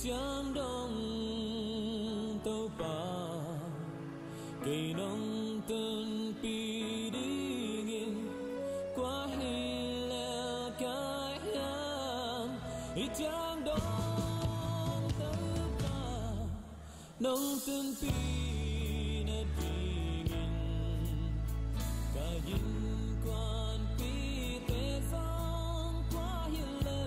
Chang đông tàu pa cây nông tân pi đi nghìn qua hi lẽ cái ham chang đông tàu pa nông tân pi na đi nghìn cả yin quan pi te song qua hi lẽ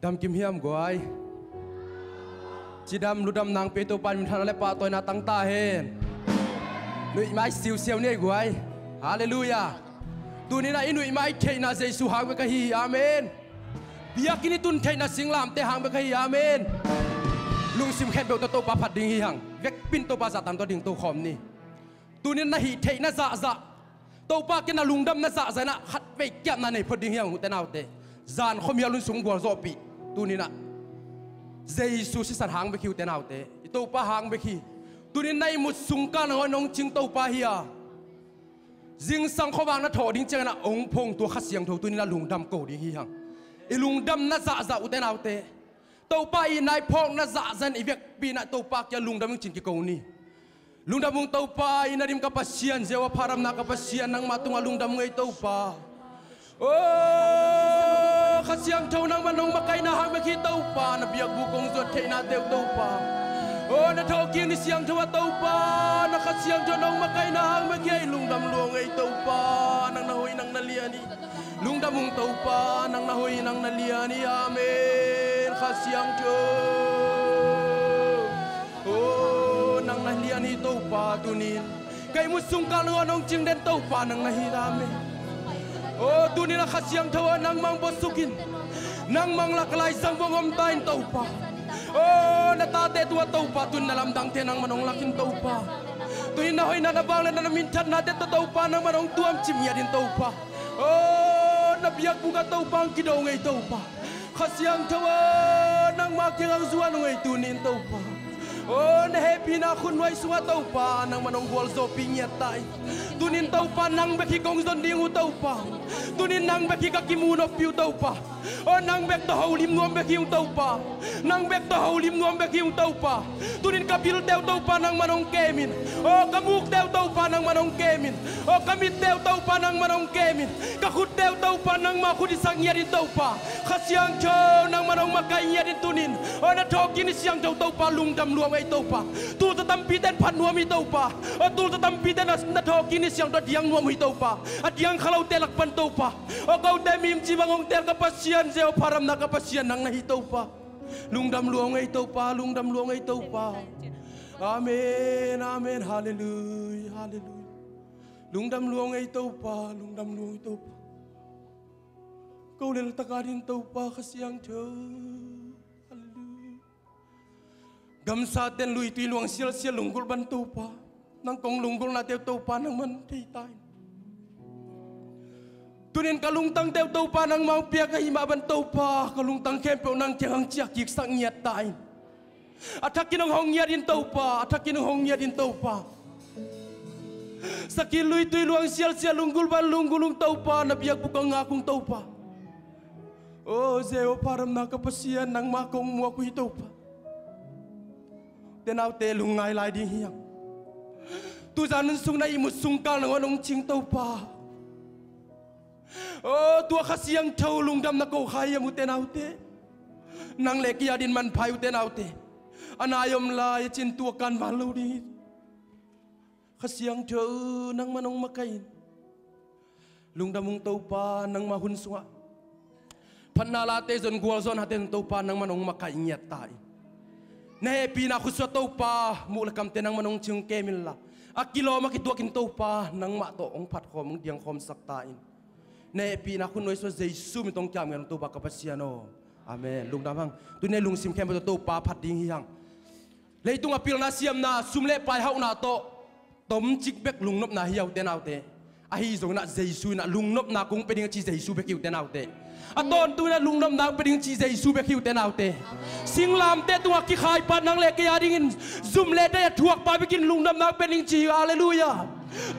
Dam kim hiam guai Chidam ludam nang peto pan min thanale pa toy na tang ta hen Nui mai siu siu ne guai Hallelujah Tu ni na inui mai thei na Jesu hang be ka hi amen Biakini tun thei na singlam te hang be ka hi amen Lung sim khet be to pa phat ding hi hang Vek pin to pa satan to ding to khom ni Tu ni na hi thei na za za To pa ke na lungdam na za za na khat ve kyam na nei phot ding hi hang te naw te Zan khom ya lun sung bor zo pi Tu ni na Jesu si san hang be khiu te naw te to pa hang be khi Tu ni nai mut sung kan ho nong ching to pa hi a Jing sang khowang na tho ding chang na ong phong tu kha siang tho tu ni na lungdam ko ding hi hang I lungdam na za za u te naw te To pa I nai phong na za zan I vek pi na to pa kya lungdam chin ki ko ni Lungdam to pa I na rim ka pasian jewa pharam na ka pasian nang matunga lungdam ngai to pa Oh khasiang thau nang manong makai na hang maki tau pa na biak bukong zot thei na teu tau pa oh na thau king ni siang thau tau pa na khasiang thau nang makai na hang maki ai lungdam luang ai tau pa nang na hoi nang na liani lungdam mung tau pa nang na hoi nang na liani amen khasiang thau oh nang na liani tau pa tunin kai musung kalungan nong jing den tau pa nang na hirame oh tunin na khasiang thau nang mang bosukin nang mang laklai sang bongom tain tau pa oh na tate tua tau pa tun na lamdang te nang manong lakin tau pa tunin na hoi na nabang na mintat na te tau pa nang manong tuam chimya din tau pa oh na biak buka tau pa ang kidaw ngay tau pa khasiang thau nang making ang zuan ngay tunin tau pa oh na happy na kunway sunga tau pa nang manong gol zo pinyat tai tunin tau pa nang beki kong zon ding tau pa tunin nang beki kakimuno piu tau pa oh nang bek to haulim ngom beki yung tau pa nang bek to haulim ngom beki yung tau pa tunin kabil teu tau pa nang manong kemin oh kamuk teu tau pa nang manong kemin oh kamit teu tau pa nang manong kemin kakut teu tau pa nang makudisang yadin tau pa khasiang chow nang manong makai yadin tunin oh na thokin siang tau tau pa lungdam luang ai tau pa tu tatampi ten phan nuam i tau pa oh tu tatampi ten na thokin siang to diang nuam hi tau pa adiang khalau telak pan tau pa oh kau demim cibangong tel kapasian zeo param na kapasian nang nahi tau pa lungdam luang ai tau pa lungdam luang ai tau pa amen amen hallelujah hallelujah lungdam luang ai tau pa lungdam luang ai tau pa kau lel takarin tau pa khasiang thau gam sa ten lui tui luang sial sial lunggul ban tau pa nang kong lunggul na teu tau pa nang man thei tai tunin kalungtang teu tau pa nang mau pia ka hima ban tau pa kalungtang kempe nang tiang chiak kik sang nyat tai athakin ang hong nyat din tau pa athakin ang hong nyat din tau pa sakil lui tui luang sial sial lunggul ban lunggulung tau pa na biak bukang ngakung tau pa oh zeo param na kapasian nang makong mo aku hitau pa tenaw te lungai lai ding hiang tu zanun sung na imut sungkal nang onong ching tau pa oh tua khasiang thau lungdam na ko khaya mu tenaw te nang leki adin man phayu tenaw te anayom la ya chin tua kan walu di khasiang thau nang manong makain lungdam mung tau pa nang mahun sunga panala te zon gwal zon haten tau pa nang manong makain yat tai na happy na khuswa tau pa mu lakam te nang manong chung kemil la akilo makituakin tau pa nang ma to ong phat khom ong diang khom sak tain na happy na khunoi so jesu mi tong kyam ngan tau pa kapasiano amen lungdam hang tu ne lung sim kem tau pa phat ding hiang leitung apil na siam na sumle pai hau na to tom chik bek lungnop na hiau te nau te ahi zong na jesu na lungnop na kung peding chi jesu bek yu te nau te aton tu na lungnop na peding chi jesu bek yu te nau te singlam te tu ki khai pan nang le ke adingin zum le te thuak pa bikin lungnop na peding chi hallelujah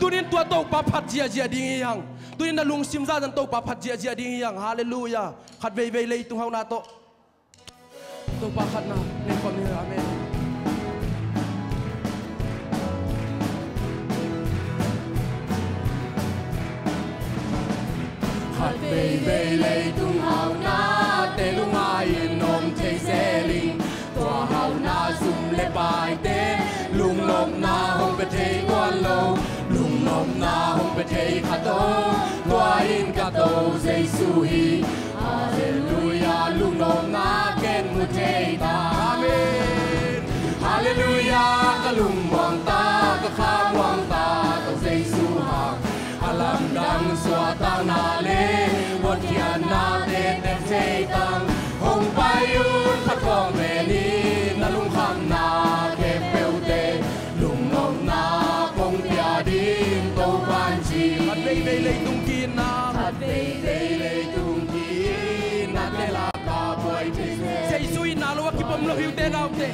tunin tua to pa phat jia jia ding yang tunin na lung sim za dan to pa phat jia jia ding yang hallelujah khat vei vei leitung hau na to pa khat na ne kom ni amen Hạt bề bề lây tung hào na tê lung ai nom thei xe linh tòa hào na zoom lê bài tê lung nom na hong bê thei quan lâu lung nom na hong bê thei khát tô tòa in khát tô Giêsu hi Hallelujah lung nom na ken mu thei ta Amen Hallelujah ka lung muang ta ka kha muang ta to Giêsu hang alam dang xóa tang na lê wat hian na te tem sei tang hong pai un phat kong ve ni na lung kham na ke peu te lung nom na kong pia din to ban chi khat vei vei leitung kin na khat vei vei le tung ki na te la ka boy te Giêsu na lo ki pom lo hiu te nau te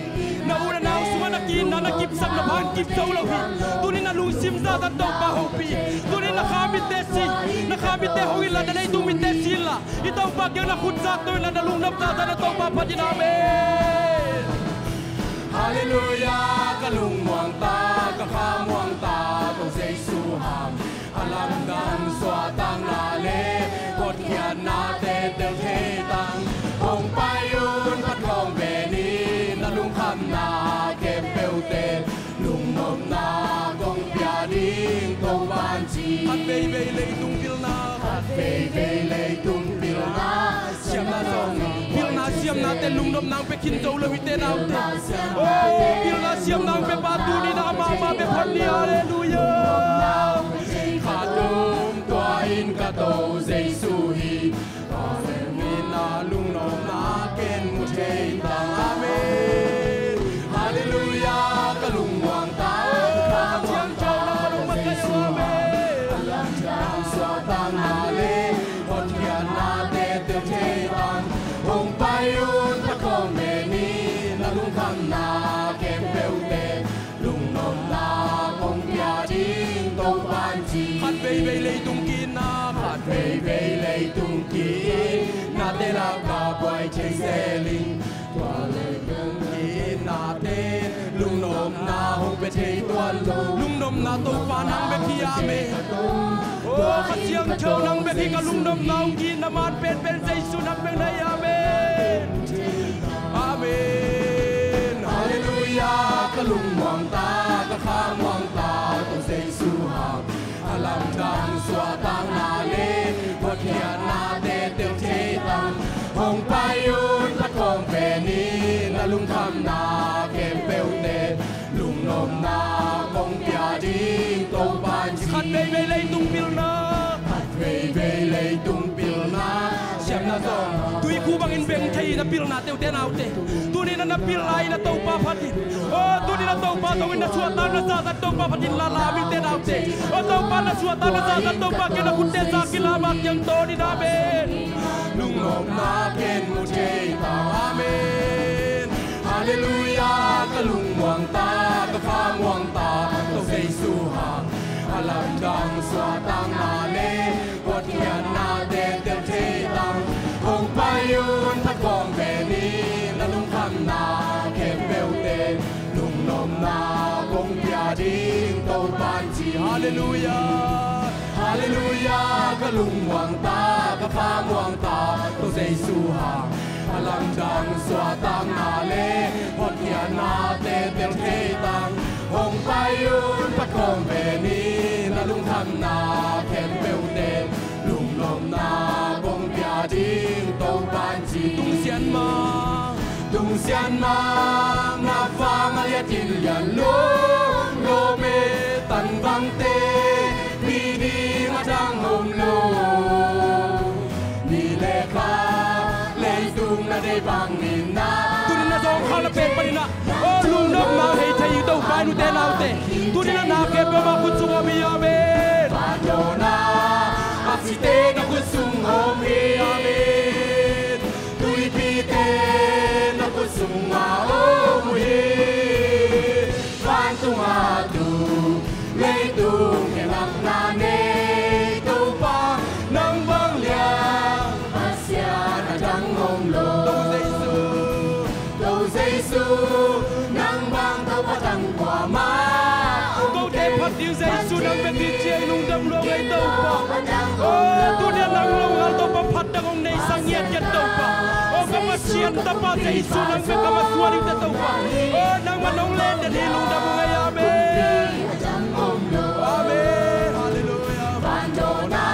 na una nau suma na kin na kip sam na bang kip so lo hi tunin na lung sim za dan to pa ho pi tunin na khamit te si na khamit te ho ila na nei tu mit te sila itau pa kyang na khut sak to na lung nap ta na to pa pa din amen Hallelujah ka lung muang ta ka kha muang ta to Giêsu ham alam dan xóa tang na le kot khát về về lấy tung pilna về lấy tung pilna xiêm na song pilna xiêm na tên lung nôm nang pe kin dâu lâu tên nào tên pilna xiêm nang pe batu ni na ma pe phật đi hallelujah khát đom tua in cả tô Giêsu hi na lung nôm na ken mu thế tang amen hallelujah cả lung hoàng ta chiang châu na lung mặt cái amen đang xóa tan na lê hồn hiền na tê tiêu thế tan hồng bay un ta không mê ni na lung kham na kem bêu tê lung nôm na không bia ding tô ban chi khát về về lấy tung kin na khát về lấy tung kín na tê la ca quay trên xe linh tòa lệ cơn kin na tên lung nôm na hong pe thế tuan lung nôm na tô pa nang pe khi amen khát chiang châu nang pe khi ka lung nôm na hong kin na man pen Giêsu nang pe nay amen amen hallelujah cả lung hoàng ta cả khang hoàng ta tô Giêsu hàng alam đang xóa tang na lê vật hiền na tê tiêu thế tăng hồng bay un ta không về ni na lung tham na kem bêu tê lung nôm na không bia đi tô ban chi khát về về lấy tung pilna về lấy tung pilna xiêm na song tui khu bang in beng thei na pilna teu te nau te tu ni na pil lai na to pa phatin tu ni na to pa to na suat ta na sa to pa phatin la mi te nau te to pa na suat ta na sa to pa ke na kun te sa kila mak yang to ni na ben lung nôm na ken mu thế ta amen hallelujah cả lung hoàng ta cả khang hoàng ta tô Giêsu hàng alam đang xóa tang na lê vật hiền na tê tiêu thế tăng hồng bay un ta không về ni na lung kham na kem bêu tê lung nôm na không bia ding tô ban chi hallelujah hallelujah cả lung hoàng ta cả khang hoàng ta tô Giêsu hàng alam đang xóa tang na lê vật hiền na tê tiêu thế tăng hồng bay un ta không về ni na lung tham na kem bêu tê lung nôm na không bia ding tô ban chi tung xian ma na vang alia tin lian lo me tan vang tê mi đi ma đang hồng lô ni lê kha lê tung na de bang ni na tu ni na zong khala pe pa ni na lung nôm na hei thei to pa nu te nau te tu ni na ke pe ma ku chu mi amen Padona asite na kusung homi amen tui pite na kusung homi van tung atu lei tung ke lang na ne tu pa nang bang liang asia na dang hong lo tô Giêsu nang bang tao pa tang qua ma câu thế phát tiếng Giêsu nang pe ti che lung dam lo ngai to pa tu dia nang lo ngal to pa phat dang ong nei sang yet ket to pa ka ma chian ta pa Giêsu nang pe ka ma suari te to pa nang ma nong len de ni lung dam ngai amen amen hallelujah Padona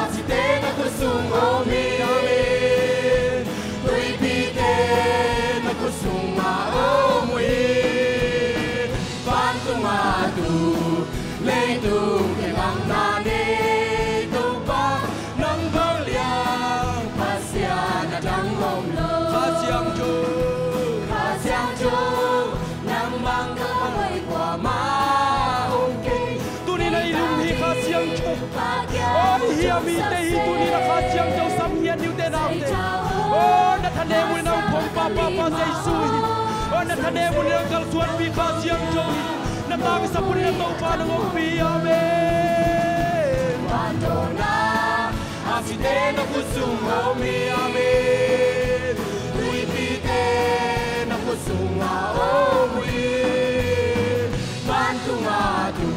asite na kusung homi amen tui pite na kusung homi van tung atu lei tung ke lang na ne tu pa nang bang liang pasia na dang hong lo kha siang chu nang bang ka hoi kwa ma hong ke tu ni na ilum hi kha siang chu hiam mi te hi tu ni na kha siang chu sam hian niu te nau te na thane mu nang phong pa Giêsu na thane mu nang kal suan pi kha siang chu na ta mi sa pu ni na to pa nang ong pi amen Padona asite na kusung homi amen tui pite na kusung homi van tung atu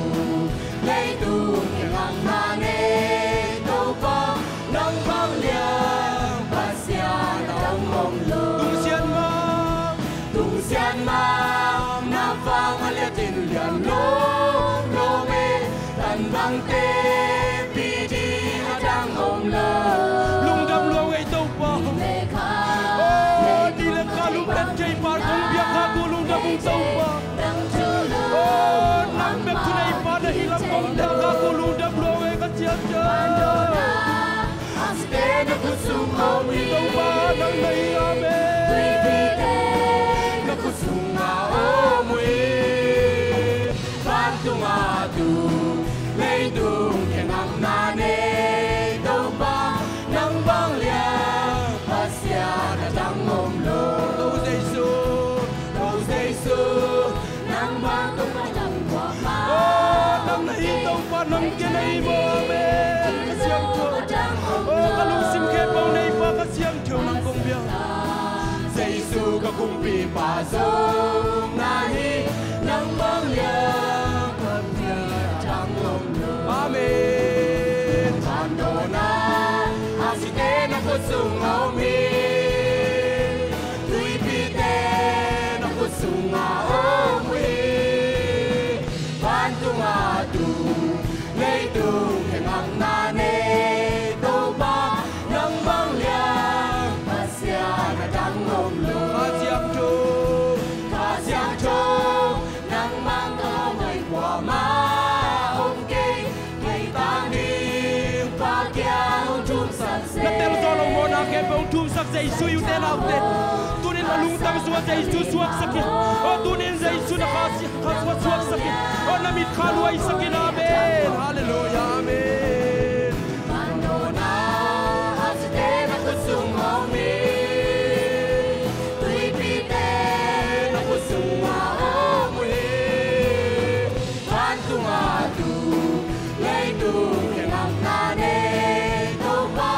lei tung ke lang na ne to pa nang bang liang pasia na dang hong lo tung xian ma na vang alia tin lian lo me tan bang te Mandona Asite na kusung omi Nang may amen Tuipite na kusung omi Bantung adu Leidung kenang nane Đâu ba nang bang liang Pasya na dang ngomlo Đâu Giêsu Nang bang tung na dang kwa ma Nang nahitaw pa nang kinay mo amen Kasiyang ko kalung sim ke pau nei pa kasiyang ko nang kumbia Giêsu ka kumpi pa zo nahi nang bang liang Pasya na dang ngomlo amen Mandona Asite na kusung omi Tuipite na kusung omi Bantung adu Leidung kengang nane Đâu ba nang bang liang Pasya na dang ngomlo Kasiang cho Nang mang ka ngay qua ma Om kê Ngay tang điên Pa kia ông chung sắc xe Natel zolo mo na ke bong tum sak Giêsu yu te lau te tunin alung tam suwa Giêsu suak sakit o tunin Giêsu na kaswa suak sakit o namit kalway sakit amen hallelujah amen Mandona Asite na kusung omi Tuipite na kusung omi Bantung adu Leidung kenang nane Đâu ba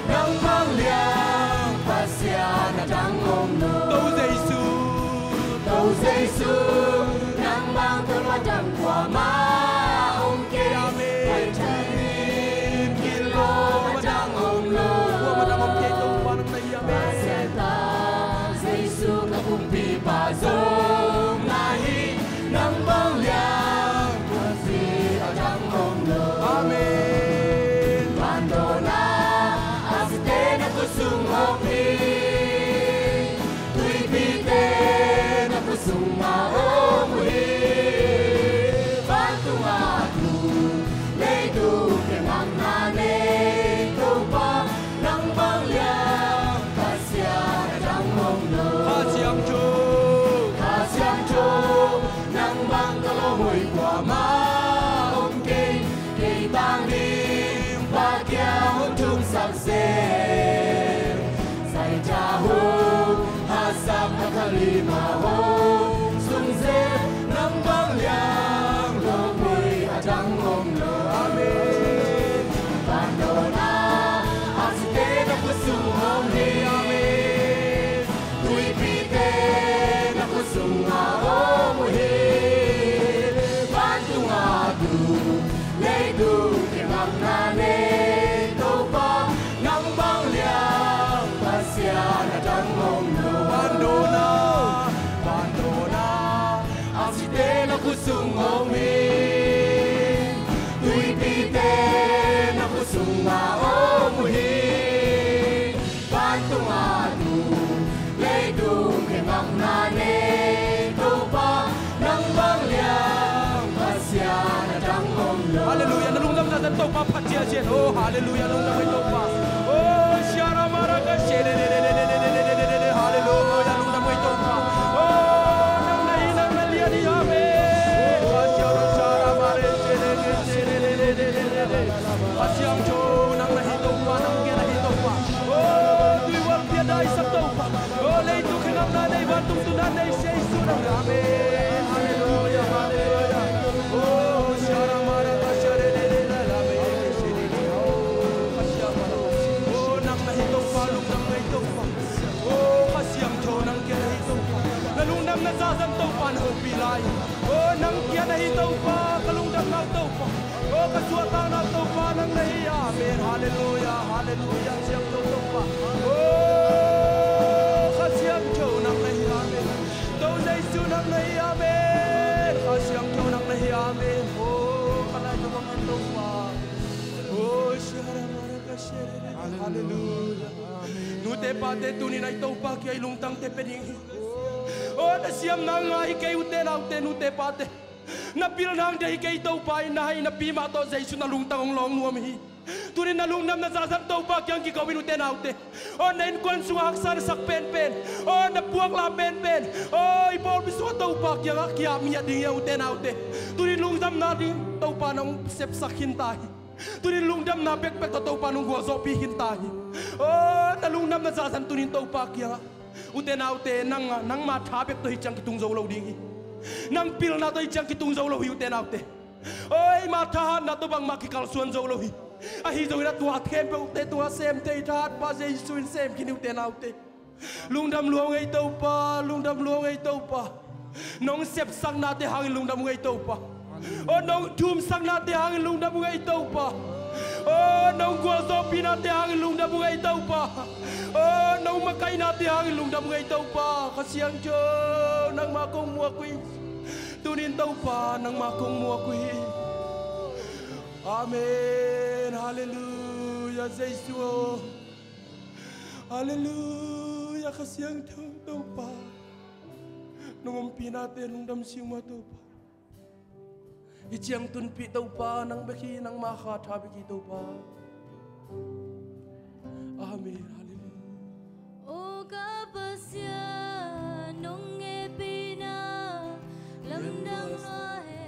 nang bang liang Pasya na dang ngomlo Đâu Giêsu Nang bang tung na dang kwa ma Om kê Ngay tanin Kilo ma dang ngomlo wa madam om ke to parang nahi amen Seta Giêsu ka kumpi pa zong nahi nang bang liang Pasya na dang ngomlo amen Mandona Asite na kusung omi Tuipite na kusung omi Bantung adu Leidung kenang nane Đâu ba nang bang liang Pasya na dang ngomlo kasiang cho Nang bang kalohoy kwa ma Om kê Kay tang dim Pa kia hôn chung sắc xe Say cha ho Hasap na kalima ho Sung se Nang bang liang Lomoy adang ngomlo amen Mandona Asite na kusung omi amen Tuipite na kusung omi Bantung adu Leidung kenang nane Đâu ba nang bang liang Pasya na dang ngomlo Mandona Asite na kusung omi Tuipite na kusung omi Bantung adu Leidung kenang nane Đâu ba nang bang liang Pasya na dang ngomlo hallelujah nalungdam sa to pa patya chen oh hallelujah nalungdam ito pa oh shara maraga shere hallelujah nalungdam ito pa oh nang nalia di amen shara mare shere pasyang cho nang nahito pa nang nahito pa oh tuiwal pia dai sa to pa oh leito kinam na dai bantung tunan dai Giêsu nang amen hallelujah hallelujah oh shara maraga shere oh nang nahito pa nang nahito pa oh pasyang cho nang kia nahito pa nalungdam na sasanto pa na pilay oh nang kia nahito pa kalungdam na to pa oh kaswatang na to pa nang nahiya amen hallelujah hallelujah siyang to pa oh kasyang cho nang nahiya amen do Giêsu nang nahiya amen kasyang cho nang nahiya amen oh kalay to mga to pa oh shara maraga shere hallelujah nute pa te tuni na ito pa kaya ilungtang te pening oh na siyam na nga ikay ute na ute nute pa te na pil nang dai kai to pai na hai na pi ma to Jesu na lung tang long nuam hi tunin na lung nam na za to pa kyang ki kawin uten autte o nen kon su hak san sak pen pen o na puak la pen pen o i bol bisu to pa kyang akya mi ding ya uten autte tunin lung dam na ding to pa nang sep sakhin tai tunin lung dam na bek bek to pa nung go zo pi hin tai o na lung nam na za san tunin to pa kyang uten autte nang ma tha bek to hi chang ki tung zo lo ding hi nang pil na to hi chang ki tung zo lo hi uten autte oi ma tha na to bang ma ki kal suan zo lo hi a hi zo na tua them pe te tua sem te that pa Jesu in sem ki ni uten autte lung dam luang ei to pa lung dam luang ei to pa nong sep sang na te hang lung dam ei to pa o nong thum sang na te hang lung dam ei to pa o nong gua zo pi na te hang lung dam ei to pa o nong ma kai na te hang lung dam ei to pa ka siang cho nang ma kong mua quy tunin to pa nang ma kong mua quy amen hallelujah Jesu hallelujah ka siang to pa nung pi na te nung dam siang ma to pa ichiang tun pi to pa nang beki nang ma kha tha beki to pa amen hallelujah o ka pasya nong e pina lam dang lo he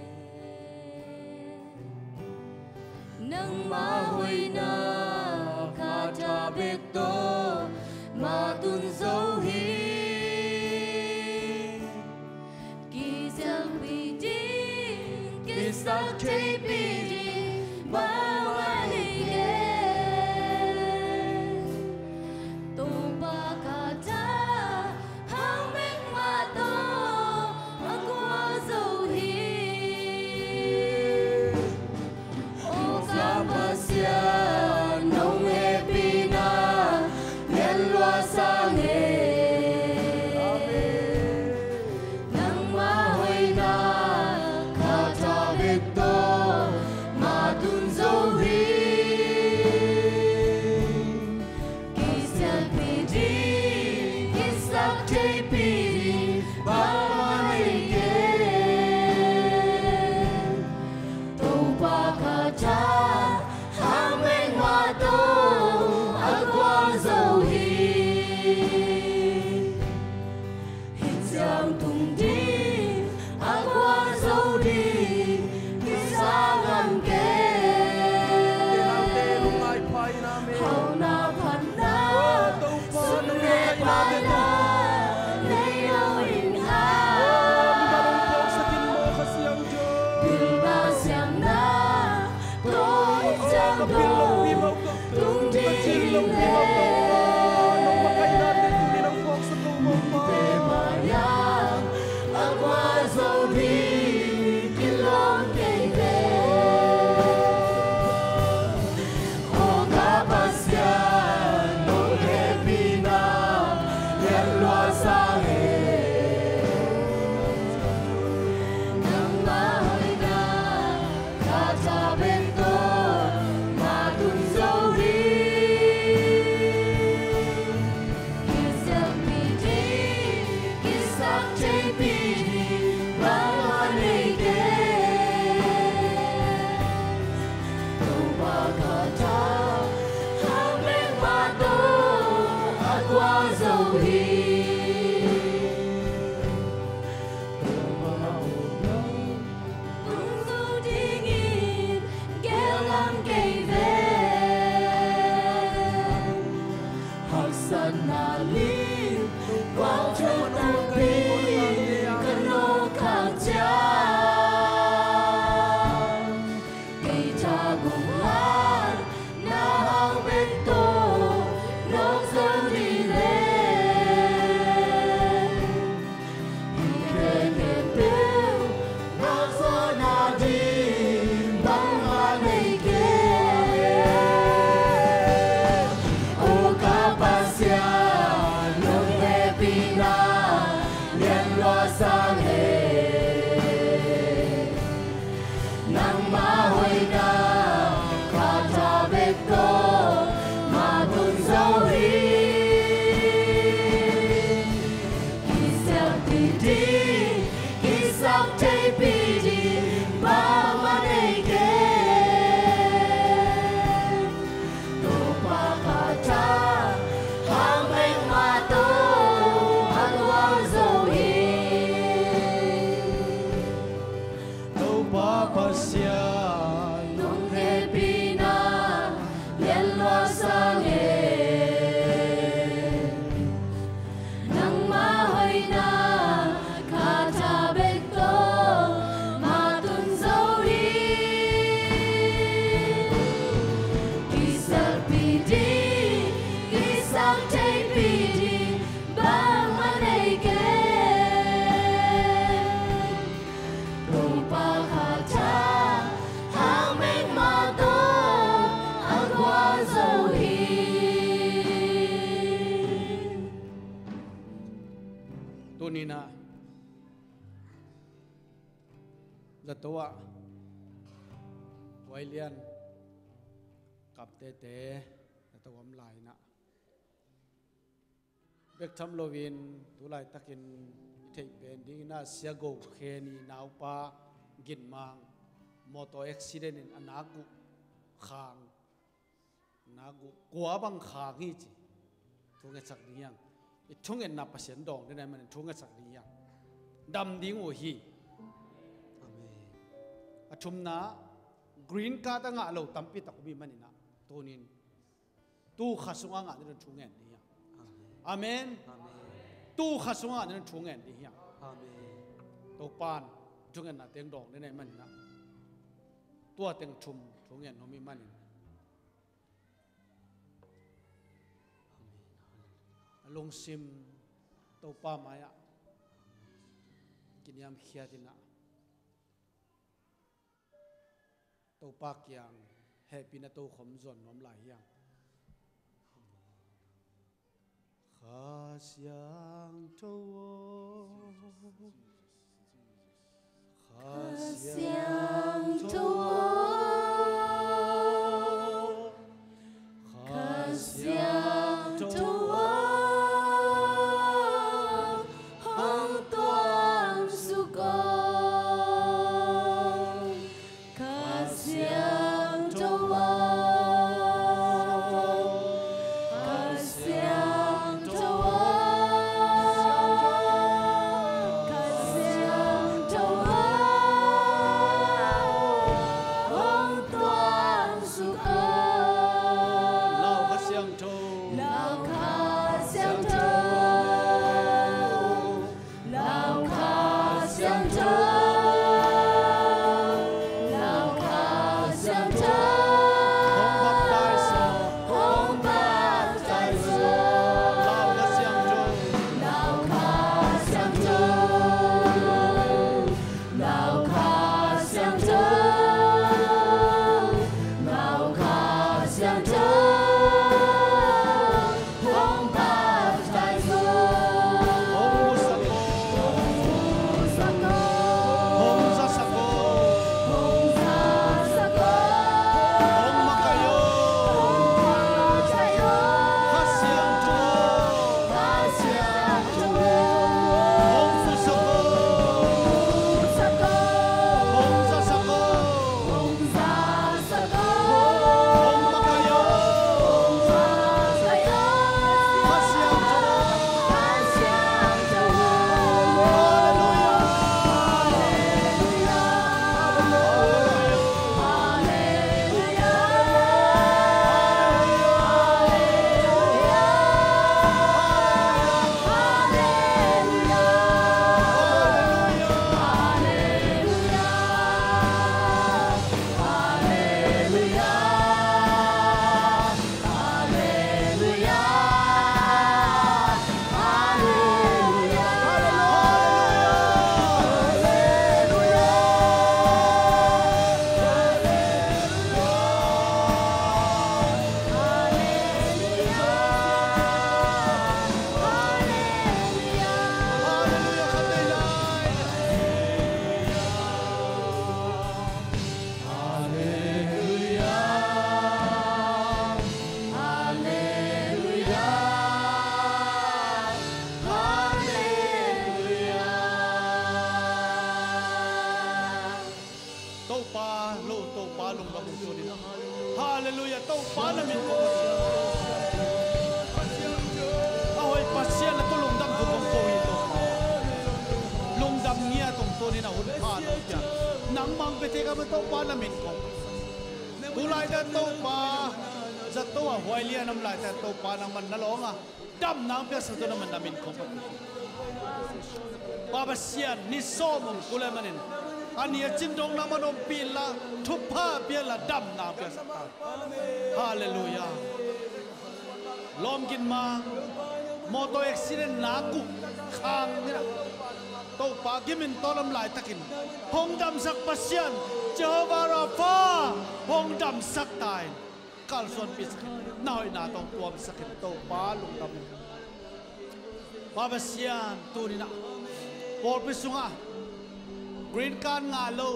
nang ma hoi na kha tha bek to ma tun zo hi ki sang bi di ki sak chei bi di ba wa ni ge to pa ka ta hang bek ma to akwa zo hi o ka pasya nong e pina nyen lua sang he nang ma hoi na kha tha bek to ma tun zo hi ki sak pi di ki sak chei pi di ba mai ge to pa ka cha hang bek ma to akwa zo hi hin sang tung di akwa zo di ki sang am ge te lung ai pai na me hau na phan na to pa sun nang ne ai pa na na nei au in ha ba nong pok sa tin mo ka siang jo bil ba siang na to chang ka pil lo pi mo do to tung di chin lo pi mo to nong ma kai na te tunin ang pok sa to mo pa pe ma ya akwa zo di ki long ke ge o ka pasya nong he pina yen lua sang he nang ma hoi na kha tha bek to ma nina zatoa wailian kapte te zatawam lai na bek tham lovin tulai takin thei pen ding na siago kheni naupa gin mang moto accident in anagu khang nagu kwa bang khang hi chi thunga chak diyang I thungen na pasien dong de man thunga chak diyang dam ding o hi amen athumna green card nga lo tampi takumi manina tonin tu khasunga nga de thungen diyang amen tu khasunga de thungen diyang amen to pan thungen na teng dong de manina tua teng thum thungen no mi manin long sim to pa maya kiniam khiatina to pa kyang happy na to khom zon nom lai yang khasyang to khasyang to khasyang to Hallelujah, tau pala min ko. Ahoy pasien na to lungdam ko ko ito. Lungdam niya tong to ni na hun pa no kya. Nang mang bete ka tau pala min ko. Tulay da tau pa sa to a hoilia nam lai ta tau pa nang man nalonga. Dam nang pya sa to naman namin ko. Babasian ni somong kulay manin. Ania cindong nama nom pila tupa biarlah dam na biasa. Hallelujah. Lom gin ma moto accident naku khang nira. Tau pagi min tolam lai takin. Hong dam sak pasian Jehovah Rafa. Hong dam sak tain. Kal suan pisakin. Nahoy na tong tuam sakin. Tau palung dam. Babasian tu ni na Paul pisunga green card nga lo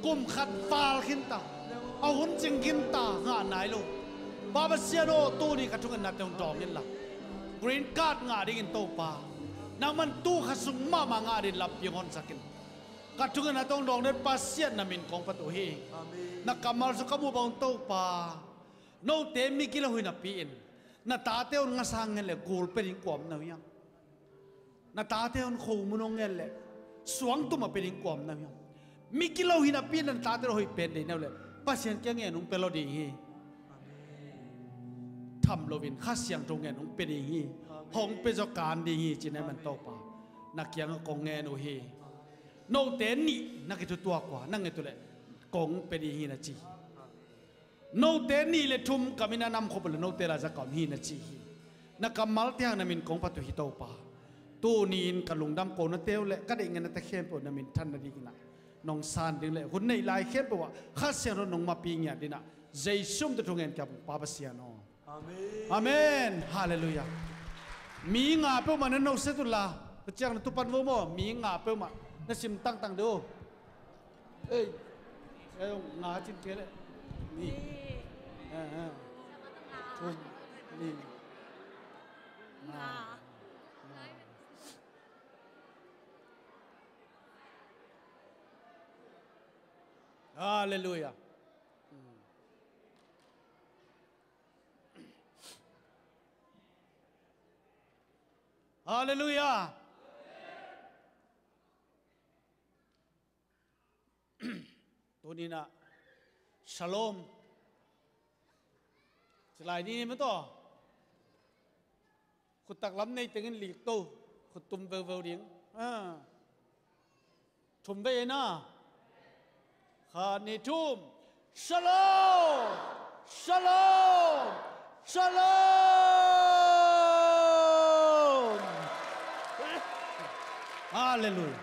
kum khat fal khin ta a hun ching kin ta nga nai lo baba siano tu ni ka thungan na tong dong in la green card nga ding in to pa nang man tu khasung ma ma nga din lap yongon sakin ka thungan na tong dong net pasien na min kong patu hi na kamal sa kamu bang to pa no te mi kila hui na piin na ta te on nga sang ngel le gol pe ring kwam na yang na ta te on khu munong ngel le suang tu ma pe ring kwam na yang mi kila hui na piin na ta te hoi pen de na le pasien kya nge nung pelo di hi tham lo vin kha siang tong nge nung pe di hi hong pe zo kan di hi chin man to pa na kyang kong nge no hi no te ni na ki tu tua kwa na nge tu le kong pe di hi na chi no te ni le thum kamina nam khop le no te la za kam hi na chi na kamal tyang na min kong patu hi to pa tu ni in kalung dam ko na teu le ka de nge na ta khem po na min than na di na nong san ding le hun nei lai khem po wa kha se ro nong ma pi nya dina jai sum tu thungen ka pa ba sia no amen amen hallelujah mi nga pe ma na no se tu la chang na tu pan wo mo mi nga pe ma na sim tang tang do ei nga chin ke le ni thum ni nga hallelujah hallelujahตัวนี้นะชโลมสลายนี้มั้ยต่อขุดตักล้ำในตึงหลีกโตขุดตุ่มเวลเดียงทุ่มไปนะขานิทุ่มชโลมชโลมชโลมฮาเลลูยา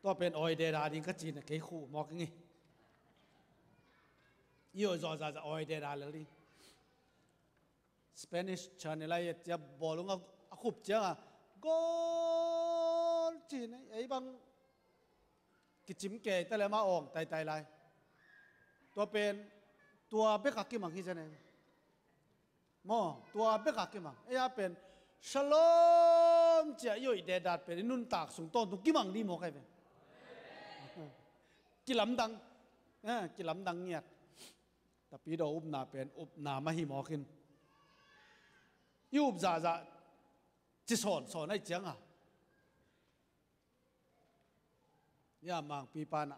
ตัวเป็นออยเดราดิงก็จีนนะเกี่ยคู่มอกงี้ยี่ห้อจอจะออยเดราเลยสเปนิชชาเนลายจะบอลงอ่ะขุบเจ้าโกลจีนไอ้บางกิจิมเกยแต่ละมาอ่องไตไรตัวเป็นตัวเบกักกิมังที่จะไหนมอตัวเบกักกิมังไอ้ยาเป็นชโลมเจ้าอยู่เดดัดเป็นนุ่นตากสูงต้นตุกิมังดีมอกไอ้เป็นกิลำดังกิลำดังเงียบแต่ปีเราอุบนาเป็นอุบนามาหิมอขึ้นยุบจ่าจะสอนให้เจียงอ่ะย่ามังปีปานะ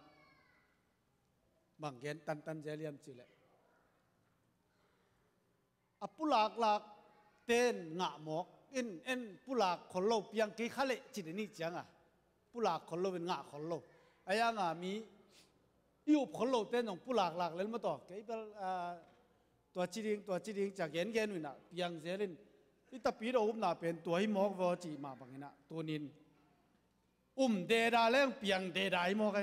มังเกนตันเจริญจิเลอปุลากเต้นงะหมอกเอ็นปุลากคนโลเปียงกี่ขะเลจิตนี่เจียงอ่ะปุลากคนโลเป็นงะคนโลไอ้ยังอ่ะมียุบคนโลเต้นของปุลากเล่นมาต่อเกี่ยวตัวจีดิงจากเกนวินะเปียงเจริญที่ตะปีเราอุบนาเป็นตัวให้หมอกวอจีมาบังนะตัวนินเดดาเล่งเปียงเดดาอีหมอกไง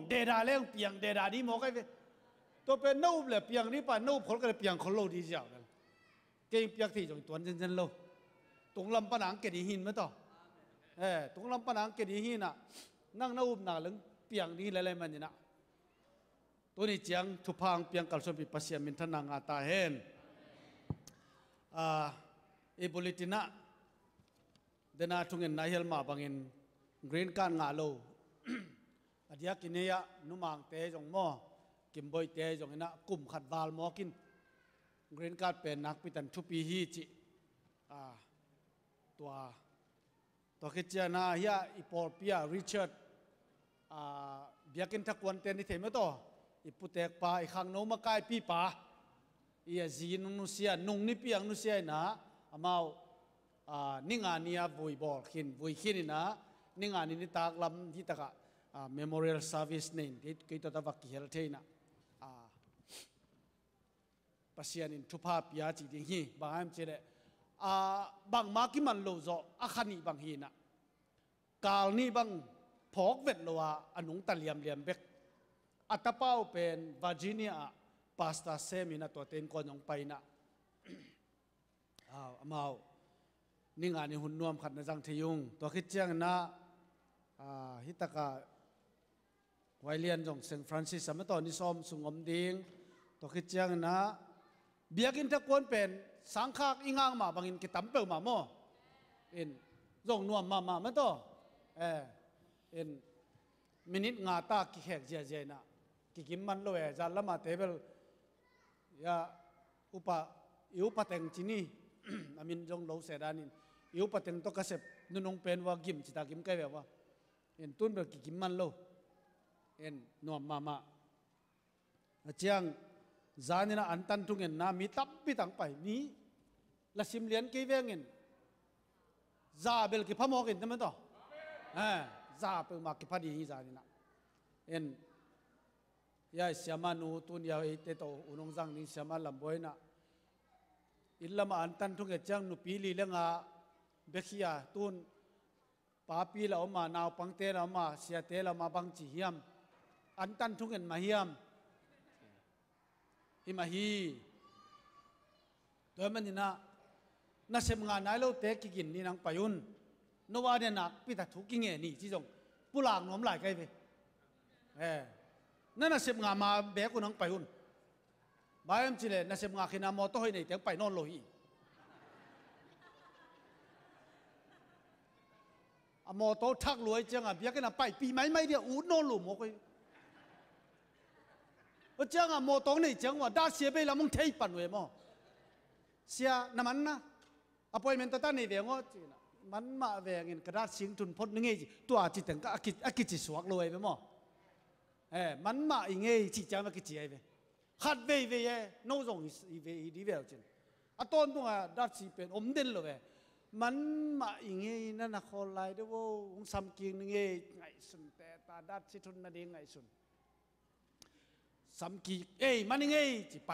เดดาเล่งเปียงเดดาดีหมอกไงตัวเป็นนูบเลยเปียงนี่ป่ะนูบคนก็เลยเปียงคนโลดีเจ้ากันเก่งเปียกที่จงตัวเจนโลตรงลำปนังเกดีหินมาต่อตรงลำปนังเกดีหินน่ะนั่งนูบหนาเรื่องเปียงนี่อะไรมันนี่นะตัวนี้เจียงทุพังเปียงกัลสบิปัสยามินทนังอาตาเฮนเอบุลิตินะเดน่าทุ่งเงินนายเฮลมาบังเงินกรีนการงาโลอดียกินเนียนุมังเตจงหม้อกิมบอยเตจงนะกลุ่มขัดบาลหม้อกินกรีนการเป็นนักพิทันทุปีฮีจิตัวคิดเจนาเฮียอีปอลเปียริชาร์ดเบียกินทักวันเตนิเทมต่ออีปุเตกปาอีขังโนมาไกปีปาอีจีนุเซียนุ่งนิเปียงนุเซียนะอามานิ่งานียบุยบอลขินนะนิ่งานีนิตากลำที่ตะกะmemorial service นี่ที่กิจตวักกิเฮลเทนะปัสยานินทุพาพิยาจีดิฮีบางแห่งเจเลบางมากิมันโลโซอาคันีบางฮีนะกาลนี่บางพอกเวทโลวาอนุงตะเลียมเบกอัตเป้าเป็นวาร์จิเนียพาสตาเซมินะตัวเต็นก่อนยองไปนะมา นี่งานนี่หุ่นนวมขัดในจังทยุงตัวคิดเจียงนะฮิตากาไวเลียนจงเซนฟรานซิสสมัยตอนนี้ซ้อมสุงอมดิงตัวคิดเจียงนะเบียกินตะกวนเป็นสังขากอิงางมาบางอินกิตัมเปิลมาโมอินจงนวมมาไม่ต่ออินมินิทงาตากิแขกเจนะกิกิมมันโลเอจัลละมาเทเบิลยาอุปเต็งจินีอามินจงโลเสดานินอุปเต็งตกเสพนุนงเป็นว่ากิมจิตากิมใกล้แบบว่าเอ็นตุนเบลกิกิมมันโลเอ็นนวมมาเจียงจานินะอันตันทุงเงินนามีตับปีตังไปมีละสิมเลียนกี่เวงเงินจาเบลกิพามอกินทำไมต่อจาเปิลมากิพาดีจานินะเอ็นยาเสียมานูตุนยาเตโตอุนงจังนี่เสียมาลำบอยนะอิลลามาอันตันทุกเจังนุปีลีเลงาเบคียตุนปาปีละออกมานาวปังเตละมาเสียเตละมาบังจีเฮียมอันตันทุกเงินมาเฮียมฮิมาฮีตัวมันนี่นะเสมงานไหนเราเตะกินนี่นังไปยุนนว่าเนี่ยนักพิทักษ์ทุกกิเงนี่ที่จงผู้หลางน้อมหลายไกลไปนั่นน่ะเสพงามาแบกกูนังไปหุ่นบายมจิเลน่ะเสพงาขินามอโต้ให้ในเตียงไปนอนโลหีอมอโต้ทักรวยจังอ่ะเบียกันอ่ะไปปีไม่เดียวอูนอนหลุมโมกุยจังอ่ะมอโต้นี่จังว่าดาเสียไปแล้วมึงเทยปั่นเวมอเสียน้ำมันนะอพอยเมนต์ตั้งในเวียงอ๋อจีน่ะมันมาเวียงเงินกระดาษสิงทุนพดนึงไงตัวจิตแต่งก็อากิจิสวกรวยไปมอมันมาอีกไงที่จะมากิจอะไรขัดเว่ยโน้ตส่งอีเว่ดีเว่จริงตอนตัวดัชนีเป็นอมเด่นเลยมันมาอีกไงนั่นนะคนไล่ด้วยว่าองค์สามกิงนึงไงสุนแต่ตาดัชนีทุนนั่นเองไงสุนสามกิมันยังไงจีไป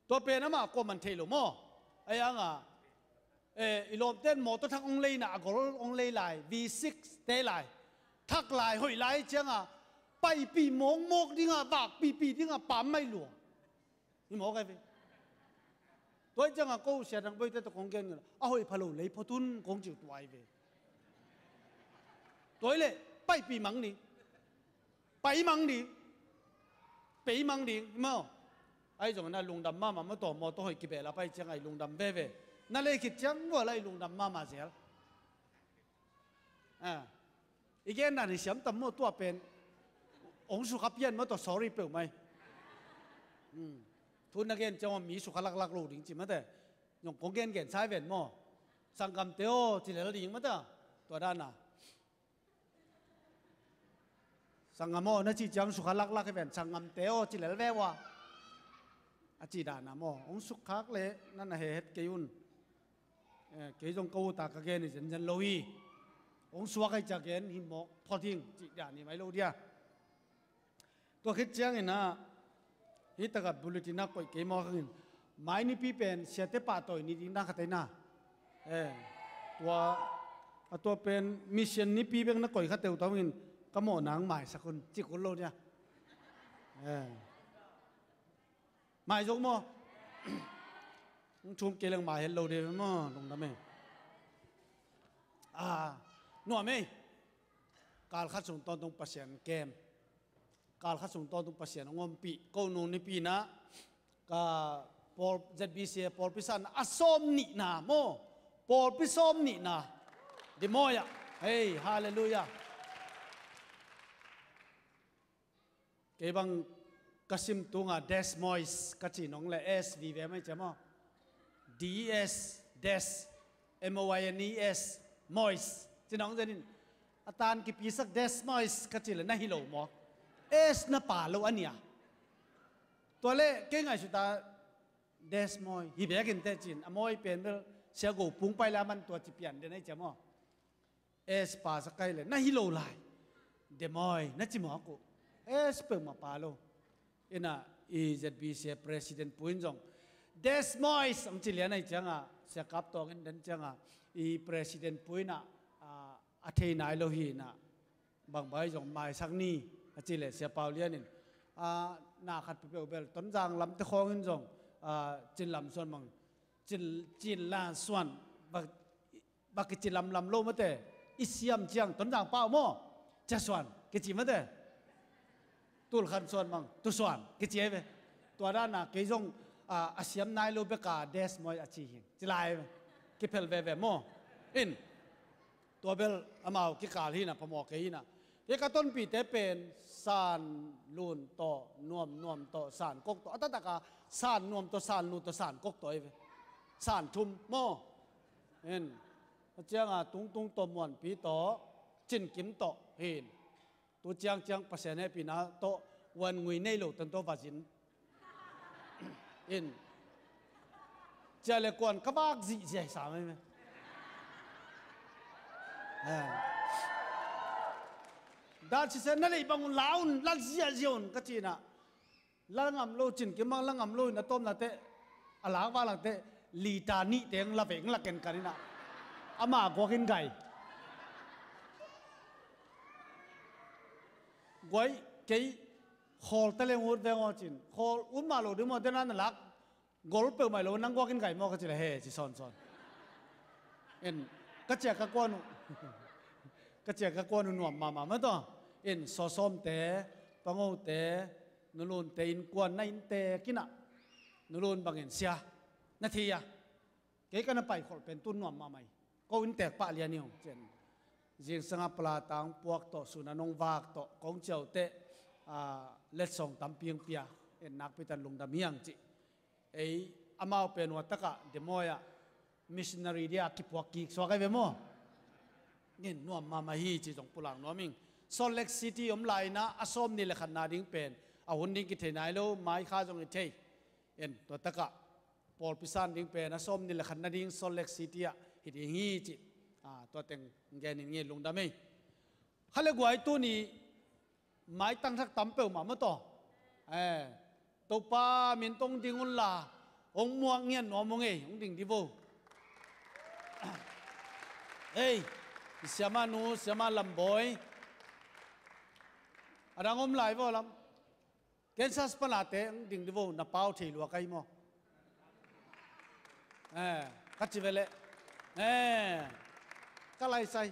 ตัวเป็นนะมาก็มันเทโลโม่ไอ้ยังอีลมเต้นหมดตัวทั้งองเลยนะก็องเลยไล่ V6 เตะไล่ทักไล่หอยไล่เจ้าไปปีมงดิ้งบากปีดิ้งปั๊มไม่หลวงนี่หมอไงพี่ตัวจังก็เสียดังไปแต่ตัวของเก่งเลยเอาไอ้พะโล้เลยพอทุนของจิ๋วตัวไอ้พี่ตัวเลยไปปีมังนี่ไปมังนี่มั้งไอ้จังนั้นลุงดำมาต่อมอตัวให้กิบเบลไปจังไอ้ลุงดำเบ้นั่นเลยคิดจังว่าไอ้ลุงดำมาเสียอีกอย่างนั้นนี่เสียมตำมอตัวเป็นองค์สุขภาพมันตัว sorry เปล่าไหมทุนนักเรียนจะว่ามีสุขลักษณ์รู้จริงๆมั้ยแต่ยงกงเกณฑ์ใช้เวทมั้งสังคมเตียวที่เหลือดีมั้ยแต่ตัวด้านน่ะสังคมมั้งนั่นจีจังสุขลักษณ์ให้เวทสังคมเตียวที่เหลือแววว่าอาจีด้านน่ะมั้งองค์สุขลักษณ์เลยนั่นน่ะเหตุเกี่ยุนเกี่ยจงกู้ตากเกณฑ์นี่ฉันรู้อีองค์สุขให้จากเกณฑ์หินบอกพอทิ้งจีด้านนี่ไม่รู้เดียตัวคิดเจ้าเนี่ยนะฮิตกับบุลตินักก็เกี่ยมอกันไม่นี่พี่เป็นเสียเตปาตัวนี่ดิ้งนักแต่น่ะตัวเป็นมิชชั่นนี่พี่เป็นนักก็ขัดเตวตัวนี้ก็หมอหนังใหม่สักคนจิกคนโลเนี่ยใหม่จงมั้งชุมเกลังใหม่เห็นโลเดียวมั้งลงทำไมหน่วยไหมการขัดส่งตอนตรงเปอร์เซ็นต์เกมการขัดส่งตอนตรงเปอร์เซ็นต์งอมปีก็นูนปีนะก็พอจะบีเสียพอพิสันอสมนินาโมพอพิสมนินาดิโมยะเฮ้ยฮาเลลูยาเก็บังกสิมตุงะเดสมอยส์กัจจิน้องเลย S V เวไม่ใช่มั้ง D S Des M O Y N E S มอยส์จีน้องจะนี่อาจารย์กิปีสัก Des มอยส์กัจจิเลยน่าฮิโลมอS น่ะป่าโลอันเนี้ยตัวเล่เก่งไงสุดตาเดสมอยฮิเบกินเตจินอมอยเป็นเสียกูปุ่งไปแล้วมันตัวจิเปลี่ยนเดี๋ยวนี้จะมั้งS ป่าสักไกลเลยน่าฮิโลไลเดมอยน่าจิมอกูS เปิดมาป่าโลอิน่ะEZB เสีย President ปุ่นจงเดสมอยส์อันจิเลียนไอ้จังอ่ะเสียกับตัวกันเดินจังอ่ะPresident ปุ่นน่ะอาเทนายโลหีน่ะบางใบจงไม่สักนี่จิเลเสียเปล่าเลียนินนาขัดเปเบลต้นจางลำตะคองอินจงจินลำส่วนมังจินลาส่วนบาง บักจิลำลำโลมาเตอิเซียมเจียงต้นจางเป้าโม่จะส่วนกิจิมาเตตุลขันส่วนมังตุส่วนกิจิเอตัวด้านน่ะกิจงอาเซียมนายโลเบกาเดสมอยอาชีหิงจิลายกิเพลเวโม่อินตัวเบลอามากิกาลีน่ะพมอกกีน่ะเอกต้นปีเตเป็นสานลูนโตนวมโตสานกกโตอัตตะกาสานนวมโตสานลูนโตสานกกโตสานทุมโม่เห็นเจียงตุงโตมวนปีโตจินกิมโตเห็นตัวเจียงภาษาเนี่ยปีน่ะโตวันงุยในโลตันโตวาจินเห็นเจเลกวนกบากจีเจสามไหมด้านที่เส้นนั่นเลยบางคนลาวน์ลัดเสียเจียนก็จีน่ะลังอำโลจินกิมังลังอำโลน่ะต้มน่ะเตะอลาวาลังเตะลีตานิเตงละเวงละเกนกันนี่น่ะอามากัวกินไก่กวยเกยฮอลเตเลงอุดเวงอจินฮอลอุดมาโลดิโมเดนันลักกอลเปิลมาโลนังกัวกินไก่มอก็จีเลยเฮ้จีซอนเอ็นก็เจ้ากวนก็เจ้ากวนหนุ่มมาไม่ต้องเอ็นซอสมเตะปังโอเตะนุลุนเตอินกวนในอินเตะกินะนุลุนบางเอ็นเสียนาทีอะเกี่ยกันไปคนเป็นตุนหนุ่มมาใหม่ก็อินเตะปะเลียนิวเจนจิงสังปลาตังพวกโตสุนันงวากโตกงเจ้าเตะเล็ดส่งตำเปียงเปียเอ็นนักพิจารณาดำยังจิไออามาเป็นวัตกะเดโมยะmissionary dia kipwaki so ka vemo ngin nuam mama hi chi jong pulang noming Salt Lake City lai na asom ni lekhan na ding pen a hun ding ki thenai lo mai kha jong i thei en to taka pol pisan ding pen asom ni lekhan na ding Salt Lake City a hi ding hi chi to teng ngen ni lung da mai khale gwai tu ni mai tang thak tam pe ma ma to to pa min tong ding un la ong muang ngien no mong ei ong ding di vo hey siapa nu siapa lamboy ada ngom lai bo lam Kansas panate ding divo na pau thi lo kai mo kachivele kalai sai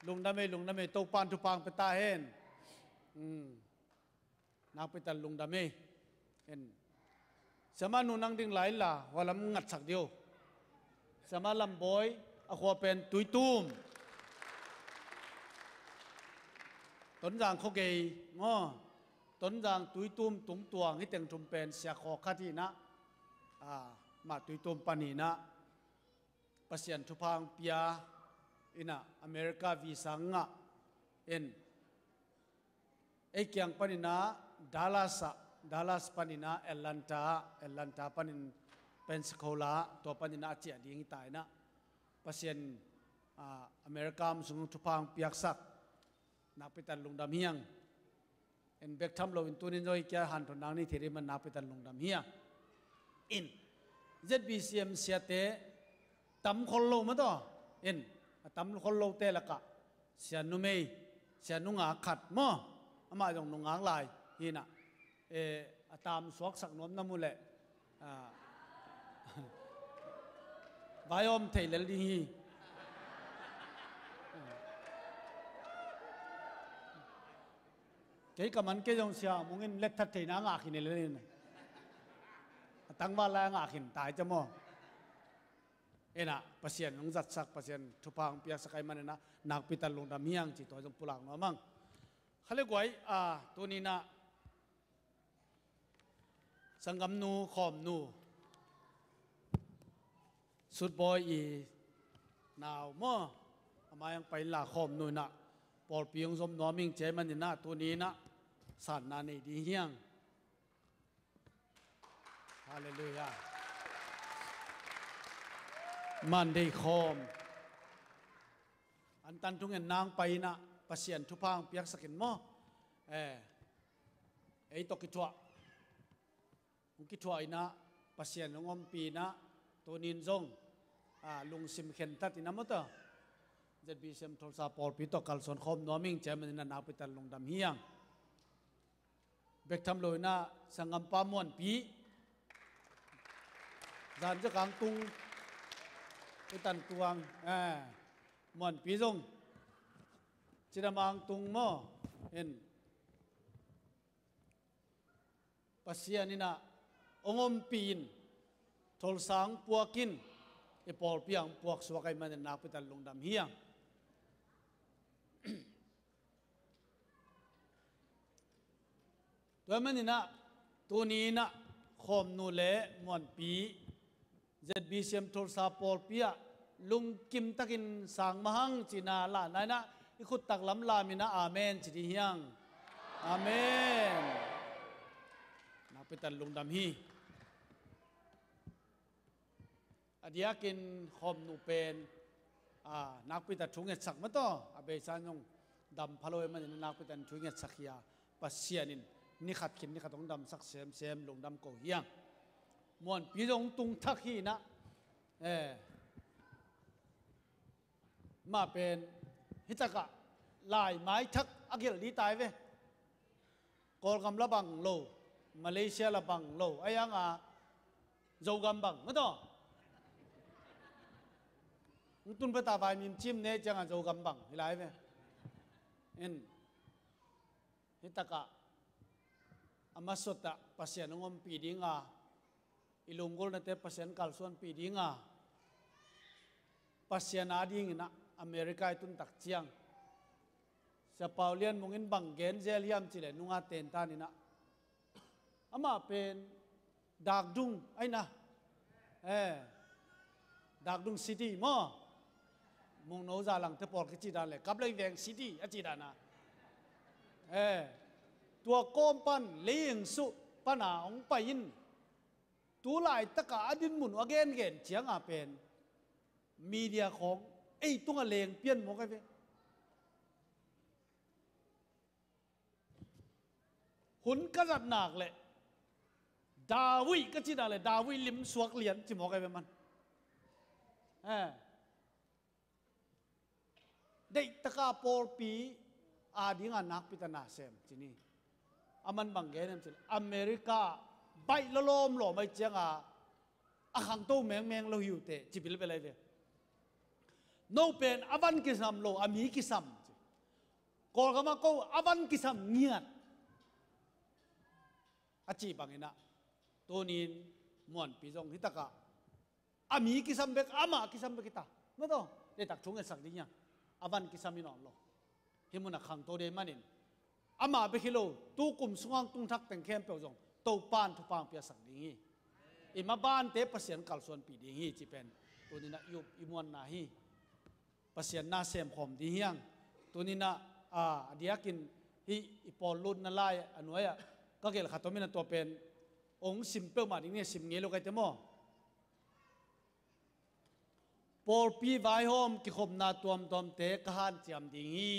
lung dame to pan tu pang peta hen na peta lung dame en siapa nu nang ding lai la walam ngat sak dio sama lamboy ako pen tuitumต้นจางเขาเกยง้อต้นจางตุยตุ้มตุงตัวงี้แต่งทุมเป็นเสียขอคดีนะมาตุยตุ้มปานีนะปัสยันทุพังเปียอินะอเมริกาวีสังะเอ็นไอเกียงปานีนะดัลลัสปานีนะแอตแลนตาปานีเป็นสโคลาตัวปานีนะเจียดีงี้ตายนะปัสยันอเมริกามสุงทุพังเปียกสักnapitan lungdam hiang en bek tham lo in tunin joi kya han thon nang ni thiri man napitan lungdam hiang in ZBCM siate tam khol lo ma to in tam khol lo te la ka sian nu mei sian nu nga khat mo ama jong nu ngang lai hi na atam suak sak nom na mu le biom thei lel di hi cái cả mình cái dòng xe muốn in lết thật thì nó ngạc hình này lên tăng ba la ngạc hình tại cho mò ê nà pasien nông giật sắc pasien chụp hàng bia sắc cái mình nè nạc bị tàn lùng đam hiang chỉ tôi trong pulang nó mang khale quay tôi ni na sangam nu khom nu sud boy i nào mò mà yangไปlà khom nu naปอลปียงสมน้อมิงเจมันนะตัวนี้นะสันนาในดีเฮียงฮาเลลูยามันได้คอมอันตันทุงเงินนางไปนะปัสยันทุพังเปียกสกินมอไอตกิจวะมุกิจวะนะปัสยันลงอมปีนะตัวนินซงลุงซิมเข็นตัดอินะมะตอZBCMทศพอลพิโตกัลสอนคอมน้อมิงเจมันนันนาไปตันลงดำเฮียงเบกทำเลยนะสังกัมปามวนปีจานจะกางตุงไปตันตวง มวนปีจงจิตมังตุงโมเห็นปัสเซียนี่นะองอมปีนทลสังปวกินไอปอลเปียงปวกสวกไอมันนักไปตันลงดำเฮียงตัวมันนี่นะตัวนี้นะขอมนูเล่มวนปีเจ็ดบีเซียมทลสาปอลเปียลุงกิมตักินสังมหังจีนาละนายนะอีขุดตักล้ำลามินะอาเมนจิตเฮียงอาเมนนักไปตันลงดำฮีอดียกินขอมนูเป็นนักพิจารณาชุงเงินสักมาต่ออาเบซันยงดำพะโลยมันนักพิจารณาชุงเงินสักยาปัสเซียนินนี่ขัดขินนี่ขัดต้องดำสักเซมลงดำโกเฮียงมวนปีจงตุงทักฮีนะมาเป็นฮิตกะลายไม้ทักอักเกลดีตายเว้กอลกำละบังโลมาเลเซียละบังโลไอ้ยังโจกำบังมาต่อตุนไปตาบายมิมชิมเนี่ยจังโจกำบังเห็นไรไหมฮิตกะอามาสดอะภาษาหนุ่มปีดิ้งอิลุงกุลนั่นเตภาษาคัลส่วนปีดิ้งภาษานาดิ้งนะอเมริกาตุนตักเจียงสปาวเลียนมงอินบังเกนเจลิยมจิเลนุงาเตนตานี่นะอามาเป็นดากดุงไอ้นะดากดุงซิตี้มั้งมงโนซาลังเทปอร์กิจิดานเลยกับเลยแวงซิตี้อจิดานะตัวโกมปันเลี้ยงสุปัญหาองไปยินตัวหลายตะกาอดินหมุนอเกนเกนเฉียงเป็นมีเดียของไอ้ตัวเลงเปลี่ยนหมดกันไปหุ่นกระดับหนักเลยดาวิก็จีน่าเลยดาวิลิมสวกเหรียญจิหมอกันไปมันได้ตะกาโปลปีอาดิงานักพิจารณาเซมที่นี่อามันบังเกนนั่นสิอเมริกาใบละลมหล่อไม่เจียงขังโตแมงเราหิวเตะจิบิลไปเลยเว้ยโนเป็นอวันกิสัมโลอามีกิสัมกอลก็มาโกอวันกิสัมเงียดอาจีบังเงินะตัวนี้มวนปีจงฮิตกะอามีกิสัมเบกอามากิสัมเบกิตาไม่ต้องได้ตักชงเงินสักดิ้งยังอวันกิสัมมินอนโลเฮมุนักขังโตเดมันินอามาเบกิโลตู้กลุ่มสว่างตุ้งทักแต่งเข้มเปียวจงโตปานทุปางเปียสักดิ้งอิมาบ้านเตะเปอร์เซ็นต์กัลส่วนปีดิ้งจีเป็นตัวนี้นะยุบอิมวนนาฮีเปอร์เซ็นต์น่าเสมขมดีเฮียงตัวนี้นะเดียกินฮีอีปอลลุนนั่นไล่อันนู้นก็เกี่ยวกับตัวมินตัวเป็นองค์ซิมเปิลมาดิ้งเนี่ยซิมเงี้ยลูกไอ้เต็มอ่ะปอลปีไวโฮมกิขมนาตัวมเตะกหันจำดิ้งฮี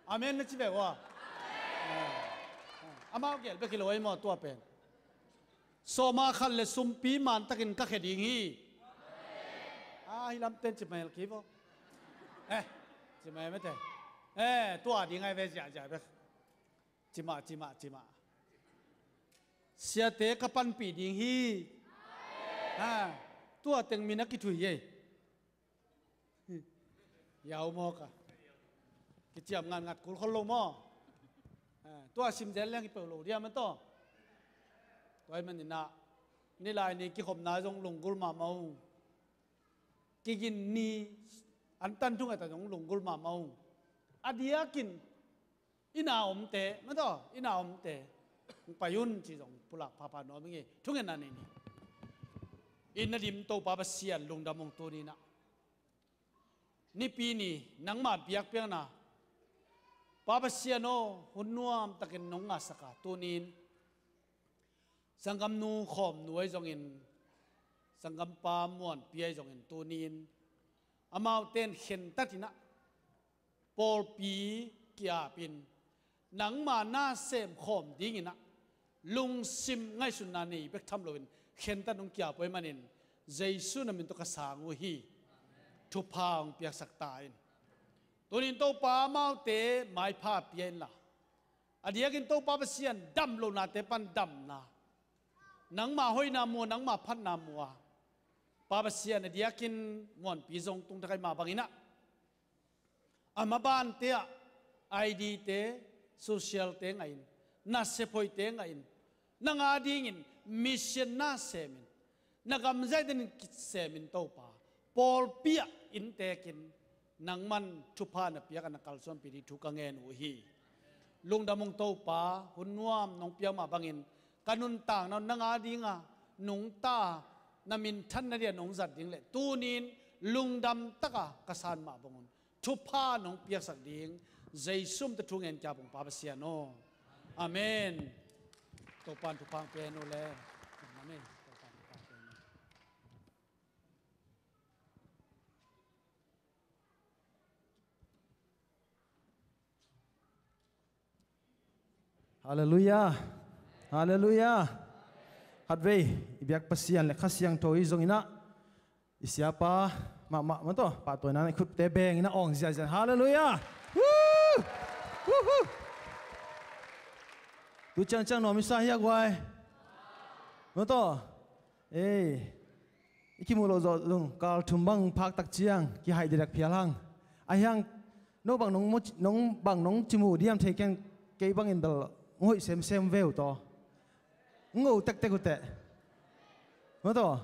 อาเมนนะจิเบว่าอามาเกี่ยวกับกิโลไอ้หมอตัวเป็นโซมาขันเลสุมปีมันตะกินก็แค่ดิ้งฮีฮิลำเต้นจิบไม่หรอคิดว่าจิบไม่ไม่เต้ตัวดิ้งไงเวจ่าจ่าเบกจิมาเสียเตะกับปันปีดิ้งฮีตัวเต็งมีนักกิจถุยเย่ยาวมอกกิจยามงานงัดกุลคนลงมอตัวซิมเจนเลี้ยงกิเปโลเดียมันตัวมันนี่ลายนี่กิขมนาจงลงกุลมาเมากินนี่อันตันทุ่งไอ้แต่จงลงกุลมาเมาอดียกินอินาอมเตะมันตัวอินาอมเตะไปยุ่นจีจงปุลักพาพานอมึงเงี้ยทุ่งเงินนั่นนี่อินนดิมโตปาบเสียนลงดำมงตัวนี้นะนี่ปีนี้นังมาเปียกเปียกนะปาบเสียนโอหุ่นนัวตะกินน้องอาสกาตัวนี้สังกัมนูขอมหน่วยจงอินสังกัมปามวนเปียจงอินตัวนี้อามาเต้นเห็นตัดนะปอลปีกียปินนังมาหน้าเสมขอมดิ้งนะลุงซิมง่ายสุดนานี่เบกทำโลวินเห็นตัดน้องกียไปมันอินเจสุนัมินตุกสางวฮีทุพางเปียกสักตายตัวนี้โตปาเมาเตไม้ผ้าเปียนละอดียกินโตปาเสียนดำโลนาเตปันดำนะนังมาห้อยนามัวนังมาพันนามัว pabasia na diakin ngon pizong tung takay mabangina amaban te ID te social te ngayon nasepoy te ngayon nangadingin mission na semin nagamzay din semin to pa Paul pia intekin nang man tupa na pia ka nakalson pidi tukangen uhi lungdamong to pa hunwam nong pia mabangin kanuntang na nangadinga nung ta namin tan na dia nong zat ding le tunin lungdam taka kasan mabangon tupa nong pia sak ding zaisum te tungen kya pong pabasia no amen topan tupang peno le amen topan tupang peno Haleluya. Haleluya. Hadway, ibiak pasian le khasiang toi zong ina. Isiapa ma to patoy na ikut tebeng ina ong zia. Haleluya. Woo! Woo! Tu chang no misa ya gwai. Moto. Ikimulo zo lung kal tumbang pak tak chiang ki hai dirak pialang. Ayang no bang nong chimu diam theken ke bang indal ngoi sem veu to ngô tek ute mo to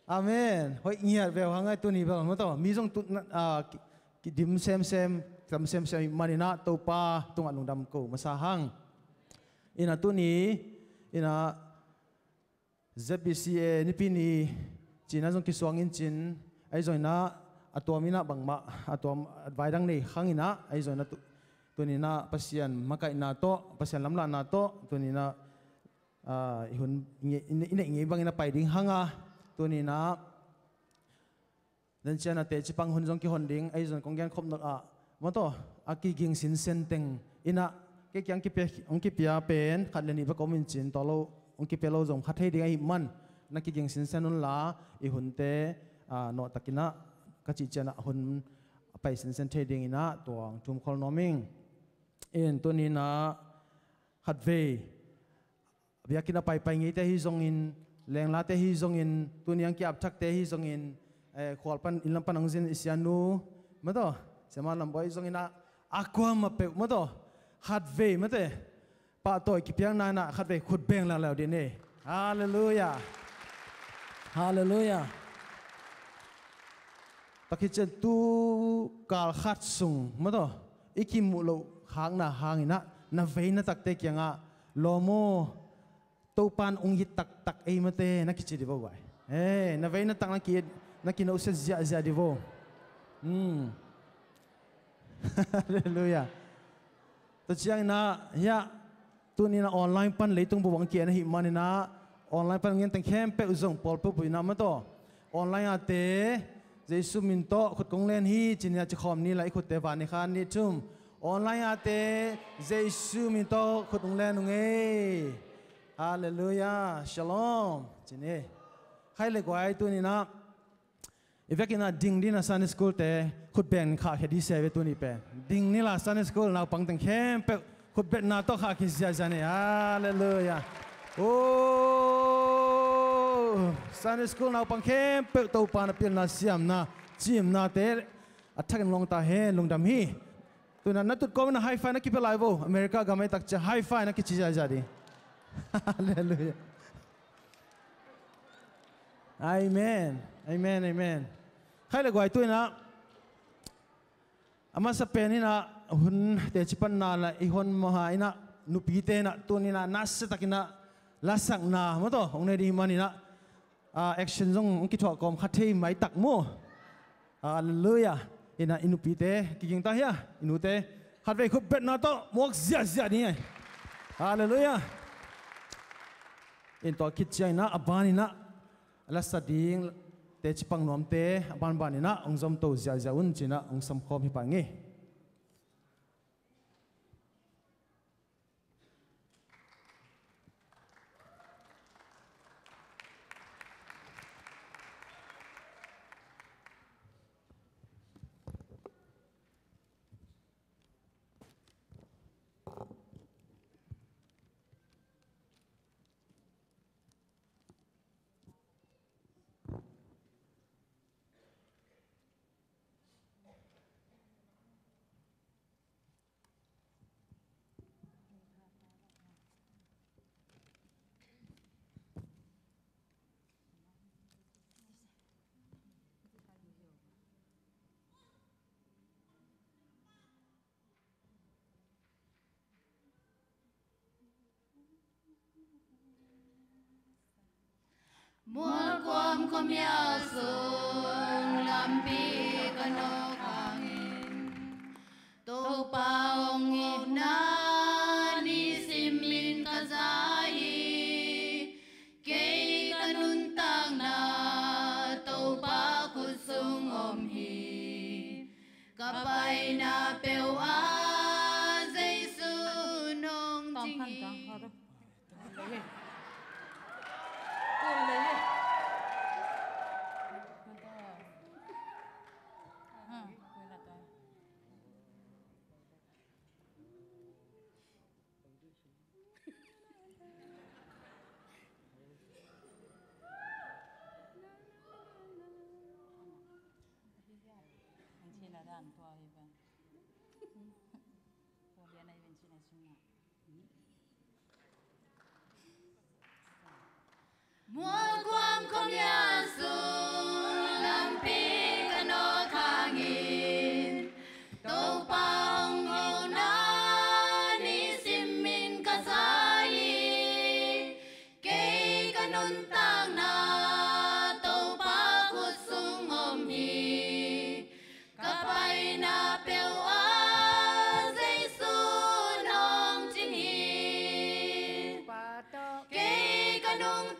amen hoi ngiat veu hangai tu ni ba mo to mi jong tu ki dim sem manina to pa tung anung dam ko masahang ina tu ni ina ZBCA ni pini china jong ki suangin chin ai joi na atomina bangma atom advaidang nei hangina ai joi na tunina pasian makai nato pasian lamla nato tunina ihun ine bangina paiding hanga tunina dan siana te chipang hunjong ki honding ai zon kongyan khop nok a moto aki ging sin senteng ina ke kyang ki pe ongki pia pen khatleni ba komin chin tolo ongki pelo jong khathei ding ai man na ki ging sin senun la ihun te no takina kachi chana hun pai sin sen thei ding ina tuang tum khol noming in tunina hatve biakina pai ngi te hi zong in lengla te hi zong in tuniang ki apthak te hi zong in khwalpan inlampan angjin isianu mato sema lamboi zong ina aqua mape mato hatve mate pa toy ki piang na hatve khut beng la law din e hallelujah hallelujah takichen tu kal khat sung mato ikimulo hang ina na veina takte kyanga lomo topan ungit tak ei mate nakichi dibo wai na veina tak nakina usa zia dibo haleluya to chiang na ya tunina online pan leitung buwang ki na hi manina online pan ngin tang khem pe uzong pol pu ina mato online ate jesu minto khut kong len hi chinia chikhom ni lai khut te wani khan ni chum online ate jesu minto khut kong len nge hallelujah shalom chine khai le gwai tu ni na evekina ding dina sunday school te khut ben kha khedi se ve tu ni pe ding ni la sunday school na pang tang khem pe khut bet na to kha ki sia jane hallelujah oh sunday school na pang khem pe to pa na pil na siam na chim na te athak long ta he lung dam hi tu na tut ko na high five na ki pe live america ga mai tak cha high five na ki chi ja di hallelujah amen amen amen khai le gwai tu na ama sa pen ina hun te chipan na la ihon moha ina nupi te na tu ni na nas takina lasak na mo to ong ne di mani na action jong ong ki thwa kom khathei mai tak mo hallelujah ina inupi te kiking ta ya inute khatve khut bet na to mok zia ni hallelujah in to kit chai na abani na la sading te chipang nom te ban na ong zom to zia un china ong sam khom hi pangi Mual kuam kumya sung lampi kanok angin to paong ina ni simin kazai kay kanuntang na to pa kusung omhi kapay na pewa zay sunong tinghi Mual kuam kumya sung lampi kanok hangin to paong una ni simin kasai kay kanuntang na to pa kusung omhi kapay na pewa zay sunong tinghi kay kanung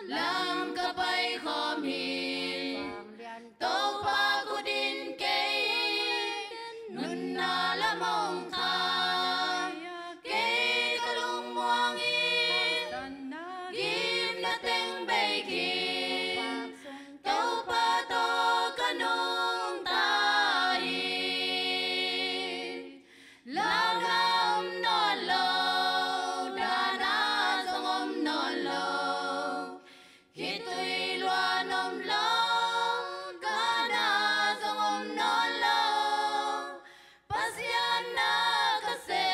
lam kapay khomin to pa kudin kay nun na lamong ka kay kalung muangin gim na teng baikin to pa to kanong tahin langam nolo dana songom nolo Hito'y luanom lang, kana sangom nolo. Pasyan na kasi,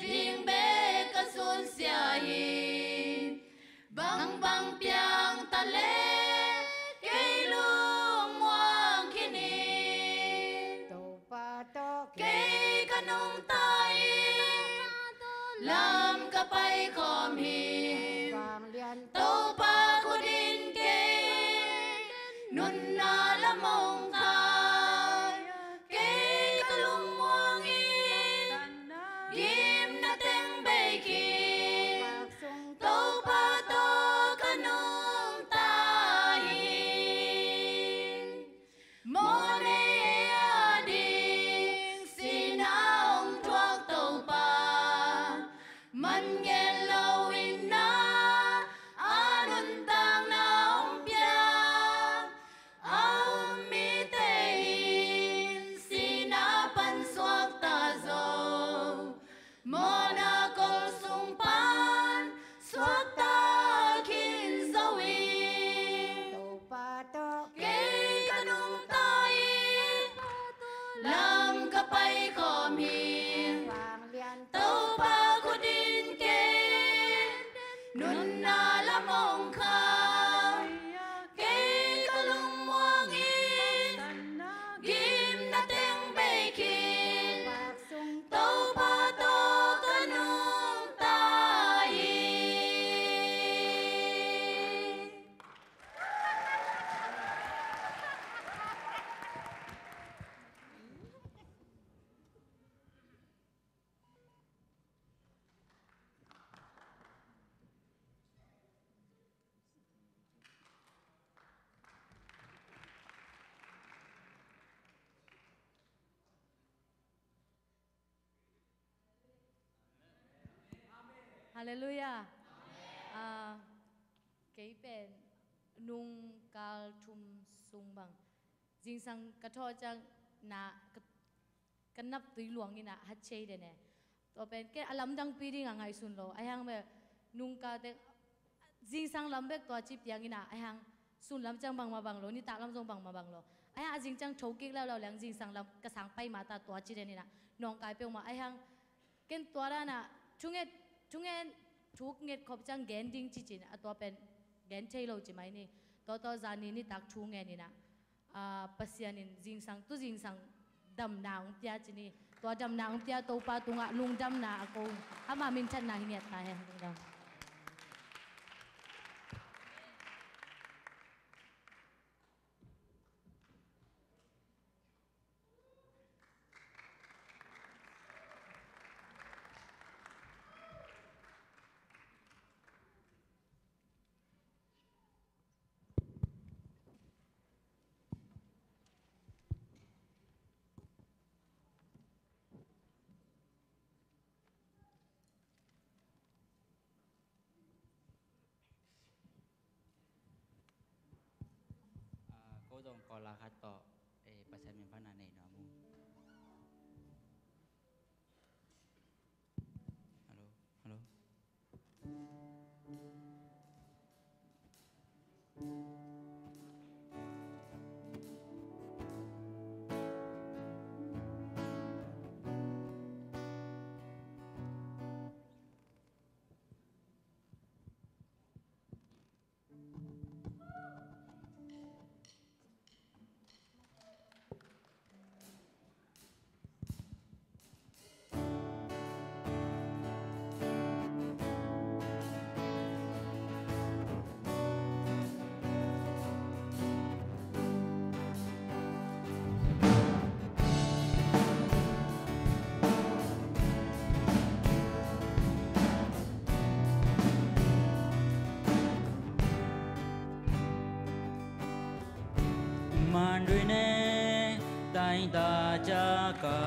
dingbe kasunsiyahin. Bang piyang tali, kay lumuang kini. Kay kanong tayo, lam kapay komhin. Tau pa ko din kay nun na lamong ka kay kalumuangin gim na teng baikin tau pa to kanong tahin mo ne ading sinaong tuwag tau pa man ngelawin na anuntang na umpya aumitein sinapan swag tazo mona kol sumpan swag takin zawin kay kanong tayin lam kapay komin tau pa ko din kay nun na lamong ka kay kalumuangin gim na teng baikin tau pa to kanong tayin Hallelujah. Kay pen nung kal chum sung bang jing sang katho chang na kanap tui luang ina hat chei de ne to pen ke alam dang pi ding ngai sun lo ayang me nung ka te jing sang lam bek to chi piang ina ayang sun lam chang bang ma bang lo ni ta lam jong bang ma bang lo ayang jing chang chou kik lao lao lang jing sang lam ka sang pai ma ta to chi de ni na nong kai pe ma ayang ken to ra na chunget chuk nget khop chang gen ding chi chin a to pen gen chei lo chi mai ni to zani ni tak chu nge ni na pasianin jing sang tu jing sang dam na ung tia chi ni to dam na ung tia to pa tunga lung dam na ako ama min chan na hinget ta he dong kola kato pasal mimpan aneh namu. Halo, halo. Manduine tai ta cha ka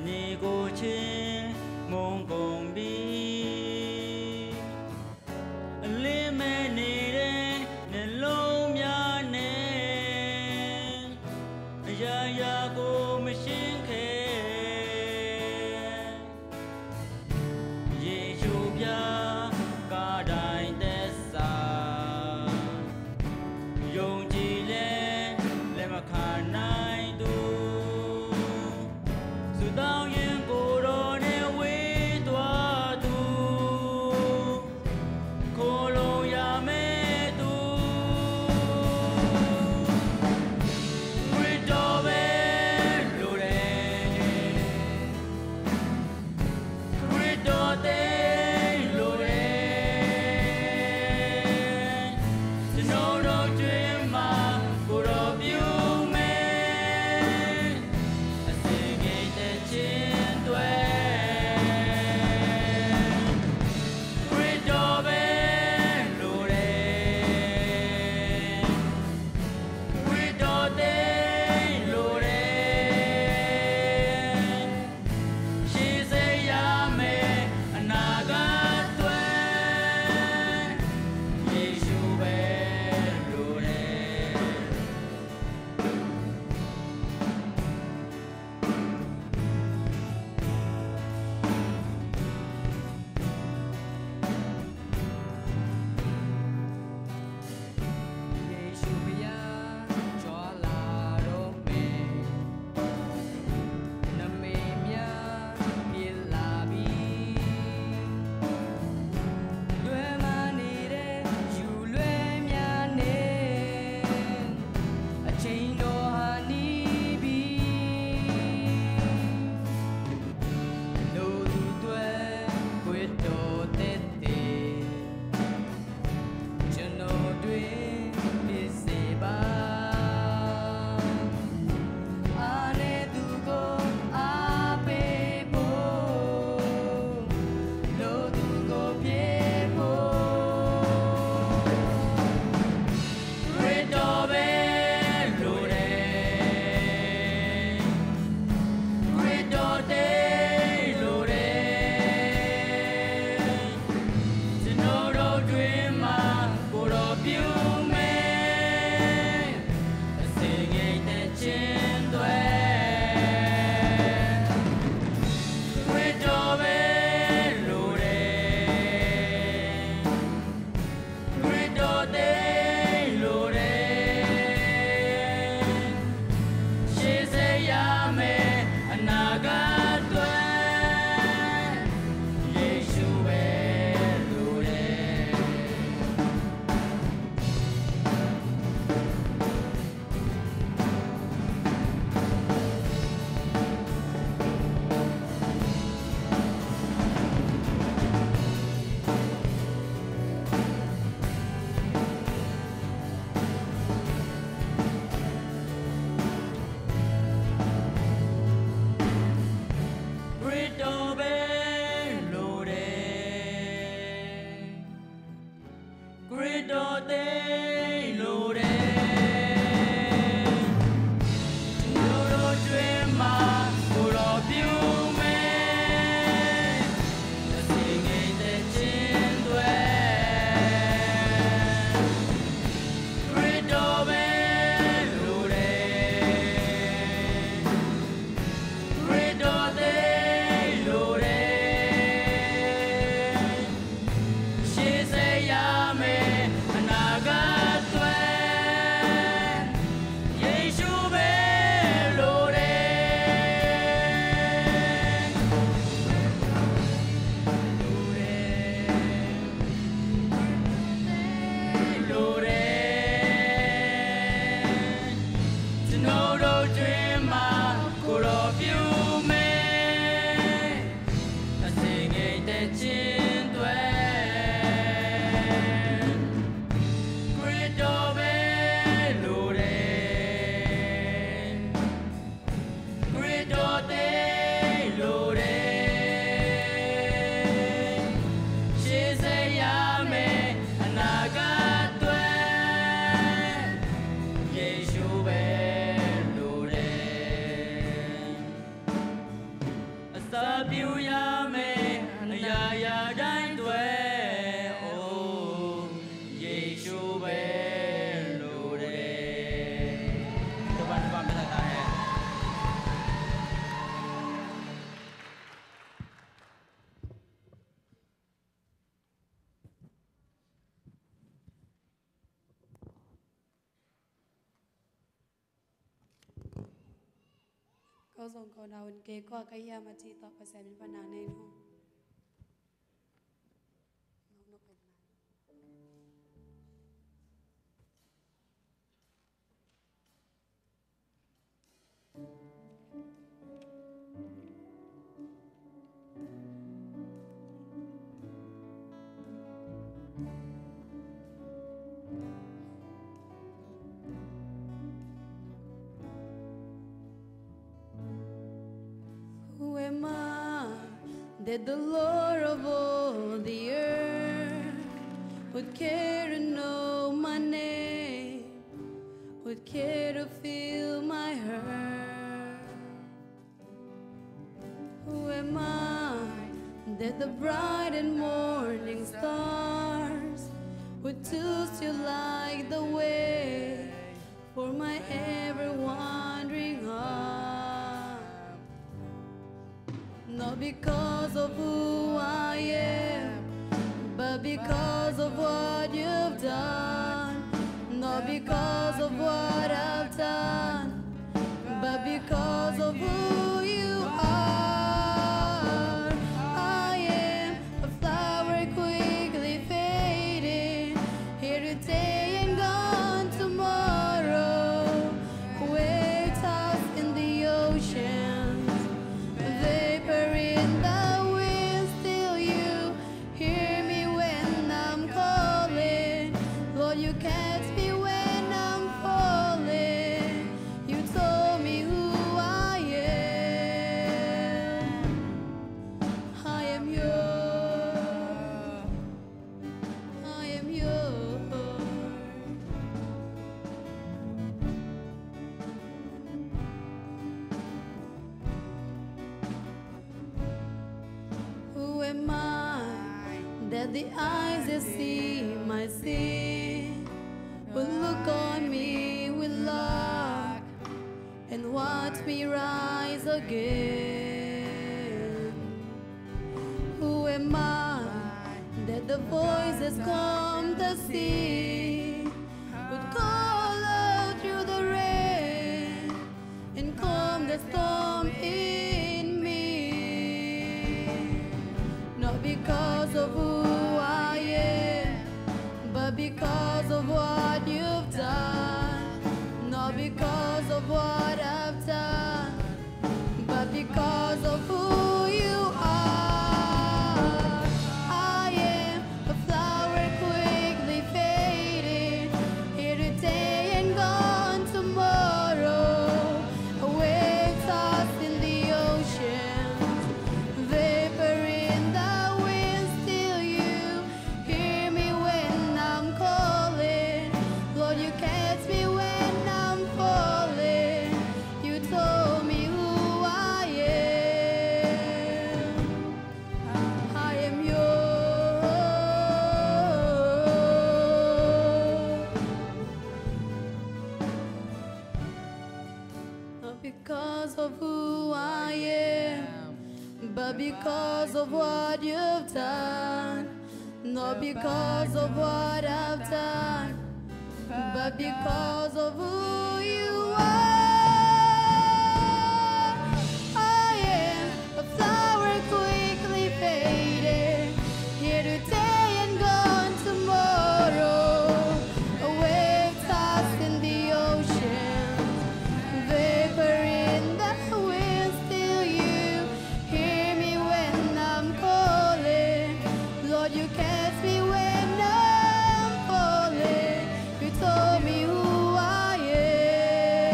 ni go chin mong kong bi le me ni de ne long mya ne ya ya ko ma shin khe ye shu pya ka dai te sa Yong ji le ma khan nai tu su dao yin ko ro ne wei twa tu ko lo ya me tu we do be lo de we do te lo de no no Hãy subscribe cho kênh Ghiền Mì Gõ để không bỏ lỡ စာပြူရမယ်အရာရာတိုင်းတွေအိုးယေရှုပဲလို့တယ်တပတ်မလာတာရဲ့ ก็ส่งคนเอาเกก็กะยามาจีต่อภาษาเป็นปนาในห้อง Who am I that the Lord of all the earth would care to know my name, would care to feel my hurt? Who am I that the bright and morning stars would choose to light the way for my ever wandering heart? Not because of who I am, but because of what you've done. Not because of what I've done, but because of who you are. I am a flower quickly fading, here today and gone tomorrow. Waves tossed in the ocean, vapor in the wind, still you hear me when I'm calling. Lord, you catch me when I'm falling. You told me who I am. I am yours. I am yours. Who am I that the eyes that see my sin will look on me with love and watch me rise again? Who am I that the voices come to see would call out through the rain and calm the storm in me? Not because of who I am, but because of what you've done. Not because of what I've done, but because of who you are. I am a flower quickly fading, here today and gone tomorrow. A wave tossed in the ocean, vapor in the wind, still you hear me when I'm calling. Lord, you catch me when I'm falling. You told me who I am. I am yours. Not because of who I am, but because of what you've done. Not because of what I've done, but because of who you are. I am a flower quickly fading, here today and gone tomorrow. A wave tossed in the ocean, vapor in the wind, still you hear me when I'm calling. Lord, you catch me when I'm falling. You told me who I am.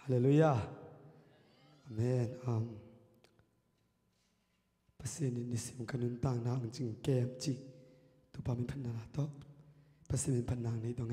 Hallelujah. Amen. Pasien ini sim kanun tang nang jing kem cik tu pamin panang to pasien panang ni dong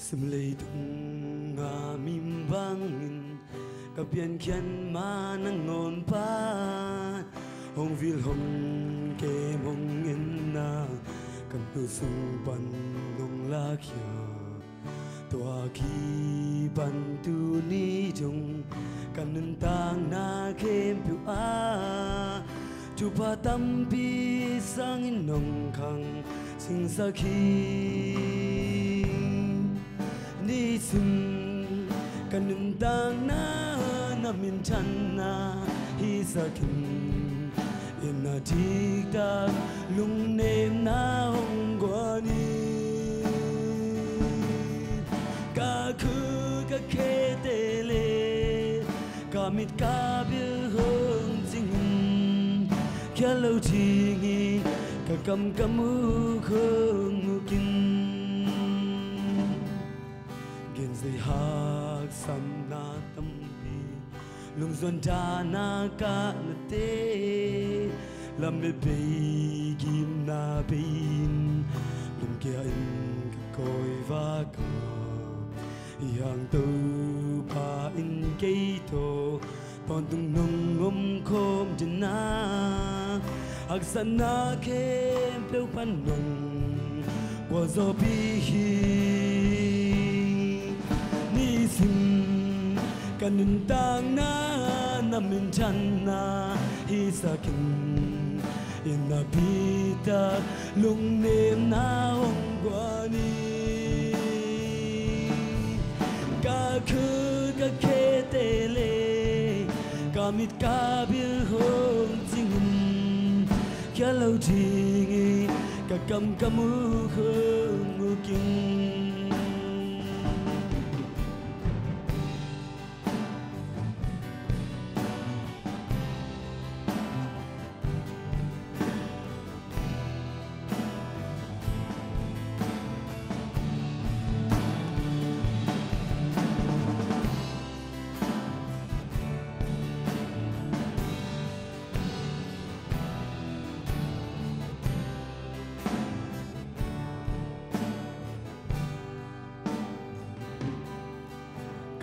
Semlei tung mim bangin kapian kian manangon pa hong vil hong ke mong inna kan pusung pandong lakya tua ki bantu ni jong kan nentang na kem pu a chupa tampi sangin nong kang sing sakhi ni sim kanundang na namin chan na hisakin ina tiktak lung nem na hong gwani ka khu ka ketele kamit kabil hong jing kya lo tingi ka kam kamu khong mukin Dây hạc sam na tâm bi lung zon da na ka na te lam me be gim na bin lung kia in ka koi va ka yang tu pa in kei to pon tung nung ngom khom jin na hak san na kem pleu pan nung wa zo bi hi sim kanun tang na namin chan na hisakin ina pita lung nem na hong gwani ka khu ka ketele kamit kabil hong jingin kya lo jingi ka kam kamu hong mukin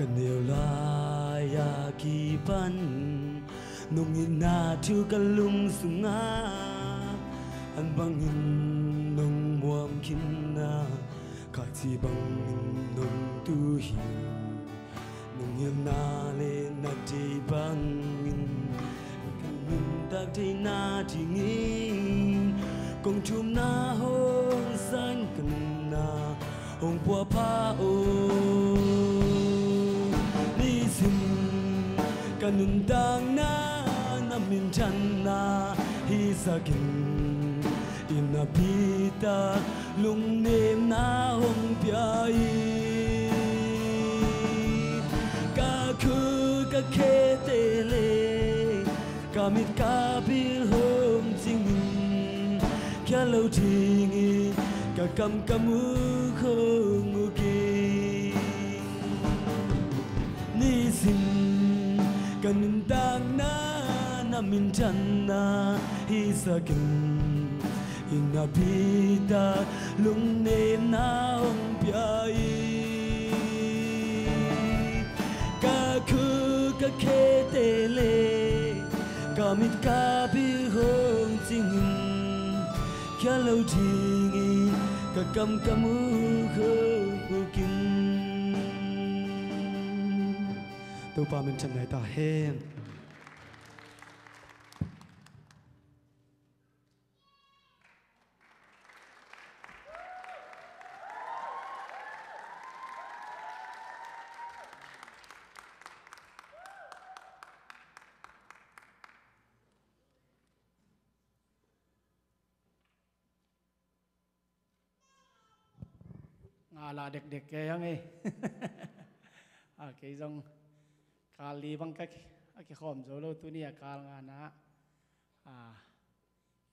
Kanil laya kipan nungin na tu kalung sunga an bangin nung muam kinna kaci bangin nung tu hi nungin na le na ti bangin kanin tak ti na tingin kong chum na hong san kanna hong bua pa o kanundang na namin chan na hisakin inapita lung nem na hong piyai ka khu ka ketele kamit kabil hong jingin kya lo tingi ka kam kamu khong mukin ni sim kanundang na namin chan na hisakin inapita lung nem na hong piyai ka khu ka ketele kamit kabil hong jingin kya lo tingi ka kam kamu khukin tu pa min chan nai ta hen là đek ke yang e ke jong kali bang ka ke khom zo lo tu ni kal nga na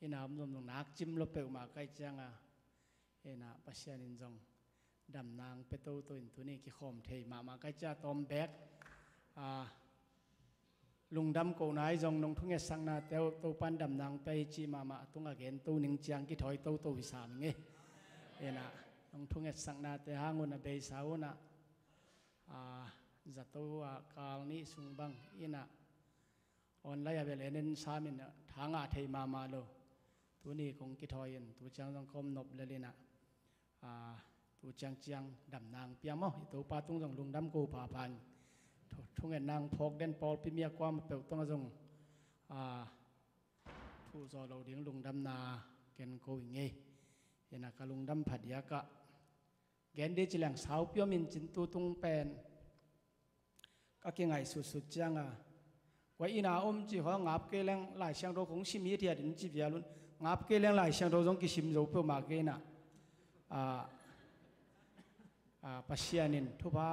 inam lom nak chim lo pe ma kai chang ena pasian in jong dam nang pe to to in tu ni ki khom thei ma kai cha tom bek lung dam ko nai jong nong thung e sang na teo to pan dam nang pe chi ma tung again to ning chiang ki thoi to hi sam nge ena nong thung et sang na te hangun na be sau na zato kal ni sung bang ina on lai ave lenen samin thanga thei ma lo tu ni kong ki thoin tu chang jong kom nop le lena tu chang dam nang piamo tu pa tung jong lung dam ko pa pan thung et nang phok den pol pi mia kwa ma pe tong jong thu zo lo ding lung dam na ken ko nge ena ka lung dam phadia ka gen de chilang sau pyo min chin tu tung pen ka ki ngai su su chang wa ina chi ho ngap ke leng lai siang do kong sim yi thia din chi bia lun ngap ke leng lai siang do jong ki sim zo pe ma ke na pasianin thu ba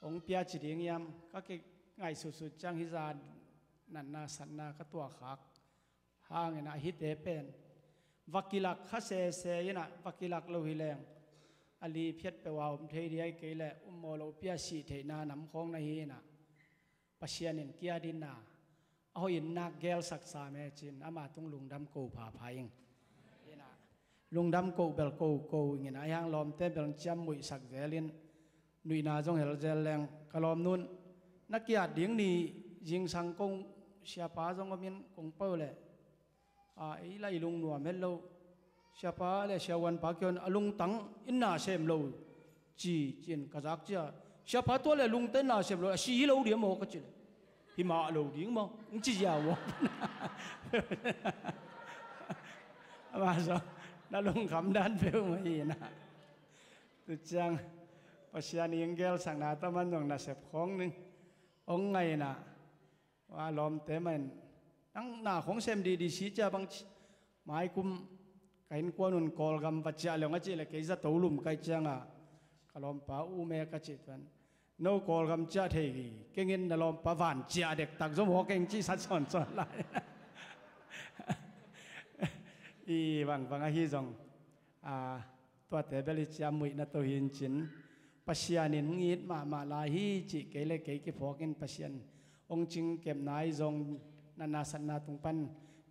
ong pia chi ding yam ka ki ngai su su chang hi za nan na san na ka tua khak hang na hi te pen vakilak kha se ina vakilak lo hi leng ali phiat pe wa thei ri ai ke le mo lo pia si thei na nam khong na hi na pasianin kia din na a hoin na gel sak sa me chin ama tung lung dam ko pha phaing ina lung dam ko bel ko ngin ayang lom te bel cham mui sak zelin nui na jong hel zel leng kalom nun na kia ding ni jing sang kong sia pa jong min kong pau le ai lai lung nuam hello siapa le siawan pakyon alung tang inna sem lo chi chin kazak cha siapa to le lung ten na sem lo si lo dia mo ka chi hi ma lo ding mo chi ya wo ma so na lung kham dan pe mai na tu chang pasian ingel sang na ta man jong na sep khong ning ong ngai na wa lom te man nang na khong sem di si cha bang mai kum kain kwa nun kol gam bacha le ngachi le ke za tolum kai changa kalom pa u me ka chi twan no kol gam cha thei gi kengin na lom pa van cha dek tak zo ho keng chi sat son lai i wang hi jong tua te beli cha mui na to hin chin pasianin ngit ma la hi chi ke le ke ki phokin pasian ong ching kem nai jong na san na tung pan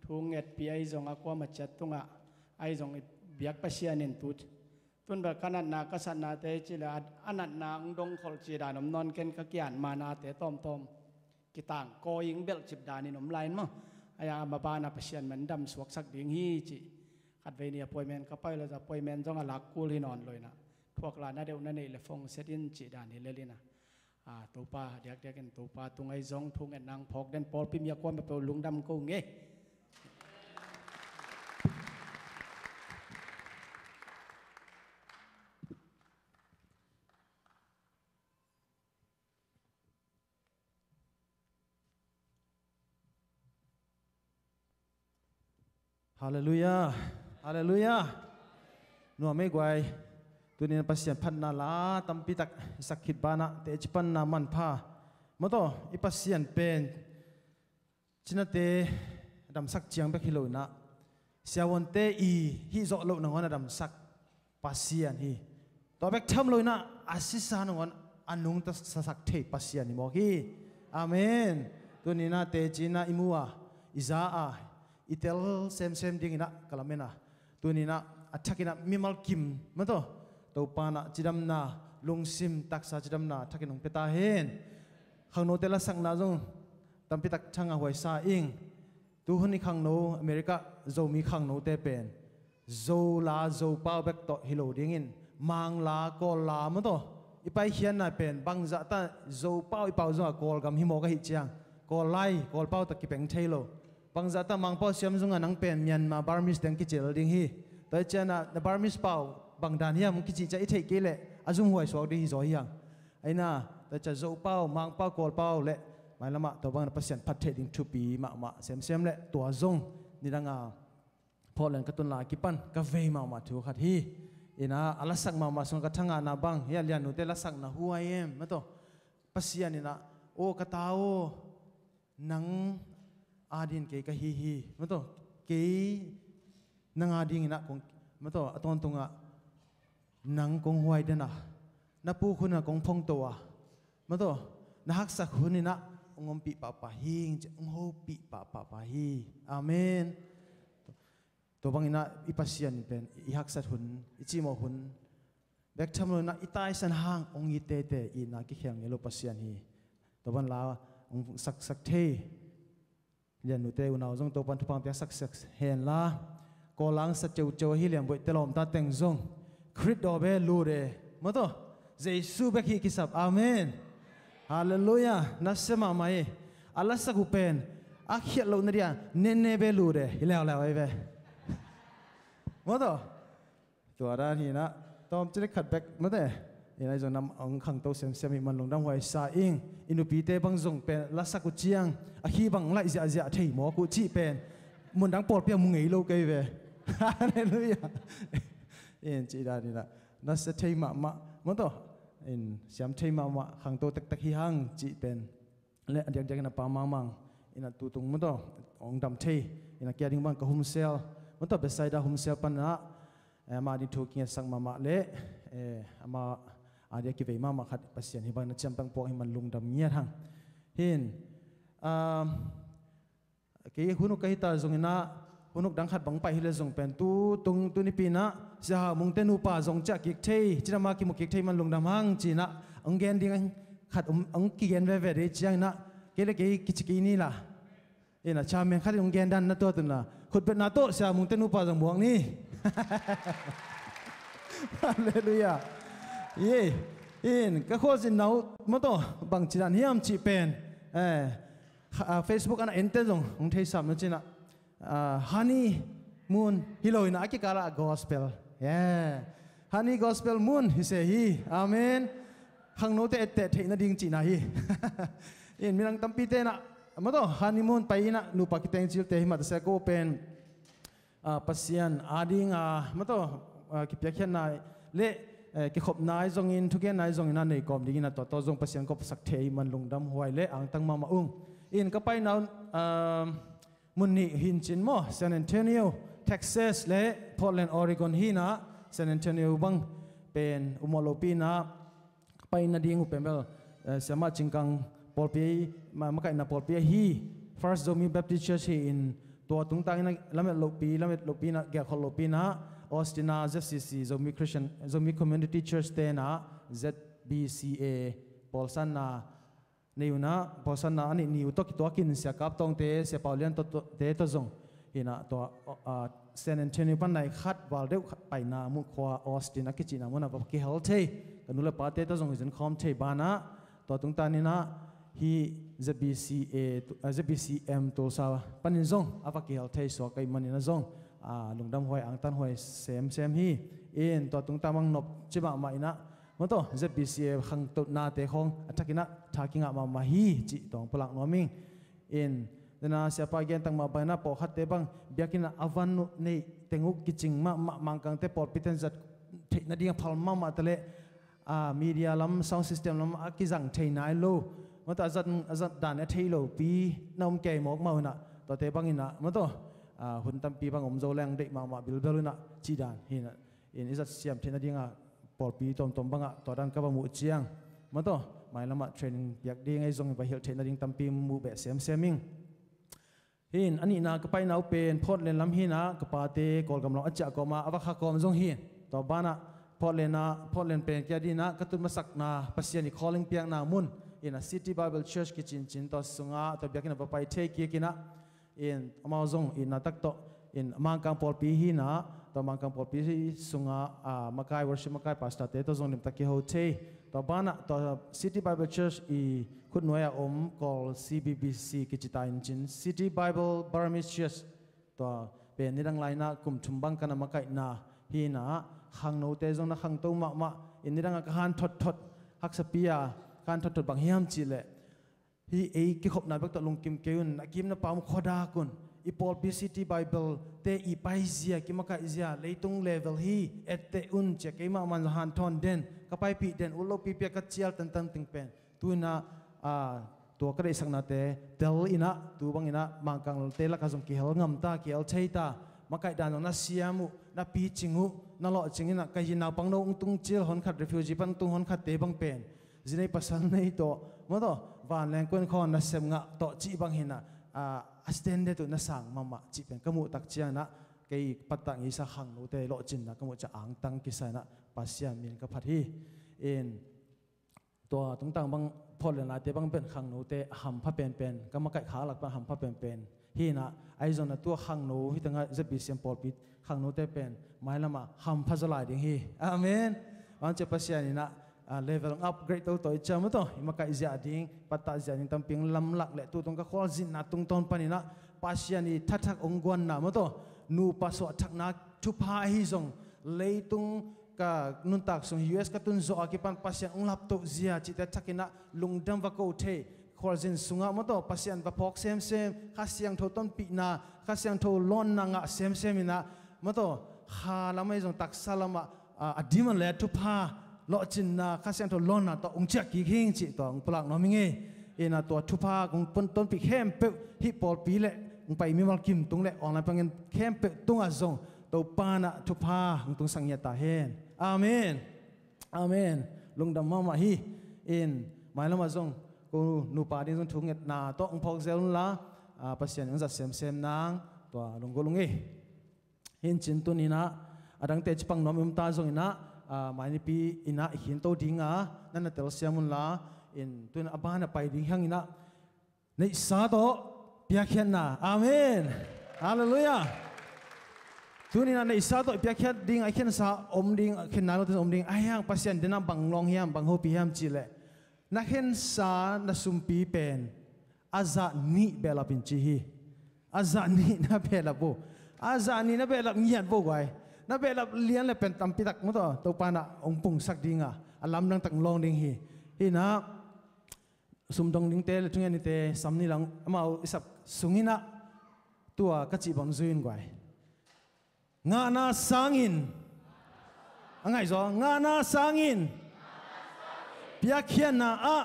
thung et pi ai jong akwa ma chat tunga ai jong biak pasianin tun ba kanan na kasan na te chila anat na ungdong khol chi da nom non ken ka kian ma na te tom kitang ko ing bel chip da ni nom lain mo aya ma ba na pasian man dam suak sak ding hi chi khat ve ni appointment ka pai la za appointment jong alak kul hi non loina thuak la na deu na nei le phong set in chi da ni le lina to pa diak en to pa tung ai jong thung en nang phok den pol pim ya kwa ma pe lung dam ko nge Hallelujah, hallelujah. Nuam me guai, tunin pasian pan na la tampi tak sakit bana te chipan na man pha. Mato ipasian pen china te dam sak chiang be khilo na. Siawon te I hi zo lo na ngona dam sak pasian hi. To bek tham lo na asisa na ngon anung ta sak the pasian ni mo hi. Amen. Tunina te china imua izaa itel sem ding ina kalamena tunina athakina mimal kim mato to pana chidamna lungsim taksa chidamna thakinong peta hen khangno tela sangna jong tampi tak thanga hoi sa ing tu huni khangno america zomi khangno te pen zo la zo pau bek to hilo dingin mang la kol la mo to ipai hian na pen bang za ta zo pau I pau zo kol gam hi mo ka hi chiang kol lai kol pau ta ki peng thailo bang za ta mang pau siam zunga nang pen Myanmar Burmese dang ki chel ding hi ta chana na Burmese pau bang dan hiam ki chi cha I thei ke le azung huai so di hi zo hiang aina ta cha zo pau mang pau kol pau le mai lama to bang na pasien phat the ding thu pi ma sem le to zong ni danga Poland katun la kipan ka vei ma thu khat hi ina alasak ma song ka thanga na bang ya lian nu te lasak na who I am mato pasian ina o ka tao nang adin ke ka hi mato ke nang ading ina kong mato aton tunga nang kong huai dena na pu khuna kong phong towa mato na hak sak hunina ngom pi pa hing ho pi pa hi amen to bang ina ipasian pen I hak sat hun ichi mo hun bek tham na itai san hang ong I te ina ki khang elo pasian hi to ban la ong sak the lian nu te unaw jong to pan thupang pya sak hen la ko lang sa cheu hi liam boi telom ta teng jong khrit do be lu de mo to jesu bek hi kisap amen hallelujah nasema mai ala saku pen akhiat lo na dia ne be lu de hilaw ai be Moto, tuara ni na tom cile kat back mote, ina jong nam ang khang to sem man long dam wai sa ing inu pi te bang jong pen la sa ku chiang a hi bang lai ja thei mo ku chi pen mun dang por pia mu ngei lo kai ve hallelujah in chi da ni na sa thei ma moto in siam thei ma khang to tak hi hang chi pen le adiak na pa mang ina tu tung moto ong dam thei ina kya ding bang ka hum sel Untuk beside dah home siapa nak, ama di talking sang mama le, ama ada kibai mama kat pasien hibang na campang puang himan lung dam niat hang, hin, kaya hunuk kahita zongina, hunuk dangkat bang pai hile zong pen tu tung tu ni pina, siapa mung tenu pa zong cak kik tei, cina maki muk kik tei man lung dam hang, cina enggen dengan kat engkigen veve de ciang nak, kele kaya kicik ini lah. Ina chameng khat ong gen dan na to tuna khut bet na to sia mung tenu pa jang buang ni haleluya ye in ka kho sin nau mo to bang chiran hiam chi pen Facebook ana ente jong ong thei sam na china honey moon hiloina aki kala gospel yeah honey gospel moon he say hi amen hang no te thei na ding chi na hi in minang tampi te na Mato honeymoon paina nupa kiteng chil te himat sa ko pen pasian ading mato kipyakhan na le ki khop nai zong in thugen nai zong ina nei kom ding na to zong pasian ko sak thei man lungdam huai le ang tang mama in ka pai naun munni hin chin mo San Antonio Texas le Portland Oregon hina San Antonio bang pen umolopi na pai na ding upemel sama chingkang Polpi makai na polpi hi First Zomi Baptist Church hi in to tung tang na lamet lopi na gya khol lopi na Austin ZCC Zomi Community Church te na ZBCA Polsan na neuna Polsan na ani niu to kin sia kap tong te se Paulian to te to zong hina to San Antonio pan nai khat wal deu pai na mu khwa Austin a kichina mo na ki hel the kanula pa te to zong jin khom the bana to tung ta ni na hi ZBCM to sa panin zong apaki hel thei so kai manina zong lungdam hoi ang tan hoi sem hi in to tung tamang nop chiba ma ina moto ZBCM khang to na te khong athakina thakinga ma hi chi tong palak noming in dana siapa gen tang ma baina po khat te bang biakina avan nei tenguk kiching ma mangkang te por piten zat na ding phal ma tale media lam sound system lam akizang thei nai lo Mata azat dan thelo pi nom ke mok mau na to te bangina mato hun tam pi bang om zo lang de ma bil beluna chi dan hina in izat siam thena dinga por pi tom banga to dan ka ba mu chiang mato mai lama training yak ding ai zong ba hel thena ding tam pi mu be seming hin ani na ka pai nau pen phot len lam hina ka pa te kol gam lo acha ko ma awakha kom zong hin to bana phot len pen kya dina ka tu masak na pasiani calling piang na mun in a City Bible Church kitchen to sunga to biakin papai take kina in amazong in natak to in mangkang polpi hina to mangkang pol pi sunga makai worship makai pastor te to zong nim taki ho che to bana to City Bible Church I khut noya call CBBC kichitain chin City Bible Burmese Church to pen nirang laina kum chumbang kana makai na hi na hang no te zong na hang to ma inirang ka han thot hak sapia kan thot bang hiam chi le hi ki khop na bek to lung kim keun na kim na pam khoda kun I Paul B City Bible te I paizia ki maka izia leitung level hi ette un che ke ma man han thon den kapai pi den ulo pi pia ka chial tan ting pen tuina to ka sang na te tel ina tu bang ina mangkang te la ka jong ki hel ngam ta ki el cheita makai dan na siamu na pi chingu na lo chingina ka hina pang no tung chil hon khat refugee pan tung hon khat te bang pen jinai pasal nei to mo to van leng kon khon na sem nga to chi bang hina astende tu na sang mama chi pen kamu tak chia na kei patang isa hang no te lo chin na kamu cha ang tang ki sa na pasya min ka phat hi in to tung tang bang phol na te bang pen hang no te ham pha pen kama kai kha lak pa ham pha pen hi na ai zona tu hang no hi tanga zebi sem pol pit hang no te pen mai lama ham pha zalai ding hi amen wan che pasya ni na level upgrade to chama to maka izia ding pata izia ning tamping lam lak le tu tong ka khol zin na tung ton panina pasiani thatak ongwan na mo to nu paso thak na thu pha hi zong leitung ka nun tak song US ka tun zo akipan pasian ong lap to zia chi ta thakina lungdam va ko the khol zin sunga mo to pasian va phok sem khasiang tho ton pi na khasiang tho lon na nga sem ina mo to ha lamai zong tak salama adiman le thu pha lo chin na khasiang to lon na to ongcha ki khing chi to ong plak no minge ina to thupa kong pon ton pi khem pe hi pol pi le ong pai mi mal kim tung le online pangen khem pe tung a zong to pa na thupa ong tung sangya ta hen amen lungdam mama hi in mai lama zong ko nu pa ding zong thunget na to ong phok zel la pasian ong za sem nang to lungolunge hin chin tu ni na adang te chpang nom um ta zong ina mai ni pi ina hin to dinga nana tel siamun la in tun abana pai ding hang ina nei sa to pia khen na amen hallelujah tun ina nei sa to pia khen ding ai khen sa om ding khen na to om ding ai hang pasien dina bang long hiam bang ho pi hiam chi le na khen sa na sum pi pen aza ni bela pin chi hi aza ni na bela bo aza ni na bela ngiat bo gwai na bela lian le pen tam pitak mo to pa na ong pung sak dinga alam nang tak long ding hi na sum dong ding te le tunga ni te samni lang amao isap sungina tua ka chi bang zuin gwai nga na sangin angai zo nga na sangin pia khian na a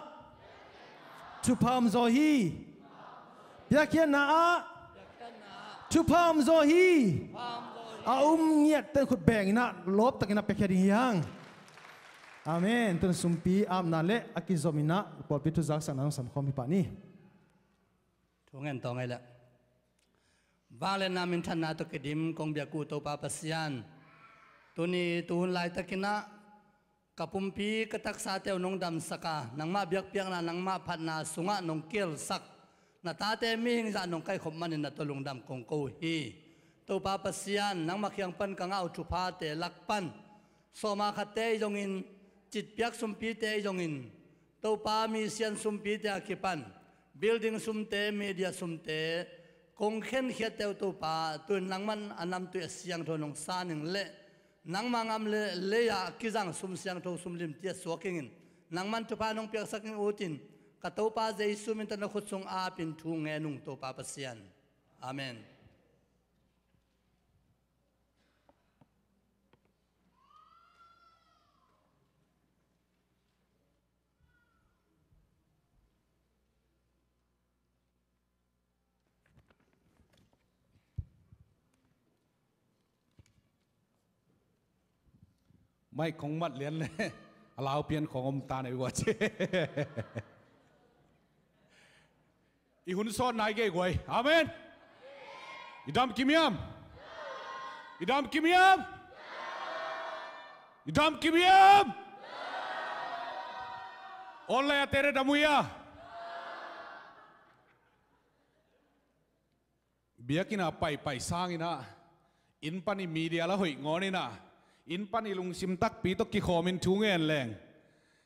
tu pam zo hi pia khian na a tu pam zo hi ngiat ten khut beng ina lop takina pekhe ding yang amen tun sumpi am na le akizomina pol pitu zak san nang sam khom pa ni thungen to ngai la vale na min than na to kedim kong bia ku to pa pasian tuni tun lai takina kapumpi katak sa te nong dam saka nang ma biak piak na nang ma phat na sunga nong kel sak na ta te mi hing za nong kai khom manin na to lung dam kong ko hi to pa pasian nang makhyang pan kanga u thu pha te lakpan soma khate jongin chit piak sumpi te jongin to pa mi sian sumpi te akipan building sumte media sumte kong khen khiate to pa tun nangman anam tu siang thonong saning le nang mangam le ya kizang sum siang tho sum lim tia swakingin nangman tu pa nong piak saking utin ka to pa jesu min tan khutsung a pin thu nge nung to pa pasian amenไม่คงมัดเลียนเลยลาวเปลี่ยนของอมตาในวัดอีหุ่นซ้อนนายเก๋กวยอาเมนอีดำกิมยามอีดำกิมยามอีดำกิมยามออนไลน์เตเรดามุยาเบียกินาไปสร้างอินะ in pani media la hoi ngoni na in pani lung sim tak pi to ki khomin thu ngen leng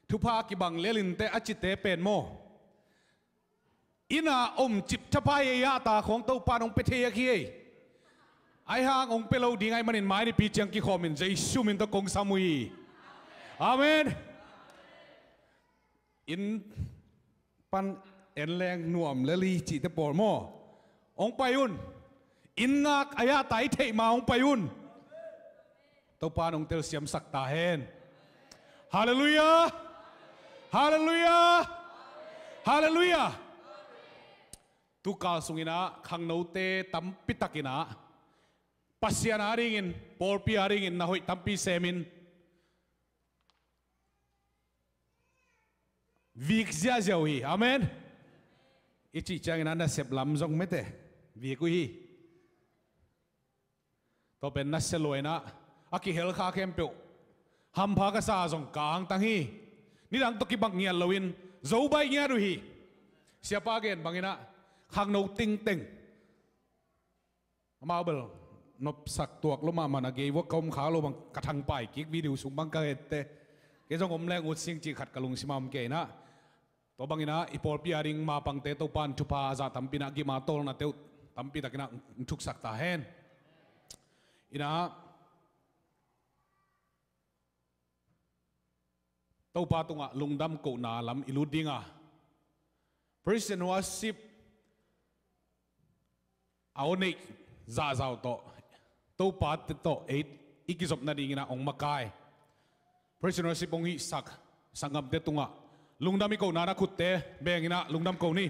thu pha ki bang lelin te achite pen mo ina chip thapa ya ta khong to pa nong pe the khi ai hang ong pe lo ding ai manin mai ni pi chiang ki khomin jesu min to kong samui amen in pan en leng nuam leli chi te por mo ong payun in ngak aya tai thei ma ong payun to pa nong tel siam sak ta hen hallelujah hallelujah hallelujah tu kal sungina khang no te tam pitakina pasian aringin por pi aringin na hoi tampi semin vik zia ziawi amen ichi changin anda sep lam zong mete viku hi to pen na seloina aki hel kha kem pe ham pha ka sa zong kang tang hi ni dang to ki bang ngial lowin zo bai nya ru hi siapa gen bangina khang no ting teng amabel nop sak tuak lo ma mana ge wo kom kha lo bang kathang pai kik video sung bang ka ette ke jong om leng ut sing chi khat kalung simam ke na to bangina ipol pi aring ma pang te to pan thupa za tampina gi ma tol na teu tampi takina thuk sak ta hen ina to pa tunga lungdam ko na lam iludinga praise and worship aone za zao to pa to 8 ikizop na dingina ong makai praise and worship ong sak sangam te tunga lungdam ko na khutte bengina lungdam ko ni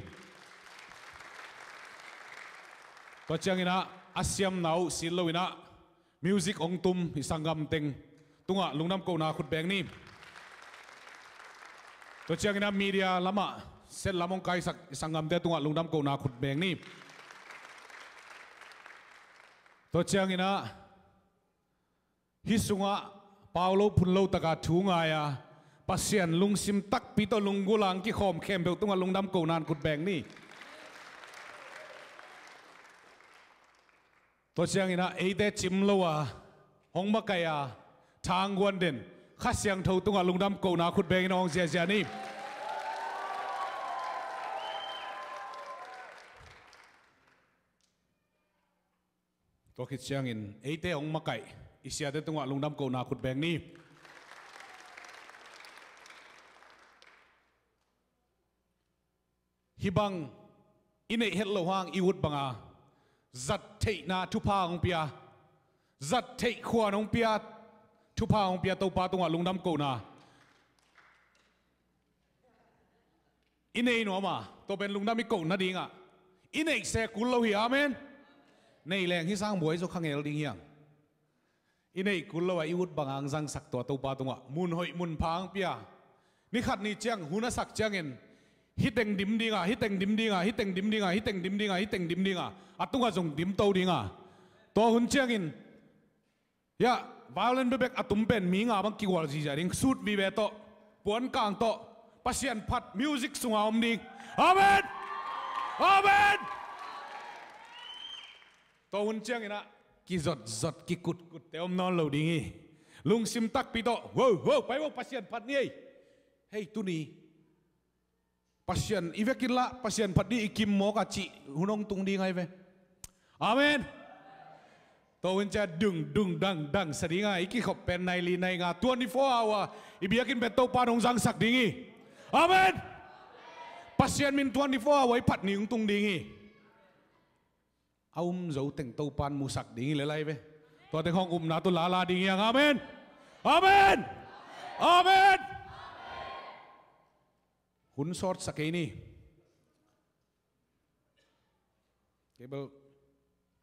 to changina asyam nau silowina music ong tum sangam teng tunga lungnam ko na khut beng ni to changina media lama sel lamong kai sak sangam te tunga lungnam ko na khut beng ni to changina hisunga paulo phunlo taka thunga ya pasian lungsim tak pito lunggulang ki khom khem be tunga lungnam ko nan khut beng ni to changina eide chimlowa hongma kaya thangwan den khasyang tho tunga lungdam ko na khut beng nong sia sia ni to khit changin eite hongma kai isia de tunga lungdam ko na khut beng ni hibang ine hello hang iwut banga zat thei na thu pa ong pia zat thei khwa ong pia thu pa ong pia to pa tunga lungdam ko na inei no ma to ben lungdam ko na dinga inei se kul lo hi amen nei leng hi sang boi zo khangel ding yang inei kul lo ai ut bangang jang sak to pa tunga mun hoi mun phang pia ni khat ni chang huna sak changin hiteng dim dinga hiteng dim dinga hiteng dim dinga hiteng dim dinga hiteng dim dinga atunga jong dim to dinga to hun changin ya violent bebek atum pen mi nga bang kiwal ji jaring suit bi be to pon kang to pasian phat music sunga om ding amen amen to hun changina ki zot zot ki kut kut te om non lo dingi lung sim tak pi to wo wo pai wo pasian phat ni hey tu ni pasien ivekila pasien phadi ikim mo ka chi hunong tung di ngai ve amen to wincha dung dung dang dang sadinga iki khop pen nai li nai nga 24 hour ibiakin beto panong jang sak dingi amen pasien min 24 hour phat ning tung dingi aum zo teng to pan musak dingi le lai ve to teng hong na to la la dingi amen amen amen hun sort sakay ni kebel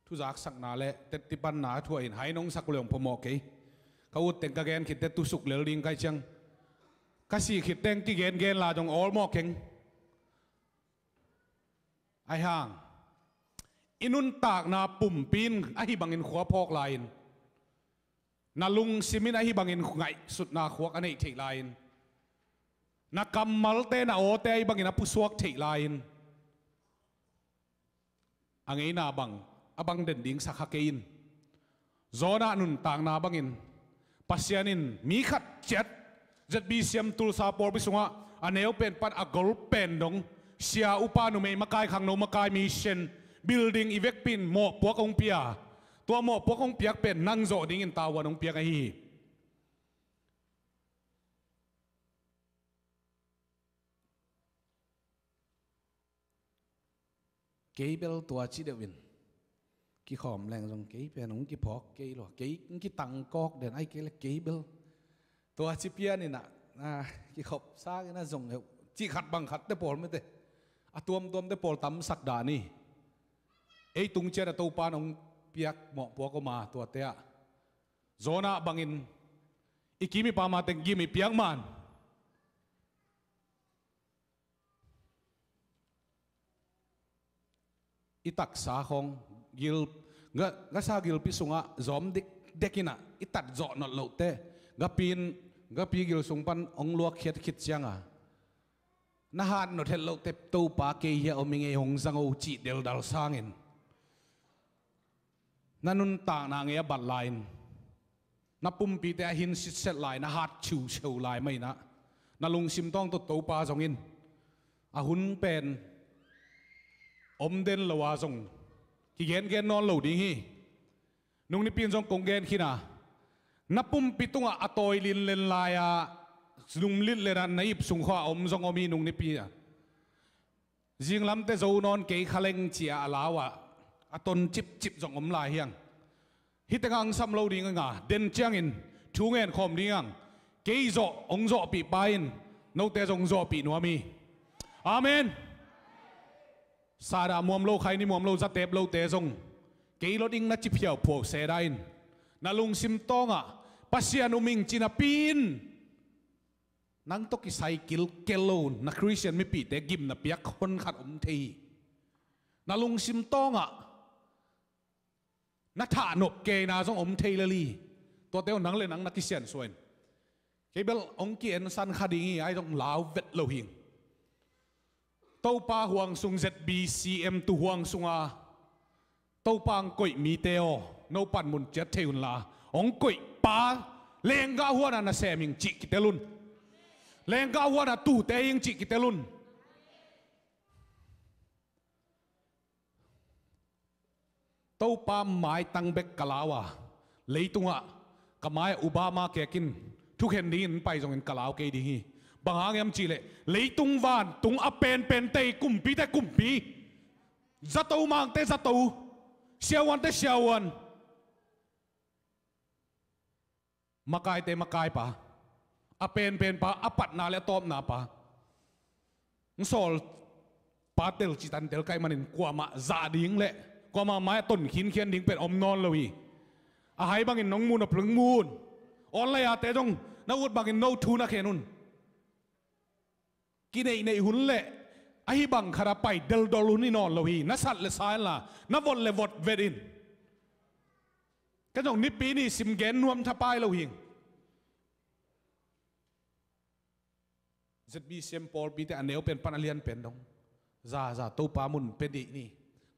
thu jak sak na le tet tipan na thua in hai nong sak leong pomo ke kau teng ka gen khit te tu suk lel ding kai chang kasi khit teng ti gen gen la jong all mo keng ai hang inun tak na pum pin ahi bangin khwa phok lain na lung simin ahi bangin ngai sut na khwak anei thei lain na kamal te na ote ay bangin apusuak thei lain angay na abang den ding sa kakein zona nun tang na bangin pasianin mi khat chat zat bi siam tul sa por bisunga aneu pen pan agol pen dong sia upa nu mei makai khang no makai mi shen building ivek pin mo puak ong pia tua mo puak ong piak pen nang zo ding in tawan ong piak hi Keibel tua chi dewin ki khom leng rong kei pen ong ki phok kei lo kei ki tang kok den ai ke le keibel tua chi pia ni na ki khop sa ke na zong he chi khat bang khat te pol me te atuam tuam te pol tam sak da ni ei tung chen to pa nong piak mo po ko ma tua te a zona bangin ikimi pa ma teng gimi piak man itak sa khong gil nga sa gil pisunga zom dekina itat zo not lo te ga pi gil sung pan ong luak khet khit changa na han no thel lo te to pa ke ya ominge hong zango chi del dal sangin nanun ta na nge bat line na pum pi te hin sit set line na hat chu cheu lai mai na lung sim tong to pa zongin a hun pen om den lawa zong ki gen non lo ding hi nung ni pin zong kong gen khina napum pitunga atoi lin len laya nung lit le ran naip sung kha om zong omi nung ni pi jing lam te zo non ke khaleng chia alawa aton chip zong om lai hiang hitengang sam lo ding nga den chiang in thu ngen khom ding ke zo ong zo pi pain no te zong zo pi no mi amen Sada muam lo khai ni muam lo za tep lo te zong kei lo ding na chi phiao pho se dain na lung sim tonga pasian uming china pin nang to ki cycle kelon na Christian mi pi te gim na piak khon khat thei na lung sim tonga na tha nop ke na zong thei lali to te nang le nang na Christian soin kebel ong ki en san khadingi ai dong lao vet lo hing tâu pa huang sung ZBCM tu huang sunga tâu pang koi mi teo no pan mun chet theun la ong koi pa lenga huana na seming chi kitelun lenga huana tu te ing chi kitelun tâu pa mai tang bek kalawa leitunga kamai Obama kekin thu khen din pai jong in kalaw ke di hi bang em chỉ lệ lấy tung van tung pen tây cùng pi te cùng pi za tàu mang te za tàu xiao te xiao makai te makai pa pen pa apat na le tom na pa sol pa tel chi tan tel kai manin kwa ma za ding le kwa ma mai ton khin khian ding pen om non lowi a hai bangin nong mun a plung mun on le a te jong na ut bangin no thu na khenun kinai nei hun le ahi bang khara pai del doluni non lohi na sat le sai la na vot le vot verin ka jong ni pi ni sim gen nuam tha pai lo hing zbi sem pol pi te aneu pen pan alian pen dong za to pa mun pe di ni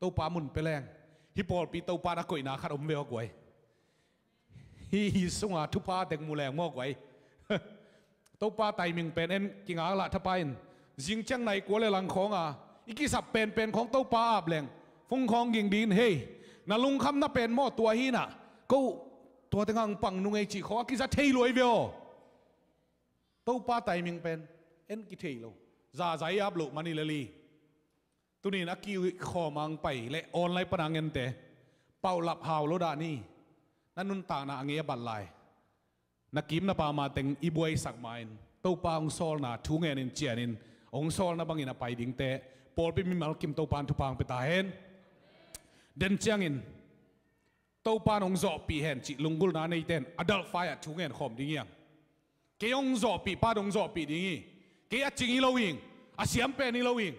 to pa mun pe leng hi pol pi to pa na koi na khat om veo goi hi sunga thu pa tek mu leng mo goi to pa timing pen en kinga la tha pain jing chang nai ko le lang khong iki sap pen khong to pa ap leng phung khong ging din hey na lung kham na pen mo tua hi na ko tua tengang pang nu ngai chi kho ki za thei loi veo to pa timing pen en ki thei lo za zai ap lo mani leli tuni na ki kho mang pai le online panang en te pau lap haw lo da ni nanun ta na ange ban lai na kim na pa ma teng ibuai sak main to pa ong sol na thu ngen in chianin ong sol na bangin a pai ding te pol pi mi mal kim to pan thu pang pe ta hen den chiang in to pan ong zo pi hen chi lungul na nei ten adult fire thu ngen khom ding yang ke ong zo pi pa dong zo pi ding i ke a ching i lo wing a siam pe ni lo wing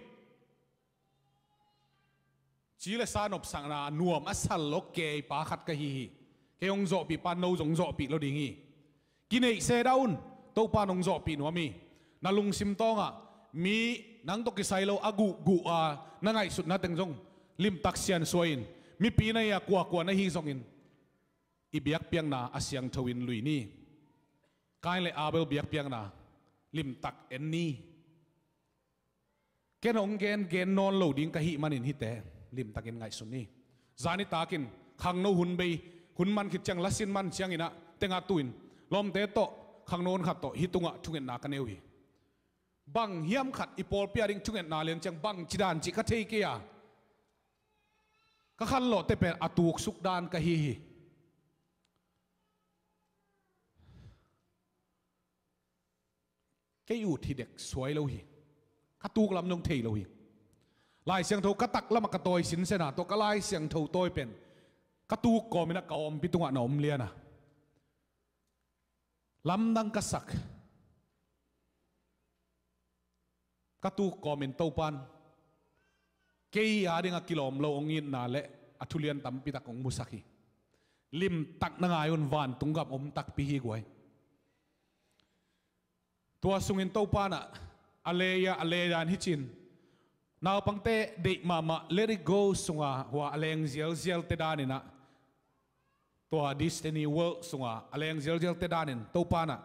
chi le sa nop sang na nuam a sal lo ke pa khat ka hi ke ong zo pi pa no zong zo pi lo ding i kinai se daun to pa nong zo pi no mi na lung sim tonga mi nang to ki sailo agu gu a na ngai sut na teng jong lim tak sian soin mi pi na ya kwa na hi zong in i biak piang na asyang thawin lui ni kai le abel biak piang na lim tak en ni ken ong gen non lo ding ka hi manin hi te lim takin ngai sun ni zani takin khang no hun bei hun man khit chang lasin man chiang ina tenga tuin lom te to khang non khat to hitunga thungen na ka neuhi bang hiam khat ipol piaring thungen na len chang bang chidan chi ka thei ke ya ka khan lo te pen atuk suk dan ka hi cái ưu thì đẹp xoay lâu hi, các tu làm nông thầy lâu hi, lại xiang thâu các tắc làm các tôi xin xe na, tôi các lại xiang thâu tôi pen, các tu có mình là cầu om pitung anh om liền à, làm đăng các sắc, các tu có mình tàu pan, cái à đi ngạc kilom lâu ông yên na lệ, atulian tam pitak ông musaki, lim tak na ngayon van tung gam om tak pihi guay. Tua sungin tau pana aleya hichin now pangte de mama let it go sunga wa aleng zel te danina tua destiny world sunga aleng zel te danin tau pana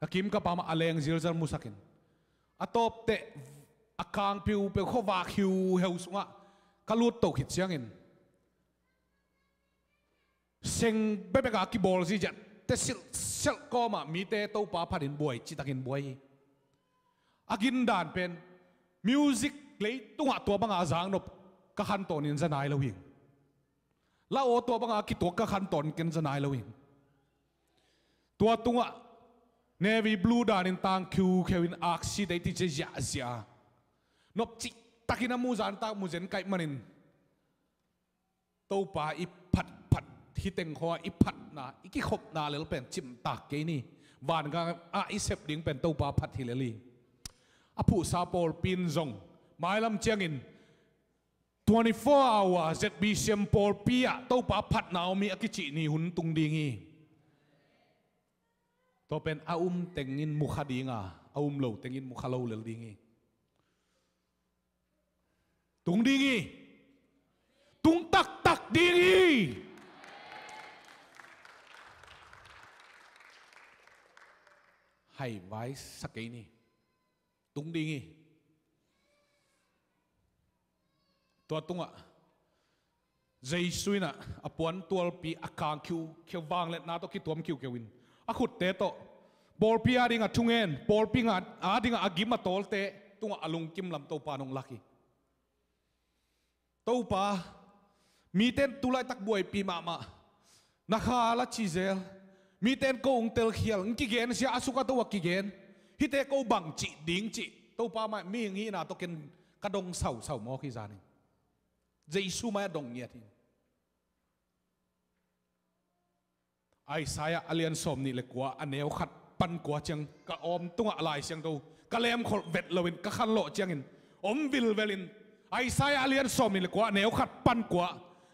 kakim ka pama aleng zel musakin atop te akang piu pe khowa khiu heu sunga kalut to khit chiangin seng bebe ka ki bol si jat te sel ko ma mi te to pa pharin boy chitakin boy agin dan pen music lấy tunga to banga zang nop ka khan ton in zanai lo hing la o to banga ki to ka khan ton ken zanai lo hing tua tunga navy blue dan in tang khu kevin aksi dei ti je ya nop chi takina mu zan ta mu zen kai manin to pa i phat hi teng kho i phat na i ki khop na lel pen chim tak ke ni van ga a i sep ding pen to pa phat hi leli apu sa pol pin zong mai lam chiangin 24 hours zb sem pol pia to pa phat na mi akichi ni hun tung dingi to pen tengin mukha dinga lo tengin mukha lo lel dingi tung dingi tung tak dingi hay vai sakai ni tung dingi tua tunga zai suina apuan tual pi akang khiu wang let na to ki tuam khiu kewin akhut te to bol pi adinga thungen bol pi nga adinga agima tol te tunga alung kim lam to pa nong laki to pa mi ten tulai tak buai pi ma na khala chizel mi ten ko ung tel khial ngi gen sia asuka to wa ki gen hi te ko bang chi ding chi to pa ma mi ngi na to ken kadong sau mo khi zani Jesu ma dong nyat hin ai saya alian som ni le kwa aneu khat pan kwa chang ka om tunga lai siang to ka lem khol vet lowin ka khan lo changin om vil velin ai saya alian som ni le kwa aneu khat pan kwa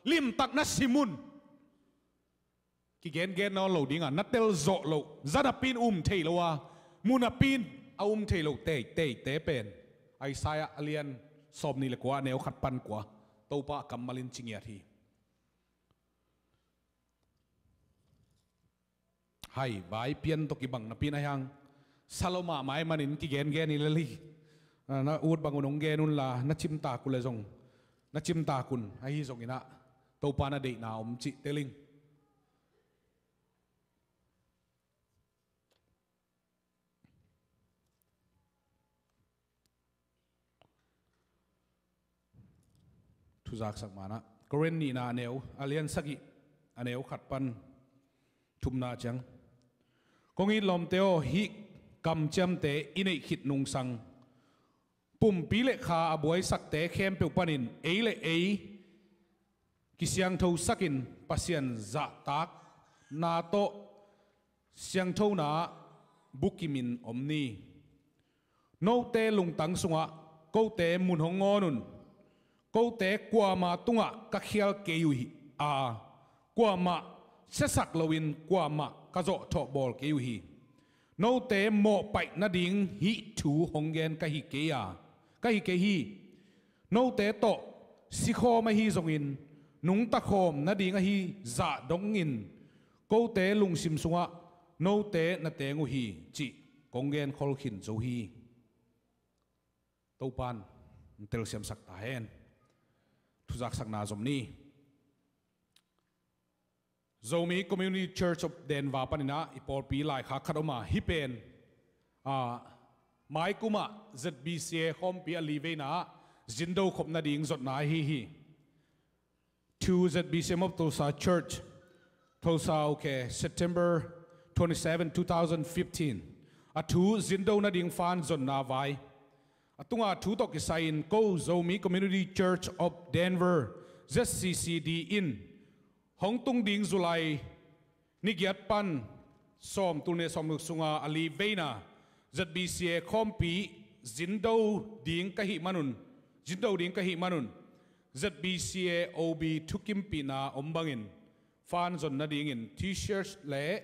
lim tak na simun ki gen no lo dinga natel zo lo zada pin thei lo wa muna pin thei lo te pen ai saya alian som ni le kwa aneu khat pan kwa to pa kamalin chingiat hi hai bai pian to ki bang na pin ayang saloma mai manin ki gen ni leli na ut bangunong genun la na chimta kule zong na chimta kun ai zong ina to pa na de na chi teling Tuzak sak mana Koren ni na aneu alian sagi aneu khat pan thumna chang kongi lom teo hi kam cham te inei khit nung sang pum pi le kha aboi sak te khem pe panin eile ei kisiang tho sakin pasian za tak na to siang tho na bukimin omni no te lung tang sunga ko te mun hongonun câu tế qua mà tunga các khial kêu hi qua mà sẽ sạc lawin qua mà các dọ thọ bol kêu hi nô tế mò bạch na ding hi thu hong gen cái hi ke hi nô tế to si kho ma hi zong in nung ta khom na ding hi za dong in câu tế lung sim sunga nô tế na tế ngu hi chỉ công gen khol khin zo hi tàu pan tel siam sak ta hen thu jak sak na zom ni Zomi Community Church of Denver panina ipor pi lai kha khatoma hipen mai kuma ZBCA hom pi alive na zindo khop na ding zot na hi to ZBCA of Tulsa Church Tulsa okay September 27 2015 atu zindo na ding fan zot na vai atunga thu to ki sign ko Zomi Community Church of Denver ZCCD in Hong tung ding July ni giat pan som tune som sunga ali veina ZBCA kompi zindo ding kahi manun ZBCA OB tukim pina ombangin fan zon na ding in t-shirts le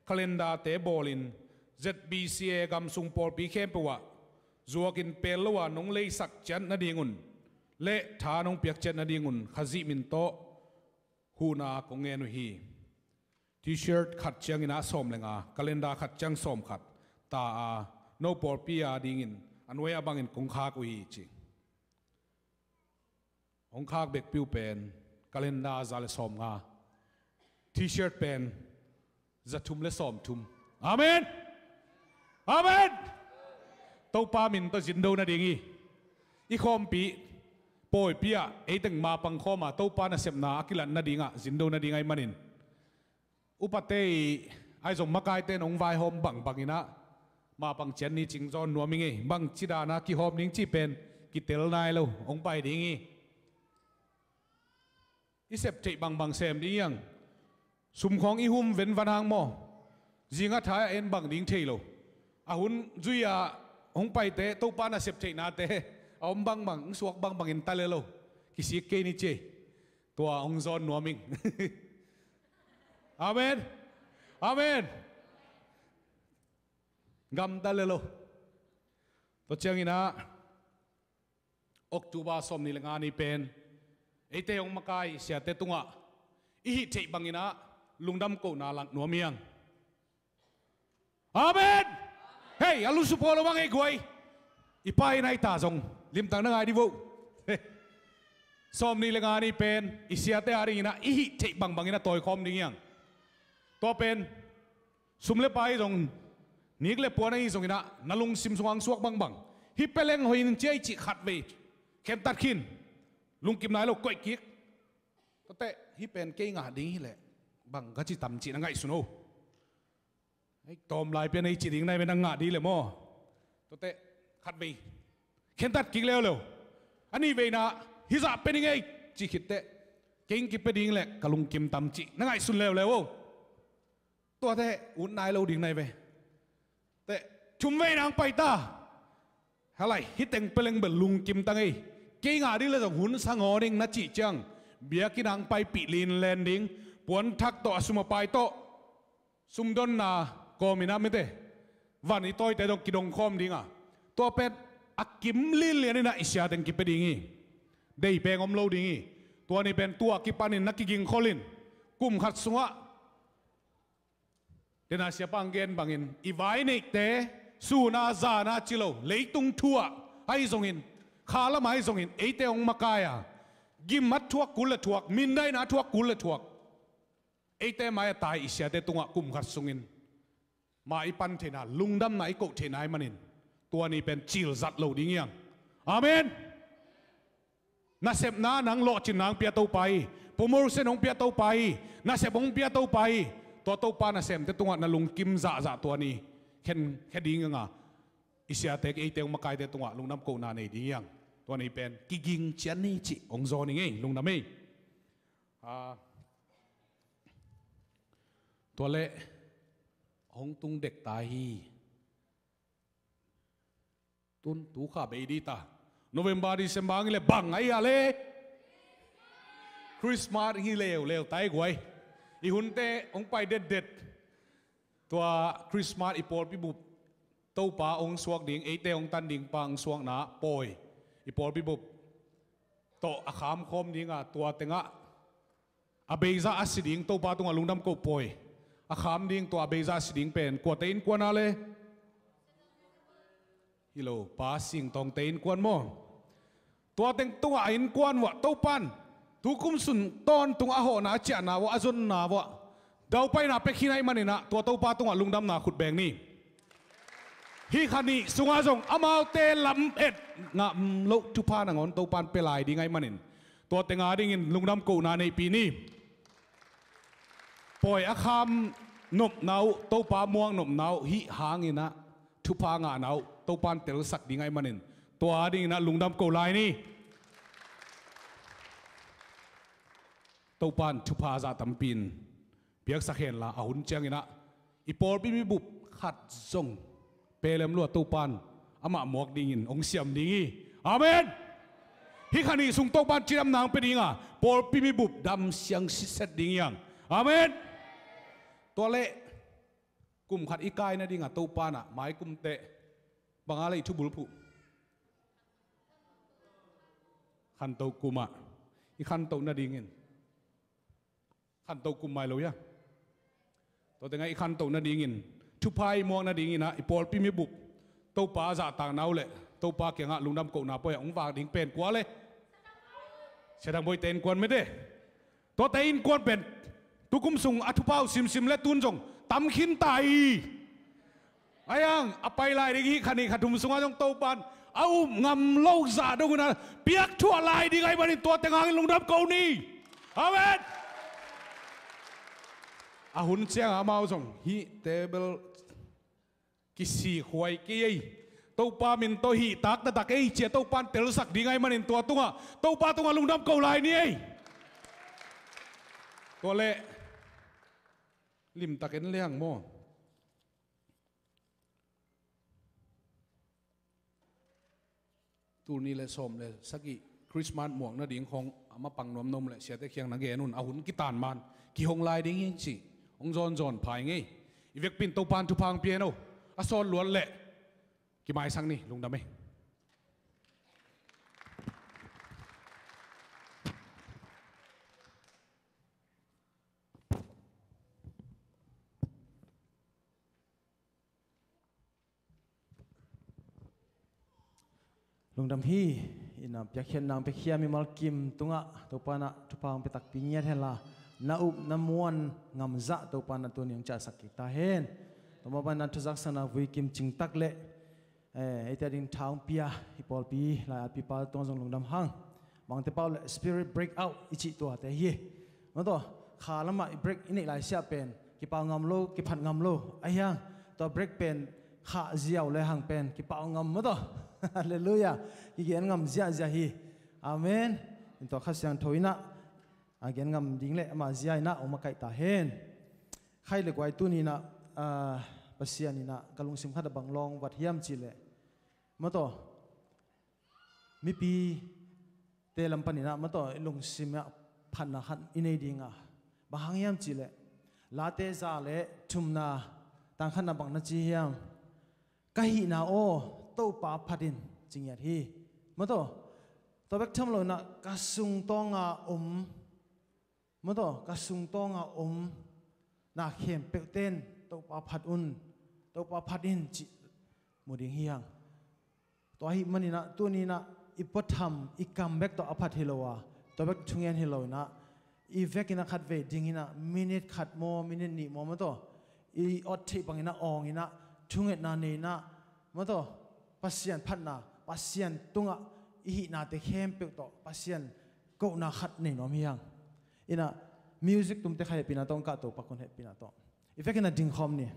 kalenda te bolin ZBCA gam sung por pi kempewa zuakin pelowa nong lei sak chan na dingun le tha nong piak chan na dingun khazi min to huna kongenu hi t-shirt khat chang ina som lenga kalenda khat chang som khat ta no por pia dingin anwe abangin kong kha ko hi chi ong khak bek piu pen kalenda zale som nga t-shirt pen zatum le som tum amen amen to pa min to jindo na dingi I khom pi poi pia eiteng ma pang khoma to pa na sepna akilan na dinga zindo na dingai manin upate ai zong makai te nong vai hom bang bangina ma pang chen ni ching zon nuamingi bang chidana ki hom ning chi pen ki tel nai lo ong pai dingi isep te bang bang sem ding yang sum khong I hum ven van hang mo zinga tha en bang ding theilo ahun zuya ong pai te to pa na sep te na te ông bang suak bang in talelo kisi ke ni che tua ông zon nuaming amen amen gam talelo to chang ina October som ni lenga ni pen ete ong makai sia te tunga I hi thei bangina lungdam ko na lang nuamiang amen hey alu supolo bang e goi ipai nai ta zong lim tang na ngai di vo som ni lenga ni pen isia te ari ina I hi thei bang bangina toy khom ding yang to pen sumle pai zong nikle puana I zong ina nalung sim suang suak bang bang hi peleng hoin chei chi khat ve kem tat khin lung kim nai lo koi kik to te hi pen ke nga ding hi le bang ga chi tam chi na ngai suno ai tom lai pen ai chi ding nai ben nga di le mo to te khat ve kem tat kik leo leo ani ve na hi za pening ai chi khit te king ki pe ding le kalung kim tam chi na ngai sun leo leo to te un nai lo ding nai ve te chum ve nang pai ta halai hiteng peleng belung kim tang ai ke nga di le jong hun sang oring na chi chang bia ki nang pai pi lin landing puan thak to asuma pai to sum don na komina mete van I toy te dong kidong khom dinga to pet akim lin le na isya deng ki pe dingi dei peng om lo dingi to ni pen tua ki panin nakiging kholin kum khat sunga dena sia panggen bangin I vai nei te su na za na chilo leitung thua ai zongin khala mai zongin eite ong makaya gim mat thuak kul thuak min dai na thuak kul thuak eite mai tai isya te tunga kum khat sungin mai pan thena lungdam nai ko thenai manin tua ni pen chil zat lo ding yang amen na sep na nang lo chin nang pia to pai pomor se nong pia to pai na sep ong pia to pai to pa na sem te tunga na lung kim za za tua ni khen ding nga isia te eite ong makai te tunga lungnam ko na nei ding yang tua ni pen kiging chian ni chi ong zo ni ngei lungnam ei tua le hong tung dek ta hi tun tu kha be di ta November December ngi le bang ai ale Christmas hi leo tai goi I hunte ong pai det tua Christmas ipol pi bu to pa ong suak ding eite ong tan ding pang suak na poi ipol pi bu to akham khom ding a tua tenga abeiza asiding to pa tunga lungdam ko poi kham ding to beza siding pen ko tein kwan ale hilo pa sing tong tein kwan mo to teng tunga in kwan wa to pan tu kum sun ton tunga ho na cha na wa azon na wa dau pai na pe khinai manina to pa tunga lungdam na khut beng ni hi khani sunga jong amau te lam et nga lo tu pa na ngon to pan pe lai di ngai manin to tenga ding in lungdam ko na nei pi ni poi akham nop nau to pa muang nop nau hi hangina thu pa nga nau to pan tel sak ding ai manin to ading na lungdam ko lai ni to pan thu pa za tampin piak sakhen la ahun changina ipol bi mi bup khat zong pelem lu to pan ama muak ding in ong siam ding amen hi khani sung to pan chiram nang pe dinga pol pi mi bup dam siang si set ding yang amenตัวเละกลุ่มขัดอีกายนะดิงะตัวปานะหมายกลุ่มเตะบางอะไรทุบุลผู้ขันตัวกลุ่มอ่ะอีขันตัวนาดิงินขันตัวกลุ่มไม่รู้ยะตัวแต่ไงอีขันตัวนาดิงินทุพายมองนาดิงินนะอีปอลปีมีบุบตัวปาจะต่างน่าเลยตัวปาเกี่ยงะลุงดำโกนาปอยองฝากดิ่งเป็นกว่าเลยเสด็จบอยเต้นกวนไม่ได้ตัวเต้นกวนเป็นทุกุมสุงอัทุเป้าซิมและตุนจงตำขินไตอายังอภัยลายดีกี่ขันนี่ขัดทุมสุงอาจงโตปันเอางำโลกซาดูนะเปียกทั่วลายดีไงบันนี้ตัวแต่งงานลงดับเกานี่อาเวนอาหุ่นเสียงอามาจงฮีเทเบิลกิสีหวยกี้ตัวปามินตัวฮีตักแต่ตักเจียตัวปันเตลสักดีไงบันนี้ตัวตุงะตัวปาตุงะลงดับเกาลายนี่ตัวเละลิมตะเก็นเลี้ยงโมตูนี่เลยสมเลยสักกี่คริสต์มาสหมวกน่าดิ่งคงเอามาปังนมเลยเสียแต่เคียงนักเกนุ่นเอาหุ่นกิตานมันกี่หงลายดิ่งยังสิองจอนพายไงอีเวกปินตัวปานทุพังเปียโนอาซอนล้วนเละกี่ไม้สังนี่ลุงดำไหมลงดำฮีอินาเปียกเขียนนางเปียกเขียมีมัลกิมตุงะตัวปานะทุพางไปตักปีเงียเทล่านาอุบน้ำมวนงำจะตัวปานะตัวนี้ยังจะสักกิตาเห็นตัวมาปานะทุจักษณะวิกิมจิงตักเละไอแต่ดินทางเปียฮิปอลปีลายปีปาตรงจงลงดำหังบางแต่เป้าเลย spirit break out อิจิตัวแต่เฮียมันตัวขาละมา break อินี่ลายเสียเป็นกิปางำโลกิพันงำโลไอ้ยังตัว break เป็นขาเจียวเลยหังเป็นกิปางำมันตัวฮาเลลูยาอีกอย่างงำเสียฮีอาเมนอินตัวข้าเสียงถอยนะอีกอย่างงำดิ่งเละมาเสียนะออกมาไกลตาเห็นใครเล็กไว้ตัวนี้นะปัสเซียนี่นะกำลังสิมขัดบังลองวัดเฮียมจิเละมาต่อมีปีเตลัมปันนี่นะมาต่อลงสิมพันนะขันอินเอดิงอ่ะบางเฮียมจิเละลาเตซาเละทุมนาต่างขันนะบังนะจีเฮียมกะหินาโอตัวปาพัดินจริงอย่างที่มาต่อตัวเบกทำเลยนะกระสุงตองอามาต่อกระสุงตองอานาเข้มเปเต้นตัวปาพัดอุ่นตัวปาพัดินจิมุดิงเฮียงตัวหิมันนี่นะตัวนี้นะอิปธรรมอิกัมเบกตัวอภัทเฮโลวาตัวเบกชุ่งเงินเฮโลนะอีเวกินะขัดเวดิงนะมินิทขัดโมมินิทนี่โมมาต่ออีอดที่บังนะอองนะชุ่งเงินนาเนนะมาต่อปัสยันพันนาปัสยันตุงะอีนาเตเข้มเปิดต่อปัสยันก็นาขัดในน้อมยังอินะมิวสิกตุ้มเตะใครปีนาต้องกัดตัวปักคนเหปีนาต้องอีเฟกันนาดิงคอมเนี่ย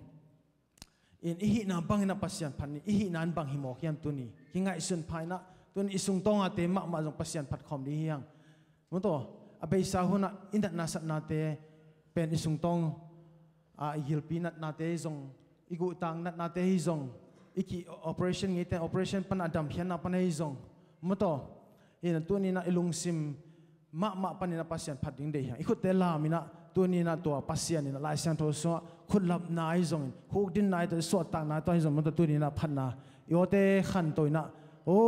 อินอีนาบังอินาปัสยันพันนี่อีนานบังหิมอกยามตัวนี้ยังไงสุนภายนะตัวนี้สุงต้องอาเตมะมาจงปัสยันพัดคอมดียังมันตัวอาเบยสาหุนะอินดัดนาสัตนาเตเป็นอิสุงต้องยิลปีนัดนาเตจงอีกุตังนัดนาเตจงอีก operation งี้แต่ operation ปันอดัมเพียนนับปันให้จงมาต่อเห็นตัวนี้นะลุงซิมมาปันนี่นะปัสยันพัดดิ้งเดียอีกคนเตล่ามินะตัวนี้นะตัวปัสยันนี่นะลายเสียงโทรศัพท์คุณหลับนายจงคุกดินนายตัวสวดต่างนายตัวให้จงมันตัวนี้นะพันนะอีโอเตขันตัวนะโอ้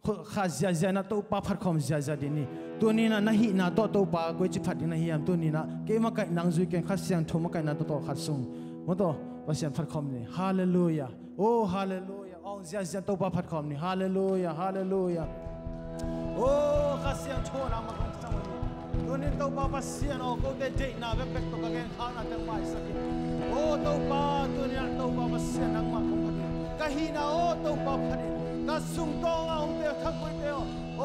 khá zia na to pa phat khom zia dini tu ni na hi na to pa goi chi phat na hiam tu ni na ke ma kai nang zui ken kha siang thoma kai na to khat sung mo to pasian phat khom ni hallelujah oh hallelujah ong zia to pa phat khom ni hallelujah hallelujah oh kha siang tho na ma khom sang ni tu ni to pa pasian o ko te na ve pek to ka gen kha na te mai sakin oh to pa tu ni na to pa pasian nang ma khom phat ka hi na o to pa phat ka sung to nga ong te thak ko te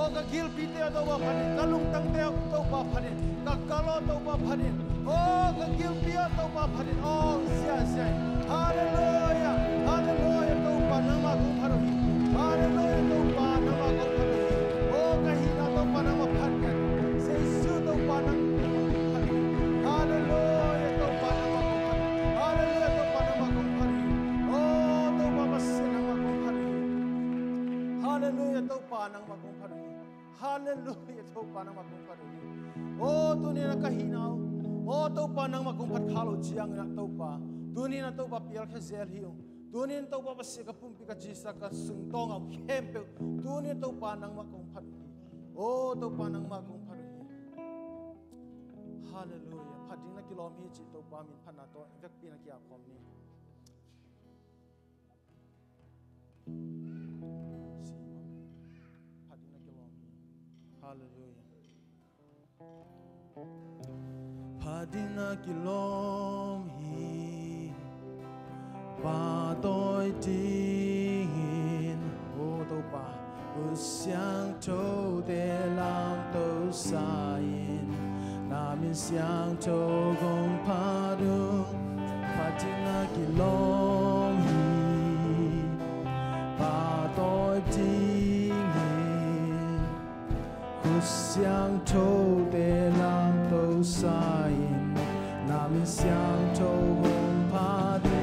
o ka gil pi te to pa phat ka lung tang te to pa phat ka kalo to pa phat o ka gil pi to pa phat o sia hallelujah hallelujah to pa na ma khom phat hallelujah to pa na ma khom phat o ka hi na to pa na ma phat se su to pa na hallelujah to pa na ma khom phat hallelujah to pa na ma khom phat o to pa pasian na ma khom phat hallelujah to pa nang ma khom phat hallelujah to pa nang ma khom phat oh tu ni na ka hi na oh to pa nang ma khom phat khalo chiang na to pa tu ni na to pa pial kha zel hi tu ni to pa pasi ka pum pi ka jisa ka sung tong am khem pe tu ni to pa nang ma khom phat oh to pa nang ma khom phat hallelujah phading na kilom hi chi to pa min phana to vek pi na kya khom ni hallelujah Padina kilom hi pa tôi tin ô tô pa u xiang châu de lam tô sain na min xiang châu gong pa du Padina kilom hi pa tôi tin u xiang châu de lam tô sain na min xiang châu gong pa du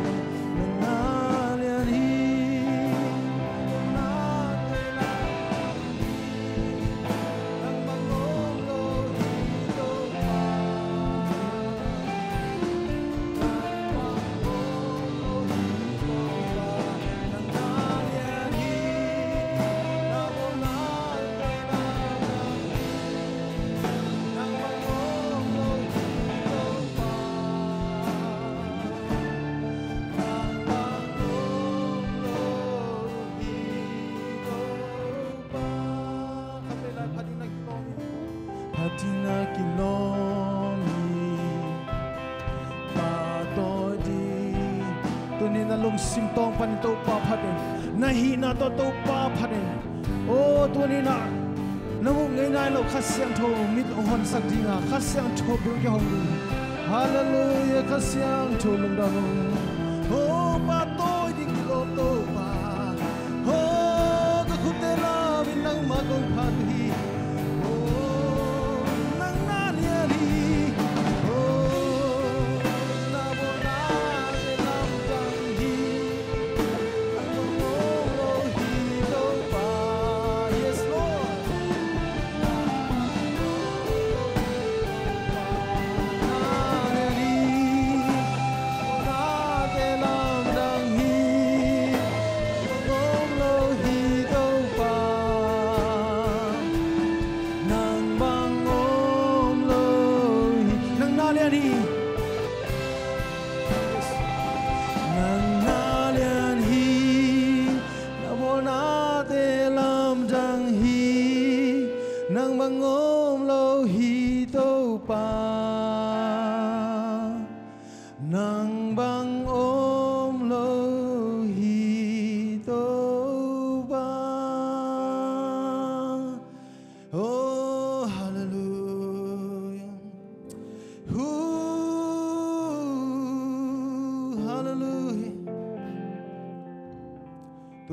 Padina kilomi pa tôi đi tôi nên là lùng sim tong pan to pa phaden na hi na to pa phaden ô tôi nên là nó một ngày nay lo khát xiang thô mít hòn sắc dinga khát xiang thô biểu cái hồng đi hallelujah khát xiang thô lùng đau ô pa tôi đi kilo to pa ô cái khúc tê la min nang ma công phan hi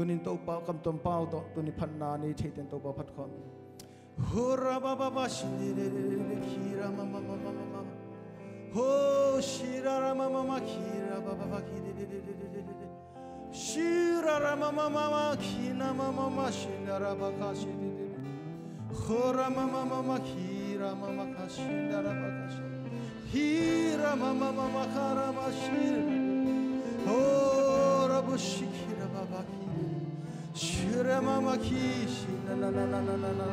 tunin to pa kam tom pau to tuni phanna ni theiten to pa phat khom hura ba ba ba shire khira ma ma ma ma ma ho shira ra ma ma ma khira ba ba ba khire shira ra ma ma ma ma khina ma ma ma shina ra ba ka shire hura ma ma ma ma khira ma ma ka shina ra ba ka hira ma ma ma ma khara ma shira ho rabu shikira ba ba Shira mama kishi na na na na na na na.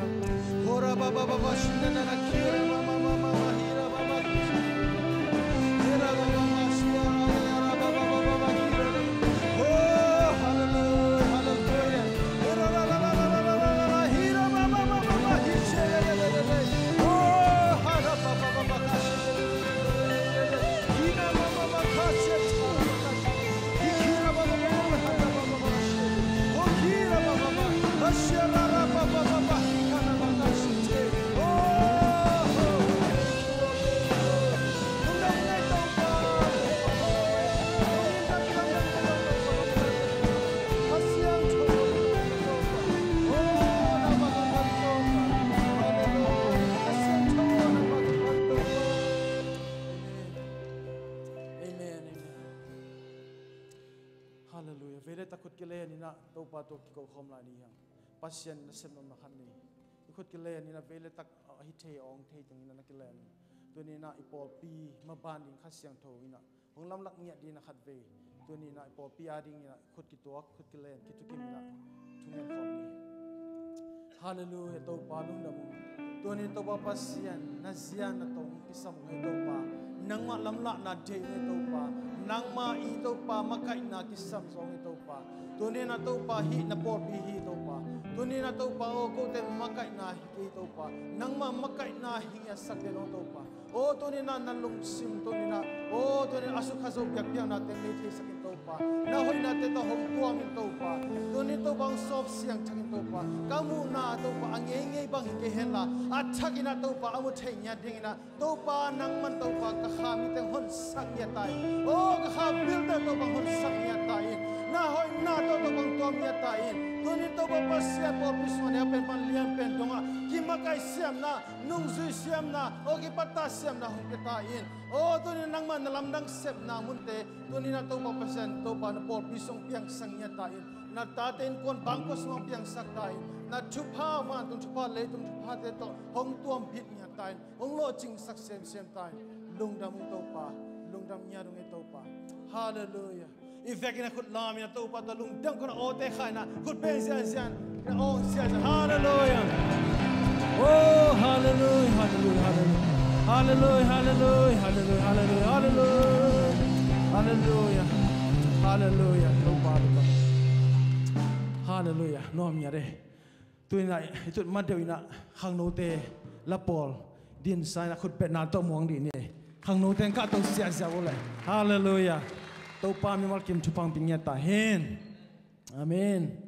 Hora baba baba shina na na kira mama mama hira baba kishi. Hira mama shira hira baba baba hira. Oh hallelujah hallelujah. Hira la la la la la la la hira mama mama kishi. Oh hira baba baba kishi. Hira mama mama kishi. Hira baba baba hira baba baba kishi. Oh hira baba baba. Ashara baba baba hira baba kishi. Hallelujah. Vele takut kile ni na topa to kiko khomla ni yang. Pasien na semno na khan ni. Ikut kile ni na vele tak hithe ong thei tang na kile ni. Tu ni na ipol pi maban ding khasyang tho ina. Hong lam lak nya di na khat ve. Tu ni na ipol pi ading ina khut ki to khut kile ki tu kim na thungen khom ni. Hallelujah. Topa lung da mu. Tu ni topa pasien na zian na tong isam ngai topa. Nang ma lam la na de ni topa. Nang ma i topa makai na kisam song i topa. Tuni na topa hi na por pi hi topa. Tuni na topa o ko te makai na hi ki topa. Nang ma makai na hi ya sakde no topa. O tuni na nalung sim tuni na. O tuni asu khazo pyak pyak na te ni thi sakin topa. Na hoi na te to hom tuam in topa. Tuni to bang sop siang thangin topa. Kamu na topa angenge bang hi ke hela. Athakina topa amu thenya dingina. Topa nang man topa ka khami te hon sak ya tai. O ka kha builder to bang hon sak ya tai. Na hoi na to bang tuam ya tai. Tuni to ba pasya po pisone pen pan liam pen donga. Ki makai siam na nung zui siam na o ki pata siam na hong ke tai. O tuni nang man lam dang sep na munte. Tuni na to ba pasen to ba na po pisong piang sang ya tai. Na taten kon bangkos ngom piang sak tai. Na chupa man tung chupa le tung chupa te to hong tuam pit nya tai. Hong lo ching sak sem sem tai. Lungdam to pa, lungdam nya dong to pa. Hallelujah. Ifekin na kut lam ina to pa to lungdam kon o te khai na kut ben sian sian. Oh sian. Hallelujah. Oh hallelujah hallelujah hallelujah. Hallelujah hallelujah hallelujah hallelujah hallelujah. Hallelujah. Hallelujah. To pa to. Hallelujah. Nom nya de. Tu ina itu madeu ina hang no te lapol din sai na khut pet na to muang di ni hang no ten ka to sia sia ole. Hallelujah. To pa mi mal kim chupang pinya ta hen. Amen.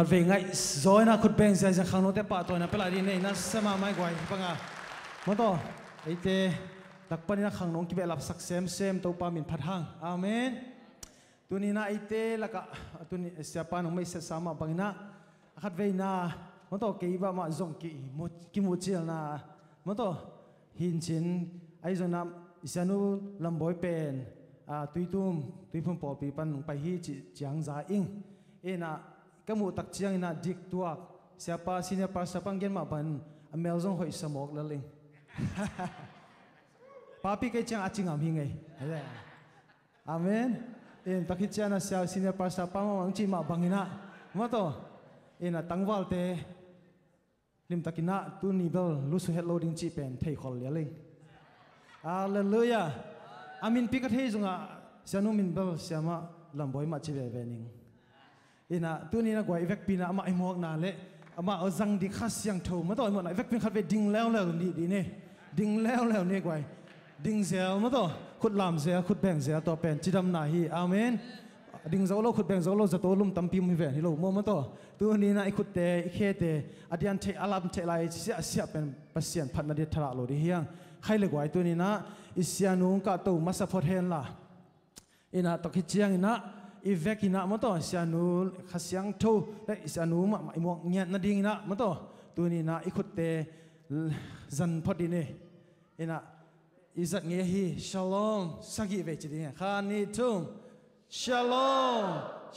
ขัดเวงไงโอยนะขุดเบงเสียจะขังโนเตปะตัวนะเปล่าดีเนี่ยนะสมาไม่กวยปังอ่ะมาต่อไอเตหลักปนินะขังน้องกิเบลับสักเซมตัวปามินพัดหางอาเมนตัวนี้นะไอเตลักะตัวนี้เสียปาน้องไม่เสียสามบังนะขัดเวงนะมาต่อเกี่ยวกับมาจงกิมุจิลนะมาต่อหินชินไอจงนำอิสานุลำบอยเป็นตุยพุ่มปอปีปันไปฮีจียงจ่าอิงเอ็นะก็มูตักเจียงนะดิกตัวเสียป้าสิเนี่ยป้าสะปังเกินมาบันอเมลซงหอยสมอกละลิงป้าปีก็เจียงอาจิงอามิงไงอาเมนเอ็นตักเจียงนะเสียสิเนี่ยป้าสะปังวังจีมาบังอินะมาต่อเอ็นะตั้งวัลเตลิมตักินะตุนีเบลลุสุเฮลโลดิงจีเป็นเทยขอลเลี้ยลิงฮาเลลูยาอามินปีกเทยจงอ่ะเสียนุมินเบลเสียมาลำบอยมาจีเวนิงอินะตัวนี้นะกว่าอีเวกปีนะอามาไอหมวกนาเละอามาเอาจังดิคัสยังทูมาต่อหมดนะอีเวกปีขัดไปดิ่งแล้วดีนี่ดิ่งแล้วนี่กว่าดิ่งเสียมาต่อขุดลามเสียขุดแบ่งเสียต่อเป็นจิดำนาฮีอาเมนดิ่งเจ้าโลขุดแบ่งเจ้าโลจะโตลุ่มตั้มพิมพ์ให้เวนิโลมาต่อตัวนี้นะไอขุดเตไอเคเตอดียนเทอาลามเทไลเสียเป็นปัสยานพันนาเดทระโลดีเฮียงใครเลยกว่าตัวนี้นะอิสยานุงกะตูมาสะพอเทนล่ะอินะตอกฮิเจียงอินะอีเวกินะมาต่ออิสยานุขัสยังทูและอิสยานุมาอิมวงเงียนาดิ่งนะมาต่อตัวนี้นะอิขุดเตจันพอดีเนอินะอิจัดเงียฮีชาลอมสักกี่เวจิดีเนี่ยขานิทุมชาลอม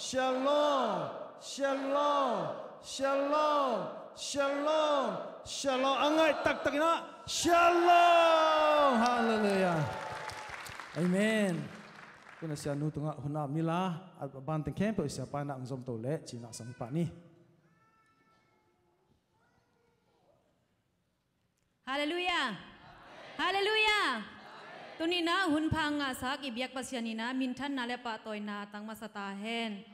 ชาลอมชาลอมชาลอมชาลอมชาลอมอังไงตักนะShalom, Hallelujah, Amen. Kuna siya nutunga huna mila at banteng kempo siya pa na ang zom tole Cina sampa ni. Hallelujah, Hallelujah. Tunina hunpang nga sak ibiyak pasyanina mintan na lepa toy na tang masatahen.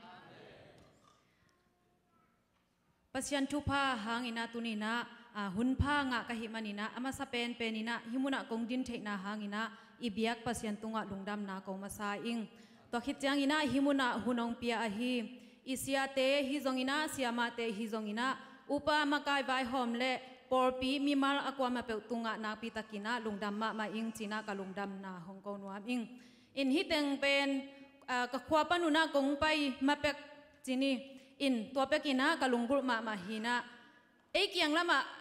Pasyan tupa hangina tunina. Hunpa nga kahimanina ama sa penina himuna kong din take na hangina ibiyak pasyan tunga lungdam na kong masaing to khityang ina himuna hunong pia ahi isiate hizongina siamate hizongina upa makai vai homle porpi mimal akwa mapeu tunga na pitakina lungdam ma maing Cina ka lungdam na hongkong nuam ing in hiteng pen kakwa panuna kong pai mapek Cini in to pekina ka lunggul ma mahina kyang lama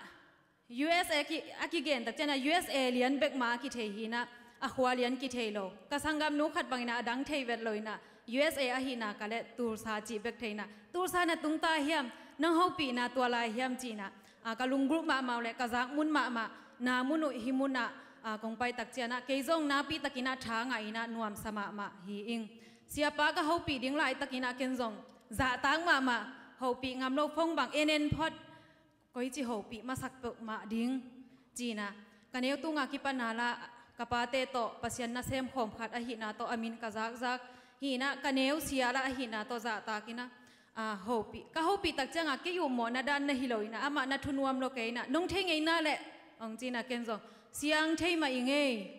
USA akigen tak jana US alien bek ma ki thehina akhwalian ki thelo kasangam nu khat bangina adang theivet loina USA ahina kale tursa chi bek theina tursa na tungta hiam nang hopi na twala hiam china kalung group ma maule kazak mun ma na munu himuna kongpai tak jana keizong na pi takina thanga ina nuam sama ma hi ing siapa ka hopi ding lai takina kenzong za tang ma hopi ngam lo phong bang enen phot koi chi hopi masak pe ma ding Cina kaneu tunga ki panala kapate to pasyan na sem khom khat a hi na to amin kazak zak hi na kaneu siala a hi na to za ta kina hopi ka hopi tak changa ki yu mo na dan na hiloina ama na thunuam lo ke na nong thei na le ong Cina kenzo siang thei ma inge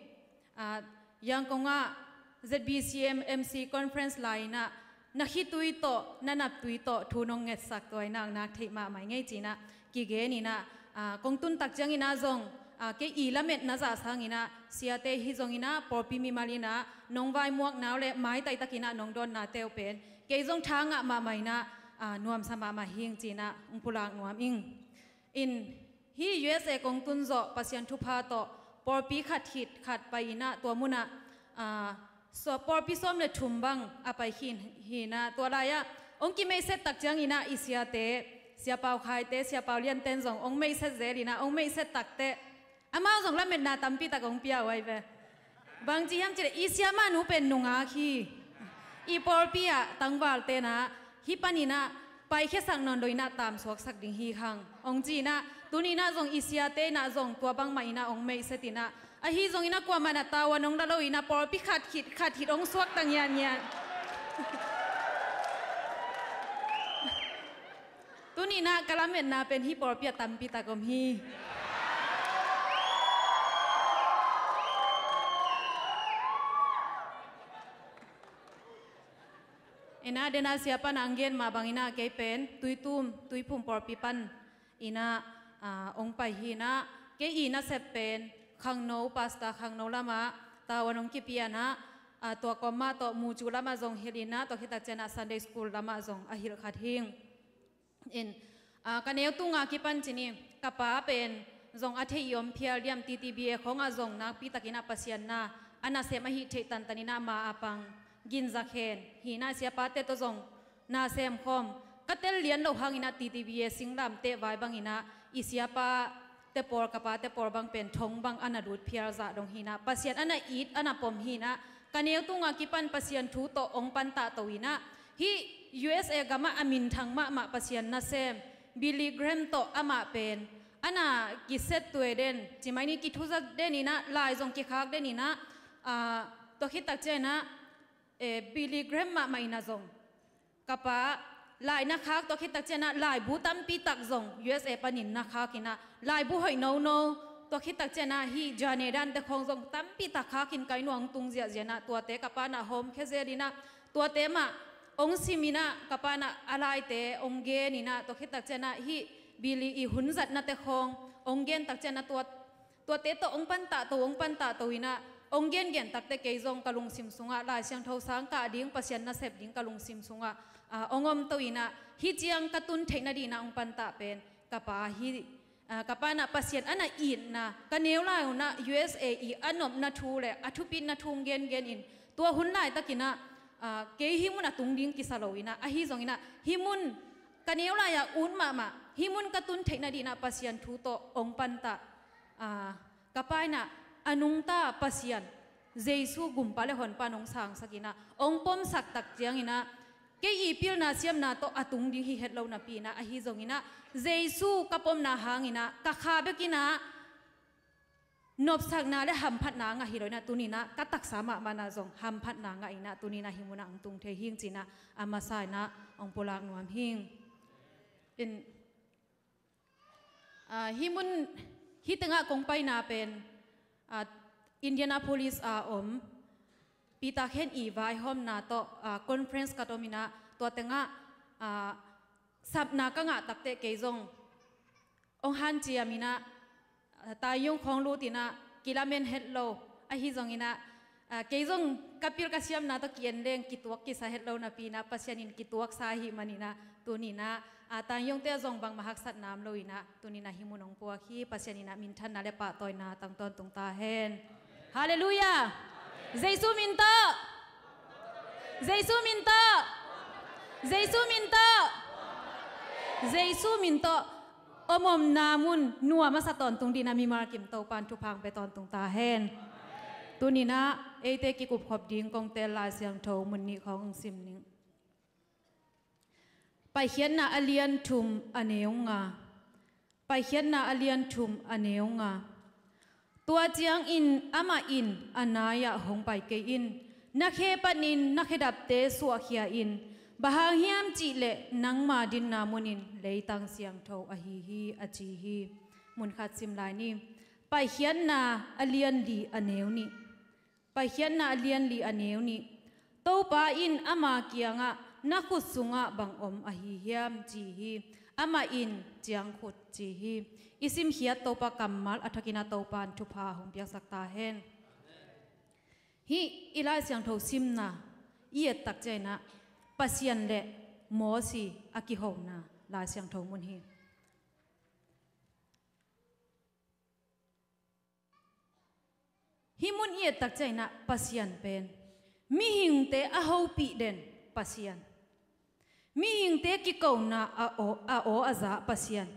yang konga ZBCM MC conference line na hi tui to na nap tui to thunong nget sak toy nang nak thei ma mai nge Cina kige ni na kong tun tak jang ina zong ke ilamet na za sang ina siate hi zong ina porpi mi malina nong vai muak naw le mai tai takina nong don na teu pen ke zong thanga ma mai na nuam sama ma hing Cina umpulang nuam ing in hi USA kong tun zo pasyan thupa to porpi khat hit khat pai ina to muna so porpi som le thumbang apai hina to laya ong ki me set tak jang ina isiate siapa khai te siapa lian ten zong ong mei set zelina ong mei set tak te ama zong la men na tampi ta kong pia wai ve bang ji ham chire isia ma nu pen nunga khi i por pia tangwal te na hi panina pai khe sang non loina tam sok sak ding hi khang ong ji na tunina zong isia te na zong tua bang mai na ong mei setina a hi zong ina kwa mana tawa nong la loina por pi khat hit ong swak tang yan Tuni na kalamet na pen hi por pia tampi ta kom hi. ina dena siapa na anggen ma bang ina kay pen tuitum tuipum por pipan ina ong pai hina kay ina sepen khang no pasta khang no lama tawanong kipiana to koma to muju lama zong helina to kita chena Sunday school lama zong ahil khathing in kaneu tunga kipan chini kapa pen zong athe yom phial diam TTBA khonga zong na pi takina pasian na ana se ma hi the tan tanina ma apang gin zakhen hina siapa te to zong na sem khom katel lian lo hangina TTBA singlam te vai bangina isiapa te por kapa te por bang pen thong bang ana dut phiar za dong hina pasian ana it ana pom hina kaneu tunga kipan pasian thu to ong pan ta toina hi USA gama amin thang ma pasian na sem Billy Graham to ama pen ana kiset tueden chimaini ki thuza denina lai zong ki khak denina to khitak chena Billy Graham ma maina zong kapa lai na khak to khitak chena lai bu tam pi tak zong USA panin na khakina lai bu hoi no to khitak chena hi jane dan te khong zong tam pi tak khakin kai nuang tung zia zena to te kapa na hom khezerina to te ma ong simina kapa na alai te ong ge ni na to khitak chena hi Billy i hunzat na te khong ong gen tak chena to te to ong pan ta to ina ong gen tak te ke zong kalung sim sunga lai siang tho sang ka ding pasian na sep ding kalung sim sunga ongom to ina hi chiang katun theina di na ong pan ta pen kapa hi kapa na pasian ana in na kaneu lai na USA i anop na thu le athupin na thung gen in to hun lai takina ke himun atung ding kisaloina ahi zongina himun kaneu lai ya un ma himun katun theina di na pasian thu to ong pan ta kapaina anungta pasian Jesu gumpale hon panong sang sakina ong pom sak tak chiang ina ke ipil na siam na to atung ding hi hetlo na pi na ahi zongina Jesu kapom na hangina kakhabe kina nop sak na le hamphat na nga hiroina tunina katak sama mana zong hamphat na nga ina tunina himuna ang tung the hing china amasai na ong polak nuam hing in himun hitanga kongpai na pen Indianapolis pita khen i vai hom na to conference katomina to tenga sapna ka nga takte ke zong ong han chiamina tayong khong lu tina kilamen hello ahi zong ina ke zong kapil kasiam na to kien leng kituak ki sa hello na pina pasianin kituak sa hi manina tunina tayong te zong bang mahaksat nam loina tunina himunong puaki pasianina mintan na lepa toina tangton tung ta hen haleluya Jesu minta Jesu minta Jesu minta Jesu minta omom namun nuwa masaton tung dinami markim to pan tupang beton tung ta hen tunina ete ki kup khop ding kong tel la siang tho mun ni khong sim ning pai hian na alian thum aneunga pai hian na alian thum aneunga tua chiang in ama in anaya hong pai ke in na khe panin na khedap te suwa khia in bahang hiam chi le nang ma din na munin leitang siang tho ahi hi achi hi mun khat sim lai ni pai hian na alian li aneu ni pai hian na alian li aneu ni to pa in ama kianga na khut sunga bang om ahi hiam chi hi ama in chiang khut chi hi isim hiat to pa kamal athakina to pan thupa hum piak sakta hen hi ilai siang tho simna iet tak chaina pasian le mosi aki hona la siang tho mun hi himun iet tak chaina pasian pen mi hing te a ho pi den pasian mi hing te ki ko na a o aza pasian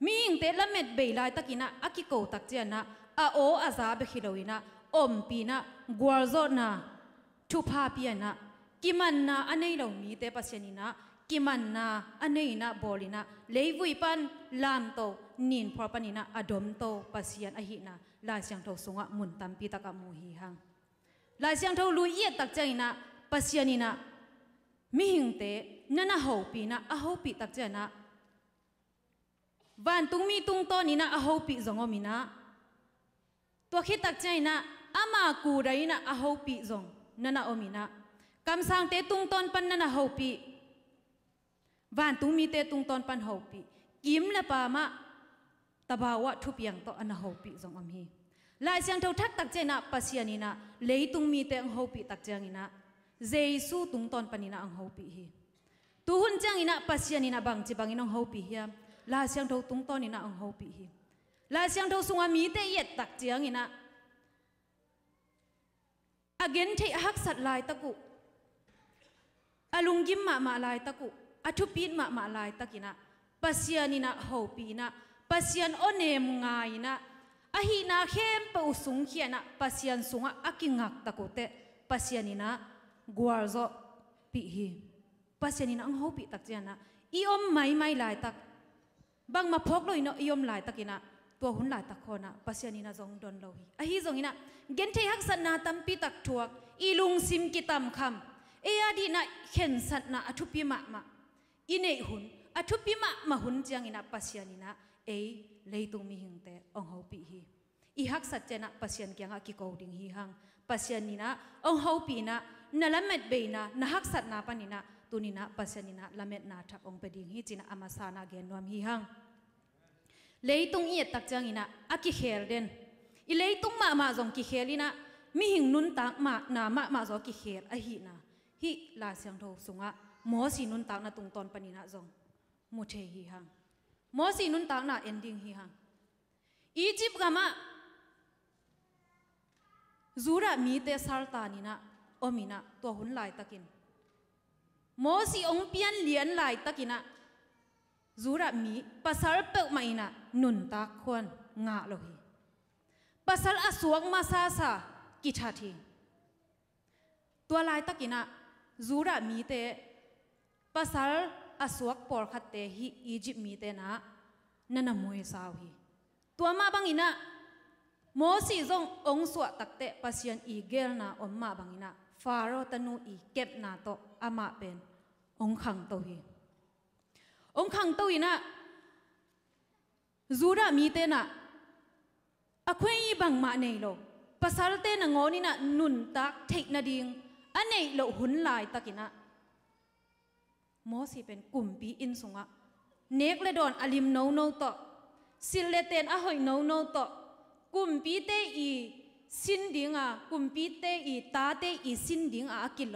mi hing te lamet be lai takina aki ko tak chana a o aza be khiloina om pi na gwalzo na thupa piana kiman na anei lo mi te pasianina kiman na anei na bolina leivui pan lam to nin propanina adom to pasian ahina la siang tho sunga mun tampi taka mu hi hang la siang tho lu ye tak chaina pasianina mi hing te nana ho pi na a ho pi tak chana van tung mi tung to ni na a ho pi zongomina to khi tak chaina ama ku raina a ho pi zong nana omina กำสังเตตุงตอนปันนันหอบปีวันตุงมีเตตุงตอนปันหอบปีกิมละปามะตบาวะทุบยังต่ออันหอบปีจงอมฮีลายเสียงเท่าทักตักเจนะปัสยานินะเลยตุงมีเตอังหอบปีตักเจงินะเจสูตุงตอนปันนินะอังหอบปีฮีตุหุนจังอินะปัสยานินะบังจิบังอินะอังหอบปีฮีลายเสียงเท่าตุงตอนนินะอังหอบปีฮีลายเสียงเท่าสุงามีเตเย็ดตักเจงินะอาเกนเทหักสัตลายตะกุอาลุงกิมมาลายตะกุอาทุปีนมาลายตะกินะปัสยานินะหอบปีนะปัสยันโอเนมงายนะอาหินาเข้มเปอุสุงเขียนะปัสยันสุงอากิงักตะกุเตปัสยันินะกัวโซปีฮีปัสยันินะอังโฮปีตักเจนะอีอมไม่ลายตักบางมาพกเลยเนาะอีอมลายตักินะตัวหุ่นลายตักคนนะปัสยันินะจงดอนโลฮีอาฮิจงอินะเกนเทหักสันนาตัมปีตักทวกอีลุงซิมกิตัมคำเอียดีนะเข็นสัตนะอทุปิมาอินเอหุ่นอทุปิมาหุ่นจังอินะปัสยันินะเลยตุงมีหิงเตองเฮาปีฮีอีฮักสัจเจนะปัสยันเกียงอากิโกดิงฮีฮังปัสยันนีนะองเฮาปีนะนาละเม็ดเบนะนาฮักสัจนาปานินะตุนีนะปัสยันนีนะละเม็ดนาทักองเปดิงฮีจินะอามาสานาเกนนวมฮีฮังเลยตุงเอียตักจังอินะอากิเฮลเดนอีเลยตุงมาจงกิเฮลินะมีหิงนุนตักมาจงกิเฮลอะฮีนะฮีลาเสียงโทสุงะหมอสีนุนตักนะตุงตอนปานินะจงมุเทฮีฮังมอสีนุนตากน่ะ ending ฮีฮังอียิปต์กามาจูระมีเตสัลตานินะอมินะตัวหุ่นลายตะกินมอสีองเปียนเลียนลายตะกินะจูระมีปัสสาวะเปิกมาอินะนุนตากควรงาโลฮีปัสสาวะสวกมาซาซากิชาทีตัวลายตะกินะจูระมีเตปัสสาวะอาสวกปอร์ขัดเตฮีอียิปต์มีเตนะนั่นน่ะมวยสาวฮีตัวมาบังอินะโมสีจงองสวตักเตปัสยันอีเกลนะอมมาบังอินะฟาโรตันูอีเก็บนาโตอามาเป็นองขังโตฮีองขังโตอินะจูระมีเตนะอควยบังมาเนโลปัสสาวะเตนะงอนินะนุนตักเทคนาดิงอันเนโลหุ่นลายตักินะมอสีเป็นกลุ่มปีอินสุงะเนกเลดอนอลิมโนโตสิเลเตนอะหอยโนโตกลุ่มปีเตอีสินดิงอะกลุ่มปีเตอีตาเตอีสินดิงอะกิโล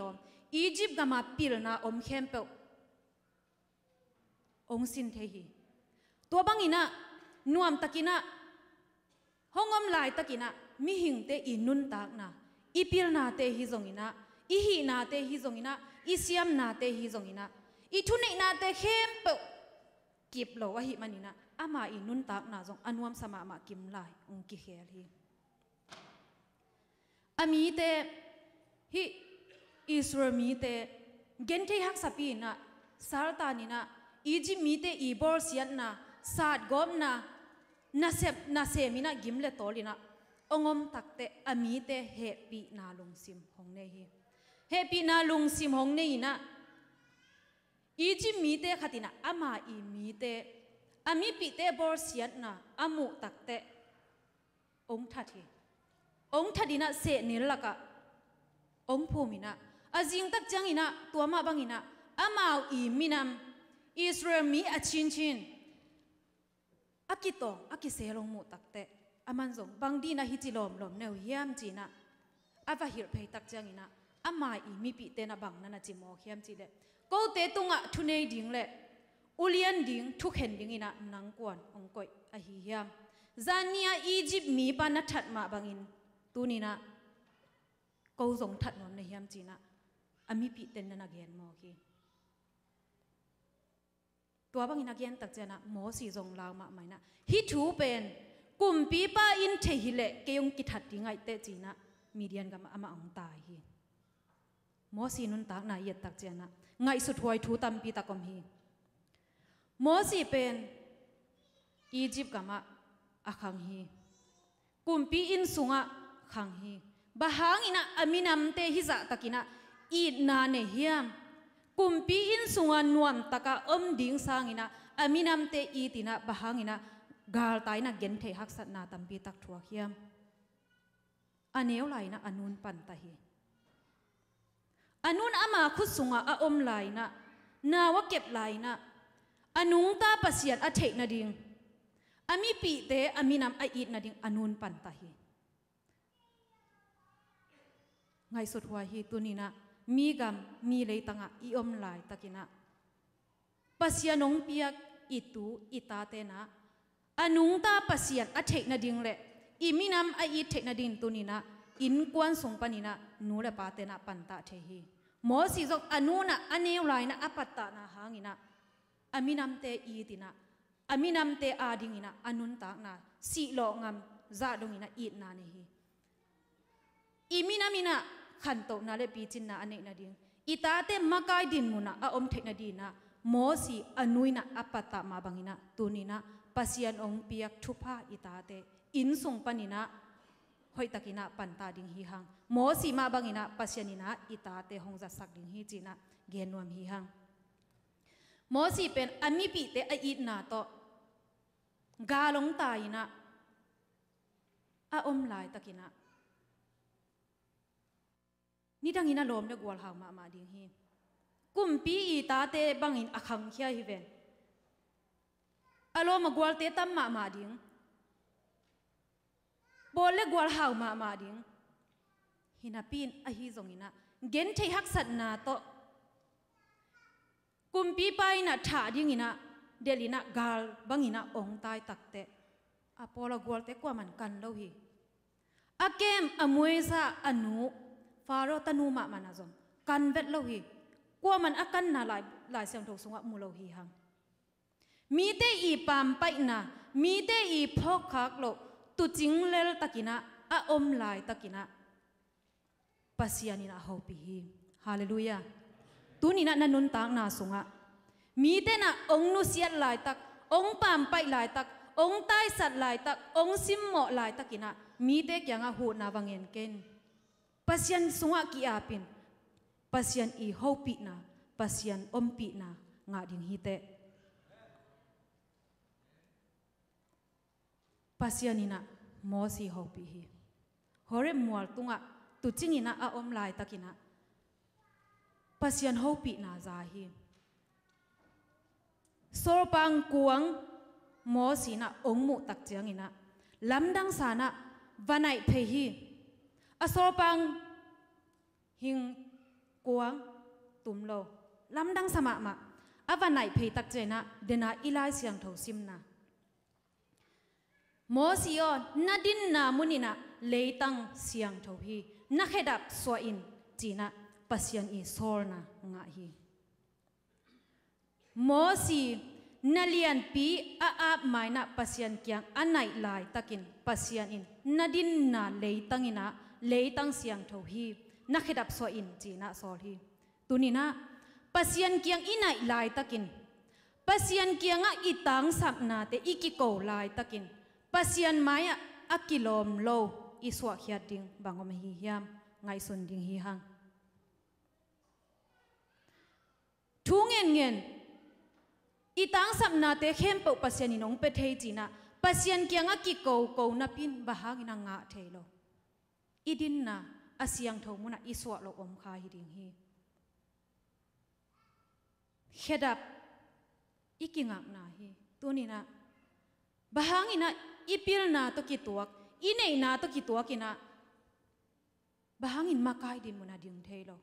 อียิปต์กามาปิลนาอมเข้มเปองสินเทฮีตัวบังอินะนวมตะกินะห้องอมลายตะกินะมีหิงเตอีนุนตากนะอีปิลนาเตฮีจงอินะอีฮีนาเตฮีจงอินะอีเซียมนาเตฮีจงอินะอีทุนในนาเตเข้มเปกิบโลวะหิมันนี่นะอามาอีนุนตากนาจงอนุมสมามากิมลายองกิเฮลฮีอามีเตฮิอิสราเอลมีเตเกนเทฮักสปีนะซาลตานีนะอีจิปต์มีเตอีบอร์เซียนนะซาดกอมนะนาเซมินะกิมเลโตลีนะองอมตักเตอามีเตเฮปีนาลุงซิมฮงเนฮีเฮปีนาลุงซิมฮงเนฮีนะอีจิปต์มีเตขัดินะอามาอีมีเตอามีปีเตบอร์เซียนนะอามุตักเตองทัดฮีองทัดินะเสนิลละกะองพูมินะอาจิงตักจังอินะตัวมาบังอินะอามาอีมินามอิสราเอลมีอาชินชินอากิโตอากิเซลงมุตักเตอามันจงบางดีนะฮิจิลอมลมเนวเฮียมจีนะอาฟาฮิรเพยตักจังอินะอามาอีมีปีเตนะบังนั่นนะจิโมเฮียมจีเลก็เตตุงะทุเนยดิ่งเลอุเลียนดิ่งทุกเห็นดิ่งอินะนังกวนองกอยอาฮิเฮียมจานียอียิปต์มีปานัทัดมาบังอินตูนี่นะก็จงทัดนนในเฮียมจีนะอามีปีเตนนะเกียนโมกีตัวบางอินักเรียนตักเจนะหมอสีจงลาวมาไหมนะฮิทูเป็นกลุ่มปีป้าอินเทหิเลเกยงกิทัดที่ไงเตจีนะมีเดียนกับอามาองตายฮีหมอสีนุนตักนายเยตักเจนะไงสุดหวยทูตัมปีตะกอมฮีหมอสีเป็นอียิปต์กับมาอาคังฮีกลุ่มปีอินสุงะคังฮีบะฮังอินะอามินามเตหิจะตะกินะอีนาเนเฮียมกุมปีอินสุงานนวมตะกะดิ่งสางอินะอามินามเตอีตินะบะฮังอินะกาลตายนะเกนเทฮักสัตนาตัมปีตักทัวเฮียมอันเนวไหลนะอนุนปันตะฮี anun ama khusunga a om lai na nawa kep lai na anung ta pasian a thei na ding ami pi te aminam a it na ding anun pan ta hi ngai sut hua hi tunina mi gam mi lei tanga I om lai takina pasianong piak itu ita te na anung ta pasian a thei na ding le iminam a it thei na ding tunina in kwan sung panina nu le pa te na pan ta the hi mo si jok anuna aneu lai na apatta na hangina aminam te itina aminam te adingina anun ta na si lo ngam za dongina it na ne hi iminamina khanto na le pi chin na ane na ding ita te makai din muna a om thei na dina mo si anuina apatta ma bangina tunina pasian ong piak thupa ita te in sung panina hoi takina panta ding hi hang mo si ma bangina pasianina ita te hongza sak ding hi china genuam hi hang mo si pen ami pi te a it na to galong taina a om lai takina ni dangina lom le gwal haw ma ding hi kumpi ita te bangin akhang khia hi ven alo ma gwal te tam ma ding bolle gwal haw ma ding hinapin a hi zongina gen thei hak sat na to kumpi pai na tha dingina delina gal bangina ong tai takte apola gwal te kwa man kan lo hi akem amuisa anu faro tanu ma manazom kan vet lo hi kwa man akan na lai siang tho sunga mu lo hi hang mi te I pam pai na mi te I phok khak lo tu ching lel takina a om lai takina pasianina hopi hi hallelujah tunina nanun tang na sunga mi te na ong nu siat lai tak ong pam pai lai tak ong tai sat lai tak ong sim mo lai takina mi te kyanga hu na wangen ken pasian sunga ki apin pasian I hopi na pasian ompi na nga ding hi te pasianina mo si hopi hi hore mual tunga tu chingina a om lai takina pasian hopi na za hi sorpang kuang mo si na ongmu tak chiangina lamdang sana vanai phe hi asorpang hing kuang tumlo lamdang sama ma avanai phe tak chena dena ilai siang tho simna mo sio nadin na munina leitang siang tho hi na khedap so in china pasian I sorna nga hi mo si nalian pi a maina pasian kyang anai lai takin pasian in nadin na leitangina leitang siang tho hi na khedap so in china sol hi tunina pasian kyang inai lai takin pasian kyanga itang sapna te ikiko lai takin pasian maya akilom lo iswa khiating bangom hi hiam ngai sun ding hi hang thungen ngen itang sapna te khem po pasian inong pe thei china pasian kyanga kiko ko na pin bahagina nga thelo idin na asiang tho muna iswa lo om kha hi ding hi khedap ikingak na hi tunina bahangina ipil na to kituak inei na to kituakina bahangin makai din muna ding thelo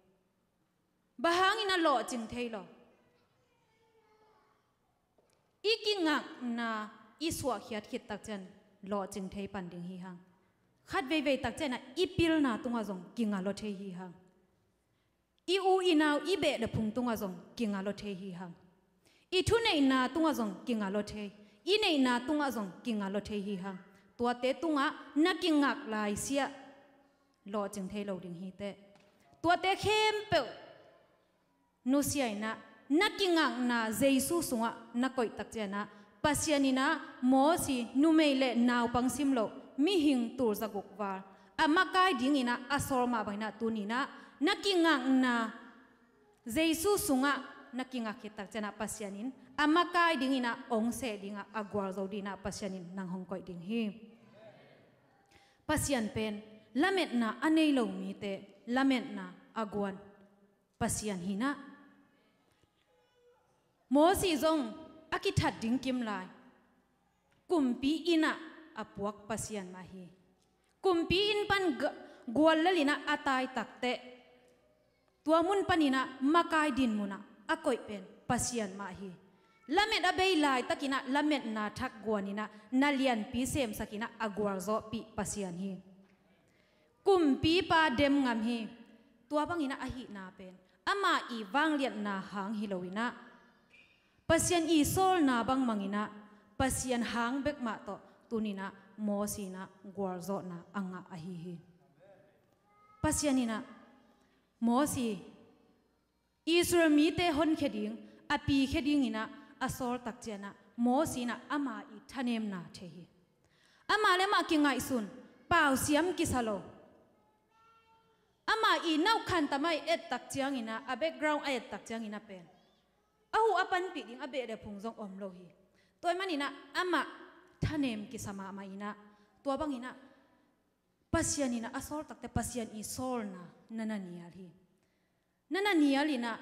bahangina lo jing thelo ikingak na iswa khiat khit tak chen lo jing thei pan ding hi hang khat ve tak chen na ipil na tunga jong kinga lo thei hi hang I u inau ibe de phung tunga jong kinga lo thei hi hang I thu nei na tunga jong kinga lo thei I nei na tunga jong kinga lo thei hi hang tua te tunga na kingak lai sia lo jing thei lo ding hi te tua te khem pe nu siai na kingak na jesu sunga na koi tak chena pasianina mo si nu mei le naw pang sim lo mi hing tur zaguk war amakai dingina asor ma baina tunina nakingak na jesu sunga nakingak hitak chena pasianin amakai dingina ongse dinga agwar zodina pasianin nang hongkoi ding hi pasian pen lamet na anei lo mi te lamet na agwan pasian hina mo si zong akithat ding kim lai kumpi ina apuak pasian mahi kumpi in pan gwal lalina atay takte tuamun panina makai din muna akoy pen pasian mahi lamet abay lai takina lamet na thak gwanina nalian pi sem sakina agwar zo pi pasian hi kumpi pa dem ngam hi tua bangina ahi na pen ama i wang liat na hang hilowina pasian i sol na bang mangina pasian hang bek ma to tunina mo sina gwar zo na anga ahi hi pasianina mo si Israel mi te hon kheding api kheding ina asol tak jana mo sina ama i thanem na thehi ama le ma ki ngai sun pau siam ki salo ama i nau khan tamai et tak chiang ina a background et tak chiang ina pen ahu apan pi ding abe de phungjong om lo hi toy manina ama thanem ki sama ma ina to bang ina pasian ina asol takte pasian i sol na nana nial hi nana nial ina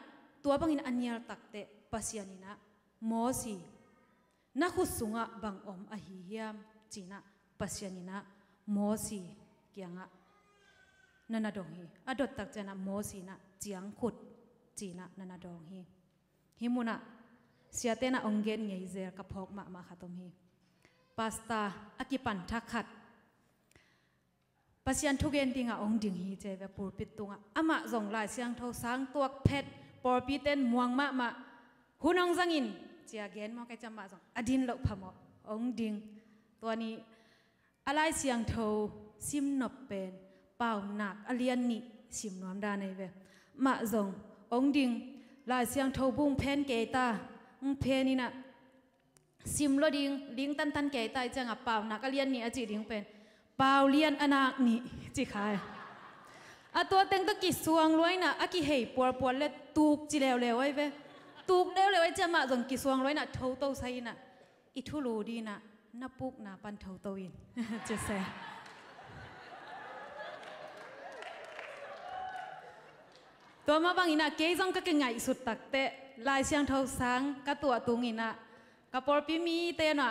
to bang ina anial takte pasian ina mosi na khusunga bang om ahiam china pasian ina mosi kianga nana dong hi adot tak jana mosi na chiang khut china nana dong hi himuna siatena ongen ngei zer ka phok ma khatom hi pasta akipan thakhat pasian thugen tinga ong ding hi che ve pur pitunga ama zong lai siang tho sang tuak phet por piten muang ma hunong zangin chia gen mo ka chama zong adin lo phamo ong ding toni alai siang tho sim nop pen pau nak alian ni sim nom da nei ve ma zong ong ding lai siang tho bung pen ke ta pen ni na sim lo ding tan ke ta changa pau nak alian ni achi ding pen pau lian anak ni chi khai a to teng ta ki suang loi na a ki hei por le tuk chi lew ai ve tuk lew ai chama jong ki suang loi na tho to sai na i thu lu di na na puk na pan tho to in che se to ma bang ina ke jong ka ke ngai sut tak te lai siang tho sang ka tua tung ina ka por pi mi te na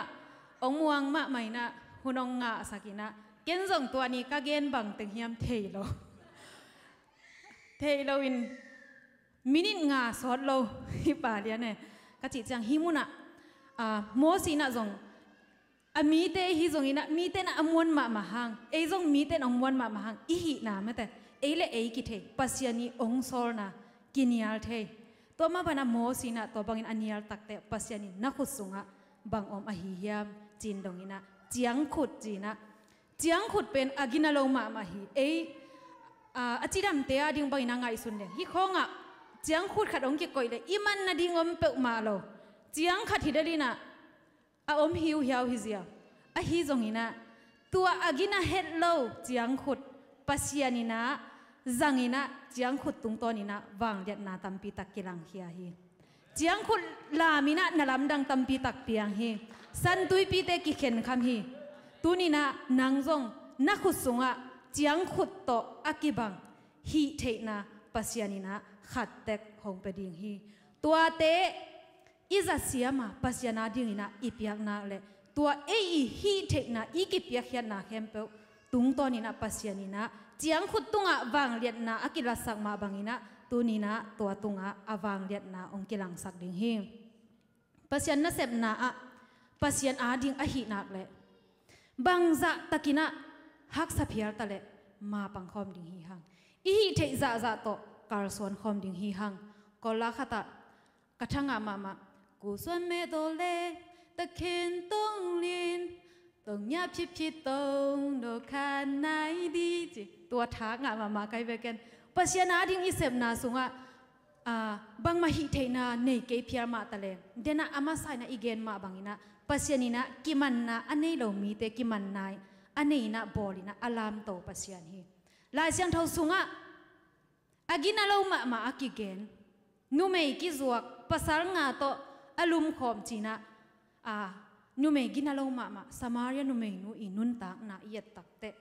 ong muang ma mai na hunong nga sakina ken jong tua ni ka gen bang teng hiam thei lo in minute nga sot lo hi pa lia ne ka chi chang hi mu na mo si na jong a mi te hi jong ina mi te na amon ma hang e jong mi te ong mon ma hang i hi na me te e le e ki the pasiani ong sol na kinial the to ma bana mo si na to bangin anial takte pasiani na khusunga bang om a hi hiam chin dong ina chiang khut chi na chiang khut pen agina lo ma hi e achiram te a ding bangina ngai sun le hi khonga chiang khut khat ong ki koi le iman na ding om pe ma lo chiang khat hi dalina a om hiu hiao hi zia a hi zong ina tua agina het lo chiang khut pasiani na zangina chiang khut tung tonina wang liat na tampi tak kilang hia hi chiang khut lamina nalam dang tampi tak piang hi san tui pi te ki khen kham hi tunina nangjong na khusunga chiang khut to akibang hi theina pasiani na khat tek hong pe ding hi tua te iza siama pasiana ding ina ipiak na le tua e hi theina ikipiak hian na hempe tung tonina pasiani na chiang khut tunga wang liat na akila sak ma bangina tunina tua tunga awang liat na ongkilang sak ding hi pasian na sep na a pasian a ding a hi nak le bangza takina hak saphiar tale ma pang khom ding hi hang i hi thei za to kar son khom ding hi hang kola khata kathanga mama ku son me do le ta khen tong lin tong nya phip tong no khan nai di chi tua tha nga mama kai ve ken pasian a ding i sep na sunga bang ma hi theina nei ke phiar ma tale dena ama sai na igen ma bangina pasianina kimanna anei lo mi te kiman nai anei na bolina alam to pasian hi lai siang thau sunga agina lo ma akigen nu mei ki zuak pasal nga to alum khom china nu mei gina lo ma samaria nu mei nu inun tak na yet takte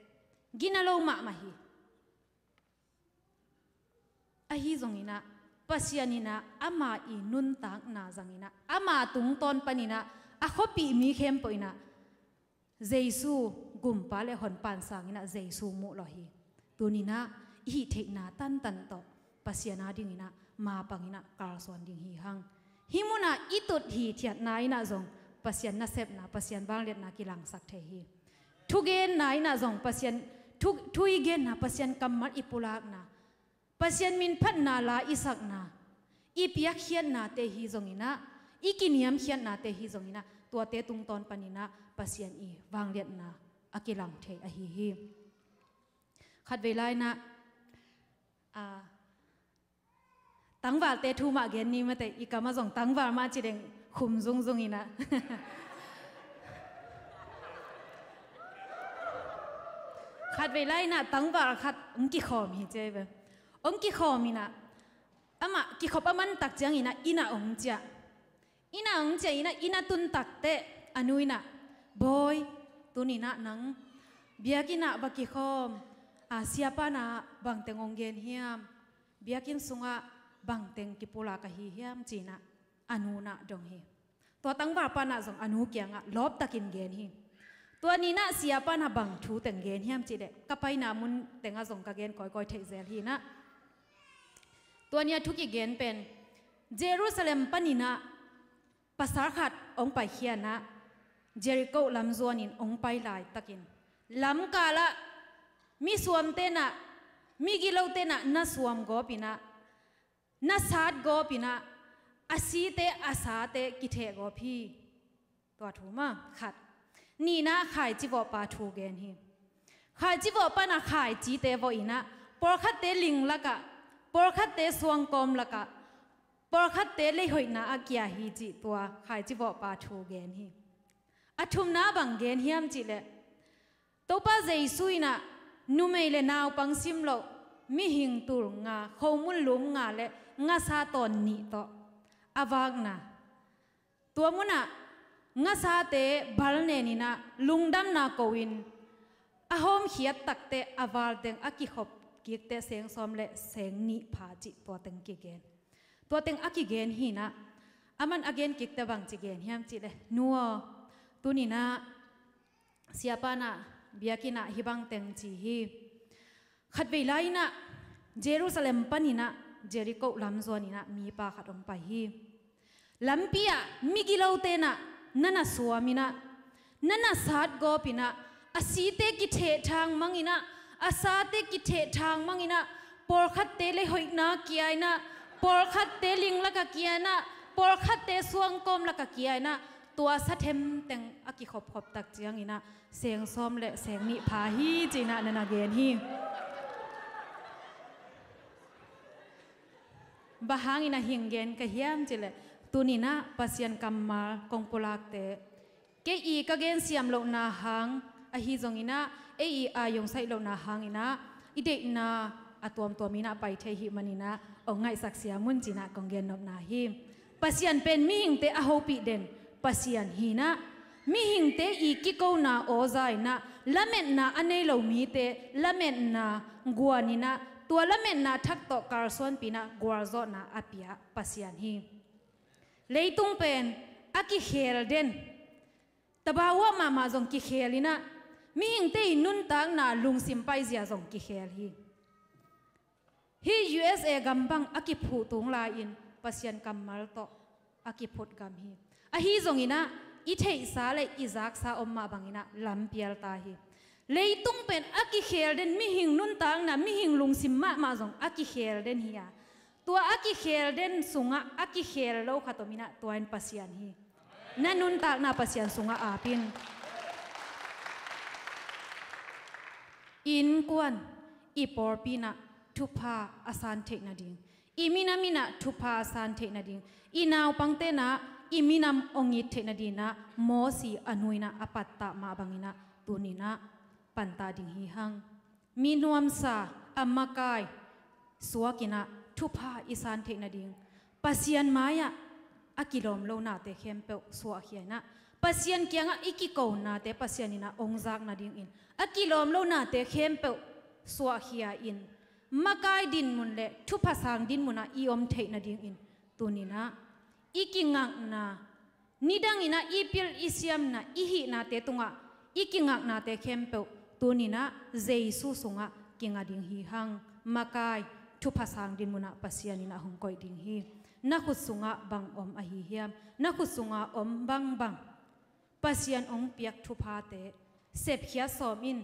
gina lo ma hi a hi zongina pasianina ama I nun tak na zangina ama tung ton panina a khopi mi khem poina Jesu gumpa le hon pan sangina Jesu mu lohi tunina hi theina tan to pasiana dingina ma pangina karson ding hi hang himuna itut hi thiat naina zong pasian na sep na pasian banglet na kilang sak the hi thugen naina zong pasian thui gen na pasian kammat ipulak na pasian min phat na la isak na ipiak hian na te hi zongina ikiniam hian na te hi zongina tua te tung ton panina pasian I wanglet na akilang the a hi khat velai na tangwal te thu ma gen ni ma te ikama zong tangwal ma chi deng khum zung ina khat velai na tangwal khat ki khom hi che be ki khom ina ama ki khop aman tak jang ina cha ina tun tak te anuina boy tunina nang biakina baki khom siapa na bang tengong gen hiam biakin sunga bang teng kipula ka hi hiam china anuna dong hi to tangwa pa na zong anu kyanga lob takin gen hi to nina siapa na bang thu teng gen hiam chi de kapai na mun tenga zong ka gen koi thei zel hi na to nia thuki gen pen Jerusalem panina pasar khat ong pai hiana Jericho lam zonin ong pai lai takin lam kala mi suam te na mi gilo te na suam go pina na sat go pina asi te asa te kithe go phi to thuma khat ni na khai chi bo pa thu gen hi khai chi bo pa na khai chi te bo ina por khat te ling laka por khat te suang kom laka por khat te le hoi na akya hi chi to khai chi bo pa thu gen hi athum na bang gen hiam chi le to pa jesuina numei le naw pang sim lo mi hing tur nga khomun lum nga le nga sa ton ni to awag na tua muna nga sa te balne ni na lungdam na kowin ahom hiat takte awal deng aki khop kik te seng som le seng ni pha chi to teng ki gen to teng aki gen hi na aman again kik te bang chi gen hiam chi le nuo tunina siapa na biakina hibang teng chi hi khat veilaina Jerusalem panina Jericho lam zonina mi pa khatong pa hi lampia migilo te na nana suamina nana sat gopina asite ki the thang mangina asate ki the thang mangina por khat te le hoina kiaina por khat te ling laka kiana por khat te suang kom laka kiaina tua sathem teng aki khop tak chiang ina seng som le seng ni pha hi china nana gen hi bahangina hingen ka hiam chile tunina pasian kammal kongpolak te ke I ka gen siam lo na hang a hi zongina e I ayong sai lo na hangina ide na atom tomina pai the hi manina ongai saksia mun china konggen nop na hi pasian pen mi hingte a hopi den pasian hina mi hingte I ki ko na ozai na lamen na anei lo mi te lamen na guanina tua lamen na thak to karson pina guarzo na apia pasian hi leitung pen aki khel den tabawa mama zong ki khelina mi hingte nun tang na lungsim pai zia zong ki khel hi USA gambang aki phu tung la in pasian kamal to aki phut gam hi a hi zong ina I thei sa le izak sa omma bangina lampial ta hi leitung pen aki khel den mi hing nun tang na mi hing lungsim ma zong aki khel den hiya tua aki khel den sunga aki khel lo khatomina tuain pasian hi na nun tak na pasian sunga apin in kwan I porpina thupa asan thek na ding imina mina thupa asan thek na ding inaw pangte na iminam ongit thek na dina mosi anuina apatta ma bangina tunina panta ding hi hang minuam sa amakai suakina thupa isan thek na ding pasian maya akilom lo na te khempe suwa hiana pasian kyanga ikiko na te pasianina ongjak na ding in akilom lo na te khempe suwa hia in makai din mun le thu phasang din muna i om thei na ding in tunina ikingak na nidang ina ipil isiam na ihi na te tunga ikingak na te khempe tunina jesu sunga kinga ding hi hang makai thu phasang din muna pasianina hungkoi ding hi na khusunga bang om a hi hiam na khusunga om bang bang pasian ong piak thu pha te sep khia som in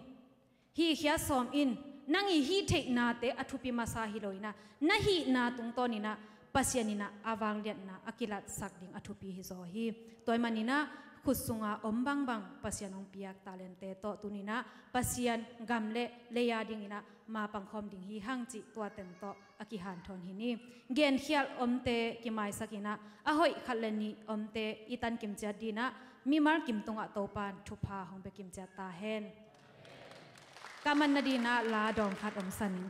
hi khia som in nangi hi thei na te athupi masa hi loina na hi na tung tonina pasianina awang lian na akilat sakding athupi hi zo hi toimanina khusunga ombang bang pasianong piak talente to tunina pasian gamle leya ding ina ma pangkhom ding hi hangchi tua ten to akihan thon hini gen khial omte kimai sakina ahoi khalani omte itan kimcha dina mimar kimtunga topan thupa hongbe kimcha ta hen kaman nadina la dong khat om sanin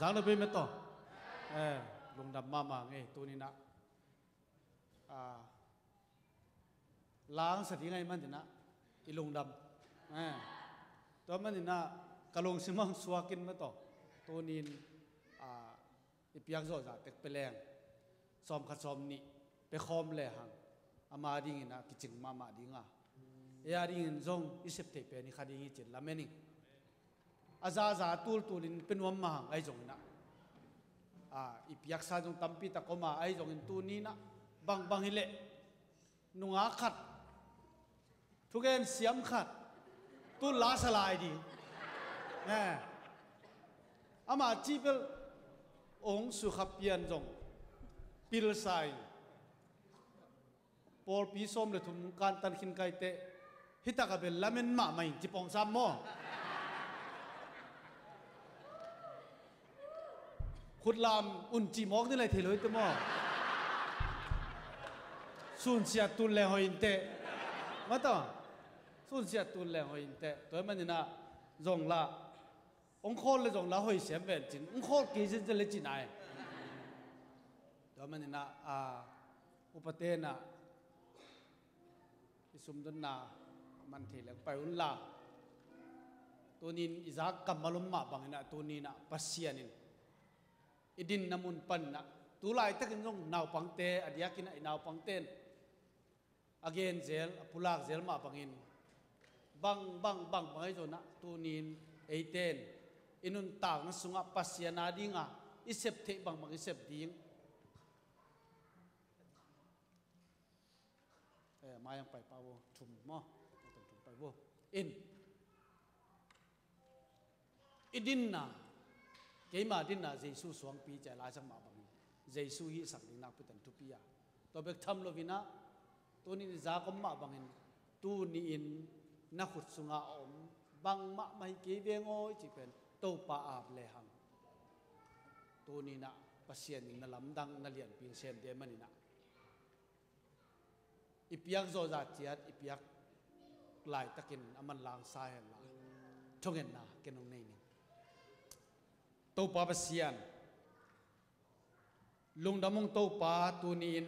giang nó bên mất to lùng đầm mà nghe tôi nên nè láng sạch ngay mình thì nè cái lùng đầm tôi mình thì nè cái lùng xi măng xua kinh mất to tôi nên cái piak rồi giả tết peleng xóm khát xóm nị pe khom lệ hàng ama đi nghe nè cái chừng mà đi ngà đi nghe zong isep thế pe ni khadi nghe chuyện làm mấy aza tulin penwam mahang ay jong na ipiak sa jong tampi ta koma ay jong in tuni na bang hile nunga khat thugen siam khat tu la salai di ama chipel ong su khapian jong pil sai por pi som le thum kan tan khin kai te hitaka bel lamen ma mai chipong sam moขุดลามอุ่นจีมอกนี่เลยเทเลยตัวมอสูญเสียตุนแล้วหอยเตะมาต่อสูญเสียตุนแล้วหอยเตะตัวมันนี่นะจงละองค์โคเลยจงละหอยเสียเวรจินองค์โคกี่สิจะเลยจินไหนตัวมันนี่นะอุปเทนนะที่สมดุลนะมันเทเลยไปอุ่นละตัวนี้อิจฉากำมาลุมมาบางนะตัวนี้นะปัสเซียนินidin namun pan na tulai takin jong naw pangte adiakin na inaw pangten again zel pulak zel ma bangin bang bangai zo na tunin 18 inun tang na sunga pasiana dinga isep the bang isep ding mayang pai pawo thum mo thum pai wo in idin na cái mà đến là Giêsu xuống pi chạy lại sang mà bằng Giêsu hi sắc định nạp tận tu pia tôi biết thầm lo vina tôi nên giá có mà bằng tu nín na khut sunga om bằng mà mai kí về ngôi chỉเป็นtàu pa áp lệ hằng tu nín na pasien na lam dang na lian pin sen de man na ipiak zo za chiat ipiak lại takin aman lang sai la thongen na kenong nei tàu pa pasian lung damong tàu pa tunin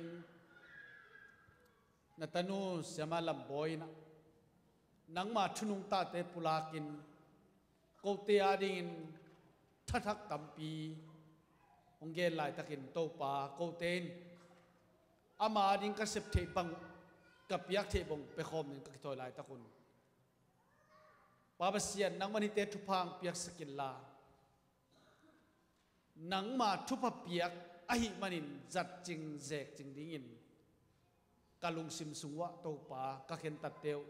natanu sama lamboy na nang ma thunung ta te pulakin ko te adin thatak tampi ongel lai takin tàu pa ko ten ama adin ka sep the bang kapyak the bong pe khom nin ka toy lai takun pa pasian nang mani te thupang piak skin la nang ma thupa piak ahi manin zat jing zek jing dingin kalung sim sungwa to pa ka khen tat teu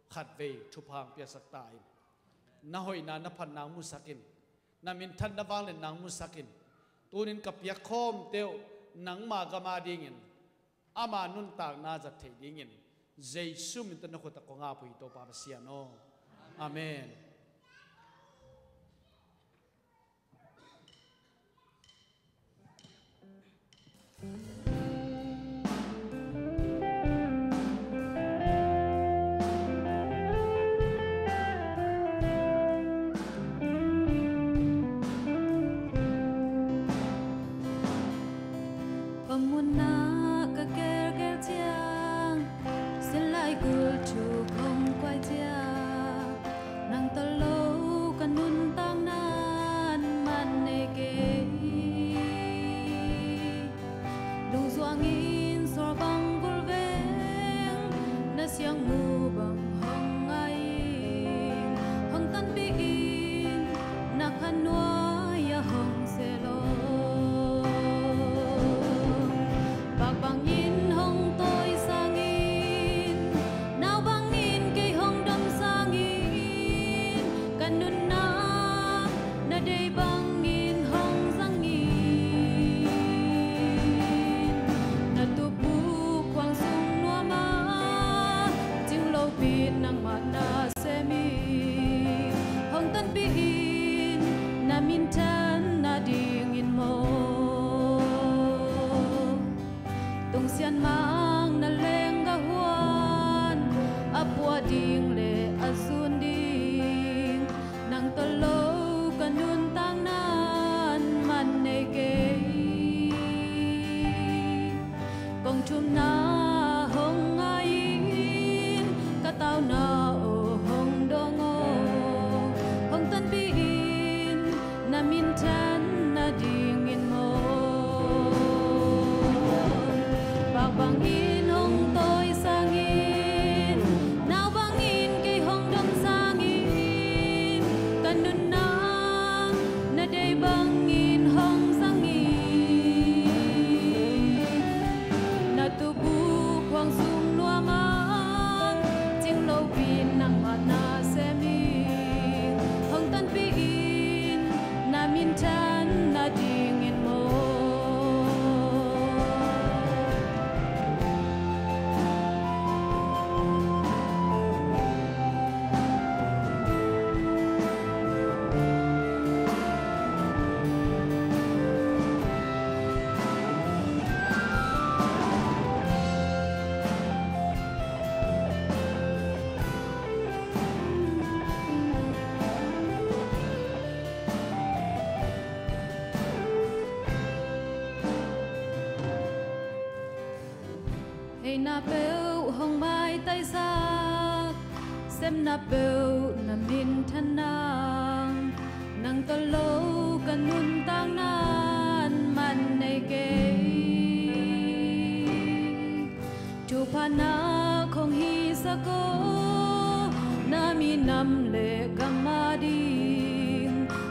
khat ve thupang pia sak tai na hoi na na phan nang mu sakin na min than na wang le nang mu sakin tunin ka piak khom teu nang ma ga ma dingin ama nun tak na zat thei dingin Jesus min tan ko ta ko nga pui to pa pasiano amen na bêu hồng mai tay xa xem na bêu na min thân nàng tơ lâu cần nun tang nan man này kê chu pa na không hi sa ko na mi nam le gamma đi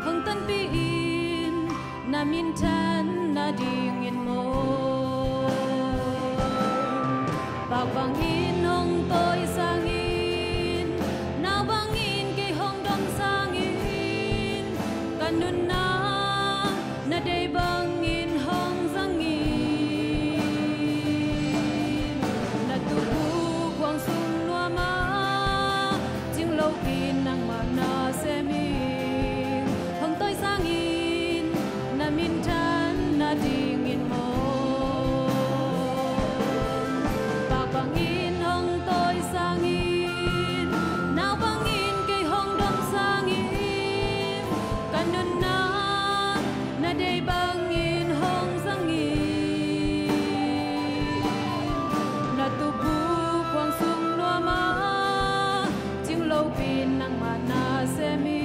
hong tan pi in na min tan na ding in mo bạc vàng in hong tôi sang in nào vàng in cây hong đông sang in kan nun na đây vàng in hong sang in na tu bu quang sung noa ma ching lâu in nang ma na se mi hong tôi sang in na min tan na ding in mo bang in hong tôi sang in nào bang in cây hong đông sang in kan nun na đây bang in hong sang in na tu bu quang sung noa ma ching lâu pin nang ma na se mi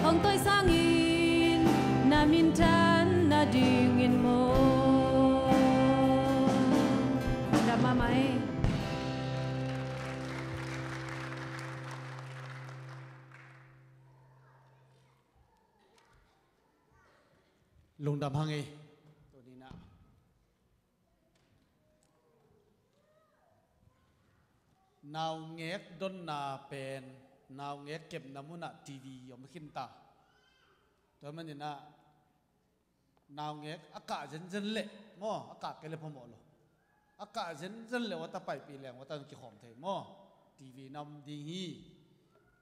hong tôi sang in na min tan na ding in mo Mày lung đam hang tôi đi nào nào nghe don na pen nào nghe kẹp namu na TV om kinta tôi mình na nào nghe aka jen jen le mo aka kele phomo lo อากาศเช่นเลยว่าตาไปปีแรงว่าตากิหอมเทมอทีวีนำดีฮี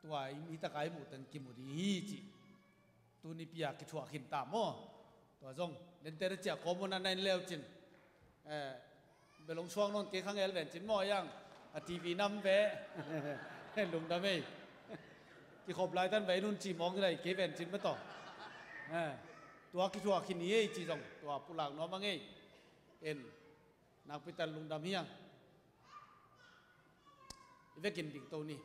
ตัวมีตะไคร้หมูตันกิมูดีฮีจิตัวนี้ปียกิชัวขินตามอตัวจงเล่นเตอร์เจ้าคอมมันนั่นเลวจินไปลงช่วงนนเกี่ยข้างเอลเวนจินมอยังทีวีนำเวลุงดำไม่ที่ขบลายท่านไปนุ่นจีมองอะไรเกี่ยเวนจินไม่ต่อตัวกิชัวขินนี้จีจงตัวผู้หลังน้องมังเอ็นนักพิจารลุงดำเฮียงอีเวกินดิ่งตัวนี้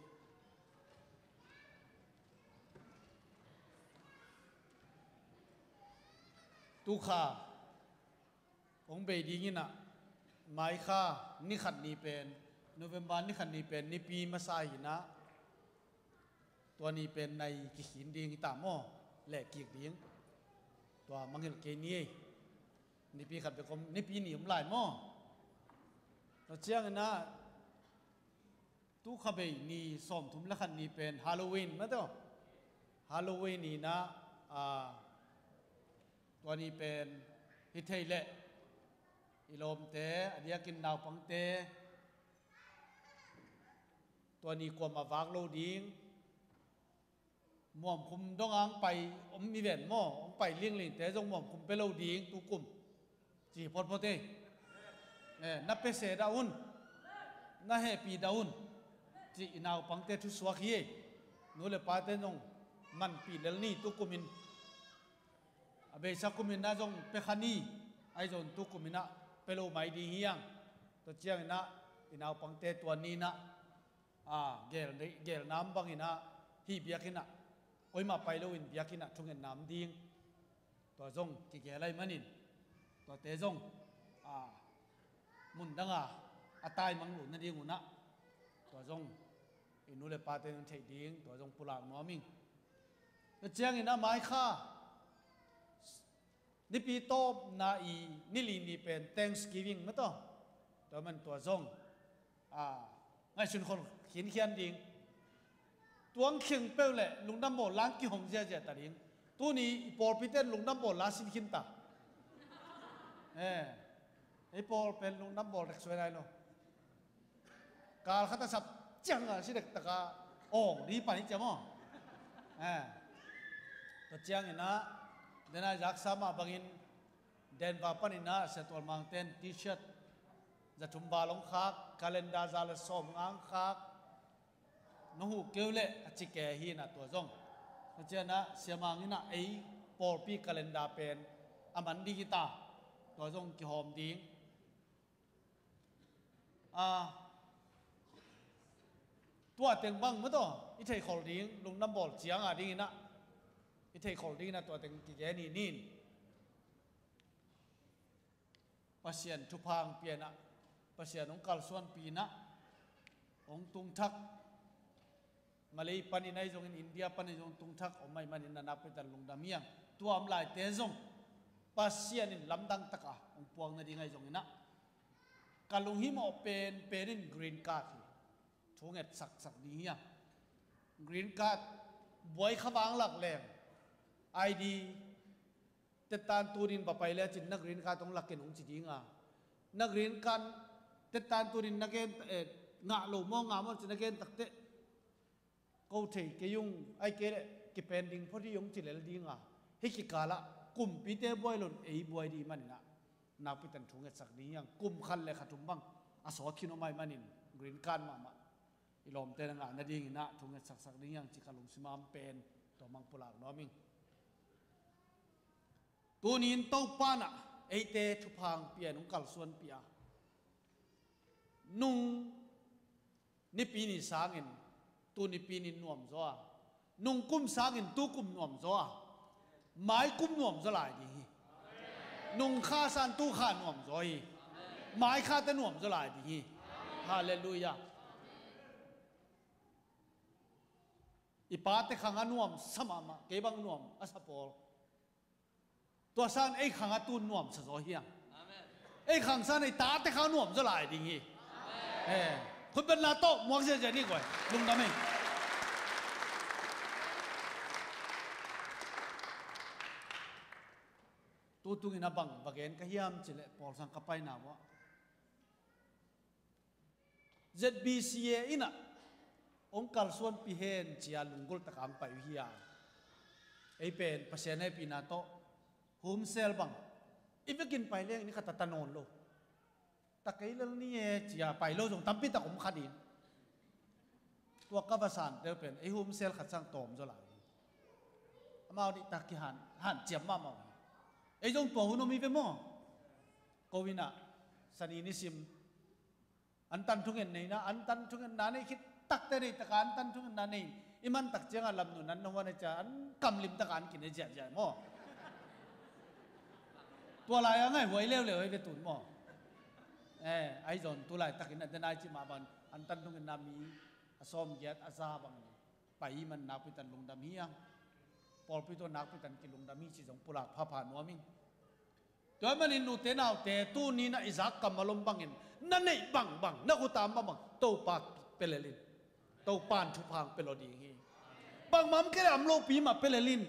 ตุขาองเบดีงี้นะไม้ข้านี่ขัดนี่เป็นโนเวมบาร์นี่ขัดนี่เป็นนี่ปีมาใส่นะตัวนี้เป็นในกิหินดิ่งตามอแหลกกีกดิ่งตัวมังเฮลเกนี่นี่ปีขัดไปคมนี่ปีนี่หลายมอเราเชื่อกันนะตู้ขบเบนี่ส่งทุ่มละขันนี่เป็นฮาโลวีนมั้ยตัวฮาโลวีนนี่นะตัวนี้เป็นฮิตเทเลอิลมเตอเดียกินดาวปังเตตัวนี้กวมาวากโลดิ้งหม่อมคุมดองอังไปมีแหวนหม้อไปเลี้ยงแต่จงหม่อมคุมไปโลดิ้งตุกุมจีพอดพอเตนับเปเสดาอุนนับเฮปีดาอุนจีนาวปังเตทุสวาคีนู่นเลยปาเตนงมันปีเลนี่ตุกุมินอาเบสักุมินนะจงเปขันีไอจงตุกุมินะเปโลไม่ดีเฮียงตัวเจียงนะอินาวปังเตตัวนี้นะเกลน้ำบังอินะฮีเบียกินะโอ้ยมาไปโลอินเบียกินะทุ่งเงินน้ำดิ้งตัวจงกิเกลัยมันินตัวเตจงมุนดังอาตายมังหลุนนั่นเองหุ่นนะตัวจงอินุเลปาเตนเทดิ้งตัวจงปุลากนัวมิงตัวเจียงอินะไม้ข้านี่ปีโตนาอีนี่ลีนี่เป็น Thanksgiving มั้ยต่อตัวมันตัวจงไงชุนคนเขียนดิ้งตัวเข่งเปลเลยลุงดำโบล้างกี่หงเจ้าตัดดิ้งตัวนี้ปอลปีเตนลุงดำโบล้างสินขินตาไอ้ปอลเป็นลุงน้ำบอลเด็กสวยได้เนาะการขัดสับจังสิเด็กตะกาโอ้ดีป่านนี้จะมั้งตัวจังนะเดน่าจักสามาบังอินเดนบาปันนะเซตวลมังเทนทีเชิร์ตจะทุ่มบาลงคักคาเลนดาซาลสอมอังคักน้องหูเกลเล่จิเกฮีนะตัวจงตัวจังนะเสียมังนี่นะไอ้ปอลปีคาเลนดาเป็นอามันดีกีตาตัวจงกี่หอมดิ้งตัวเต็งบังมั้ยตัวอีเทคอลดิ้งลุงน้ำบอลเจียงดิ้งนะอีเทคอลดิ้งนะตัวเต็งกี่แกนี่ปัสยันทุพังเปียนะปัสยันองกัลส่วนปีนะองตุงทักมาเลยปันในจงอินเดียปันในจงตุงทักอไม่มันนันนับไปแต่ลุงดำเมียงตัวอำลายเตจงปัสยันลำดังตะกะองปวงนั่นดีไงจงนะกาลุงหิมอเป็นกรีนการ์ดช่วงเอ็ดสักนี้อ่ะกรีนการ์ดบวยขบางหลักแหลมไอดีเตตานตูรินปะไปแล้วจินนักกรีนการ์ดต้องหลักเกณฑ์องค์จริงอ่ะนักกรีนการ์ดเตตานตูรินนักเกณฑ์งะโลมองงามว่าจินนักเกณฑ์ตักเตะกูเทเกยุงไอเกณฑ์กิเป็นดิ่งพอดียงจิเลลดิ่งอ่ะให้กิกาละกุมปีเตบวยหล่นบวยดีมันนะนับไปตันช่วงเอ็ดสักนี้ยังกุมคันเลยขัดทุ่มบังอาสอคิโนไม่มันินกรีนการ์ดมาอิลอมเตนังนาดีนะทุ่งเอ็ดสักนี้ยังจิกาลุงสิมามเป็นตัวมังปุลากน้อมิงตัวนี้เต้าปานะไอเตทุพังเปียนุงกัลส่วนเปียนุ่งนิปีนิสางินตัวนิปีนินวมจ้านุ่งกุมสางินตัวกุมนวมจ้าไม้กุมนวมจะหลายดีนุ่งข้าสันตู้ข้านวมจ้อยไม้ข้าแต่นวมจะหลายดีฮาเลลูยาอีปาเตขังนวมสมามาเก็บังนวมอาสปอลตัวสันไอ้ขังตูนนวมสะจอยเฮียไอ้ขังสันไอ้ตาเตขังนวมจะหลายดีคุณเป็นลาโต้มองเสียใจนี่ก่อนลุงดำเองตัวตุงินาบังบักเอ็นก็เฮียมจิเลปอลสังกไปนาวะ ZBCA ina ong kalsuan pihen cia lunggul takang pa hiya ay pen pasyan ay pinato home sale bang ibekin pa ileng ini kata tanon lo takailan niya cia pa ilo jong tampit akum kadin tua kabasan del pen ay home sale katsang tom zola mau di takihan han cia mama ay jong tua huno mi mo kowina sanini sim antan tungen nei na antan tungen na nei kit tak teri tak antan tungen na nei iman tak jeng alam nu nan nawan cha an kam lim tak an kin ja ja mo tua lai ngai hoi leo leo ai tun mo ai jon tu lai tak in an chi ma ban antan tungen na mi asom giat aza bang pai man na pitan lung dam hiang pol pi to nak pitan ki lung dam mi chi jong pulak pha pha no mingตัวมันอินูเตนเอาแต่ตู้นี้นะอิซักกำมาลมบังอินนั่นเองบังบังนักอุตามบังโตปากเปลลินโตปานชุพังเปลอดีฮีบังมัมแค่อำโลปีมาเปลลิน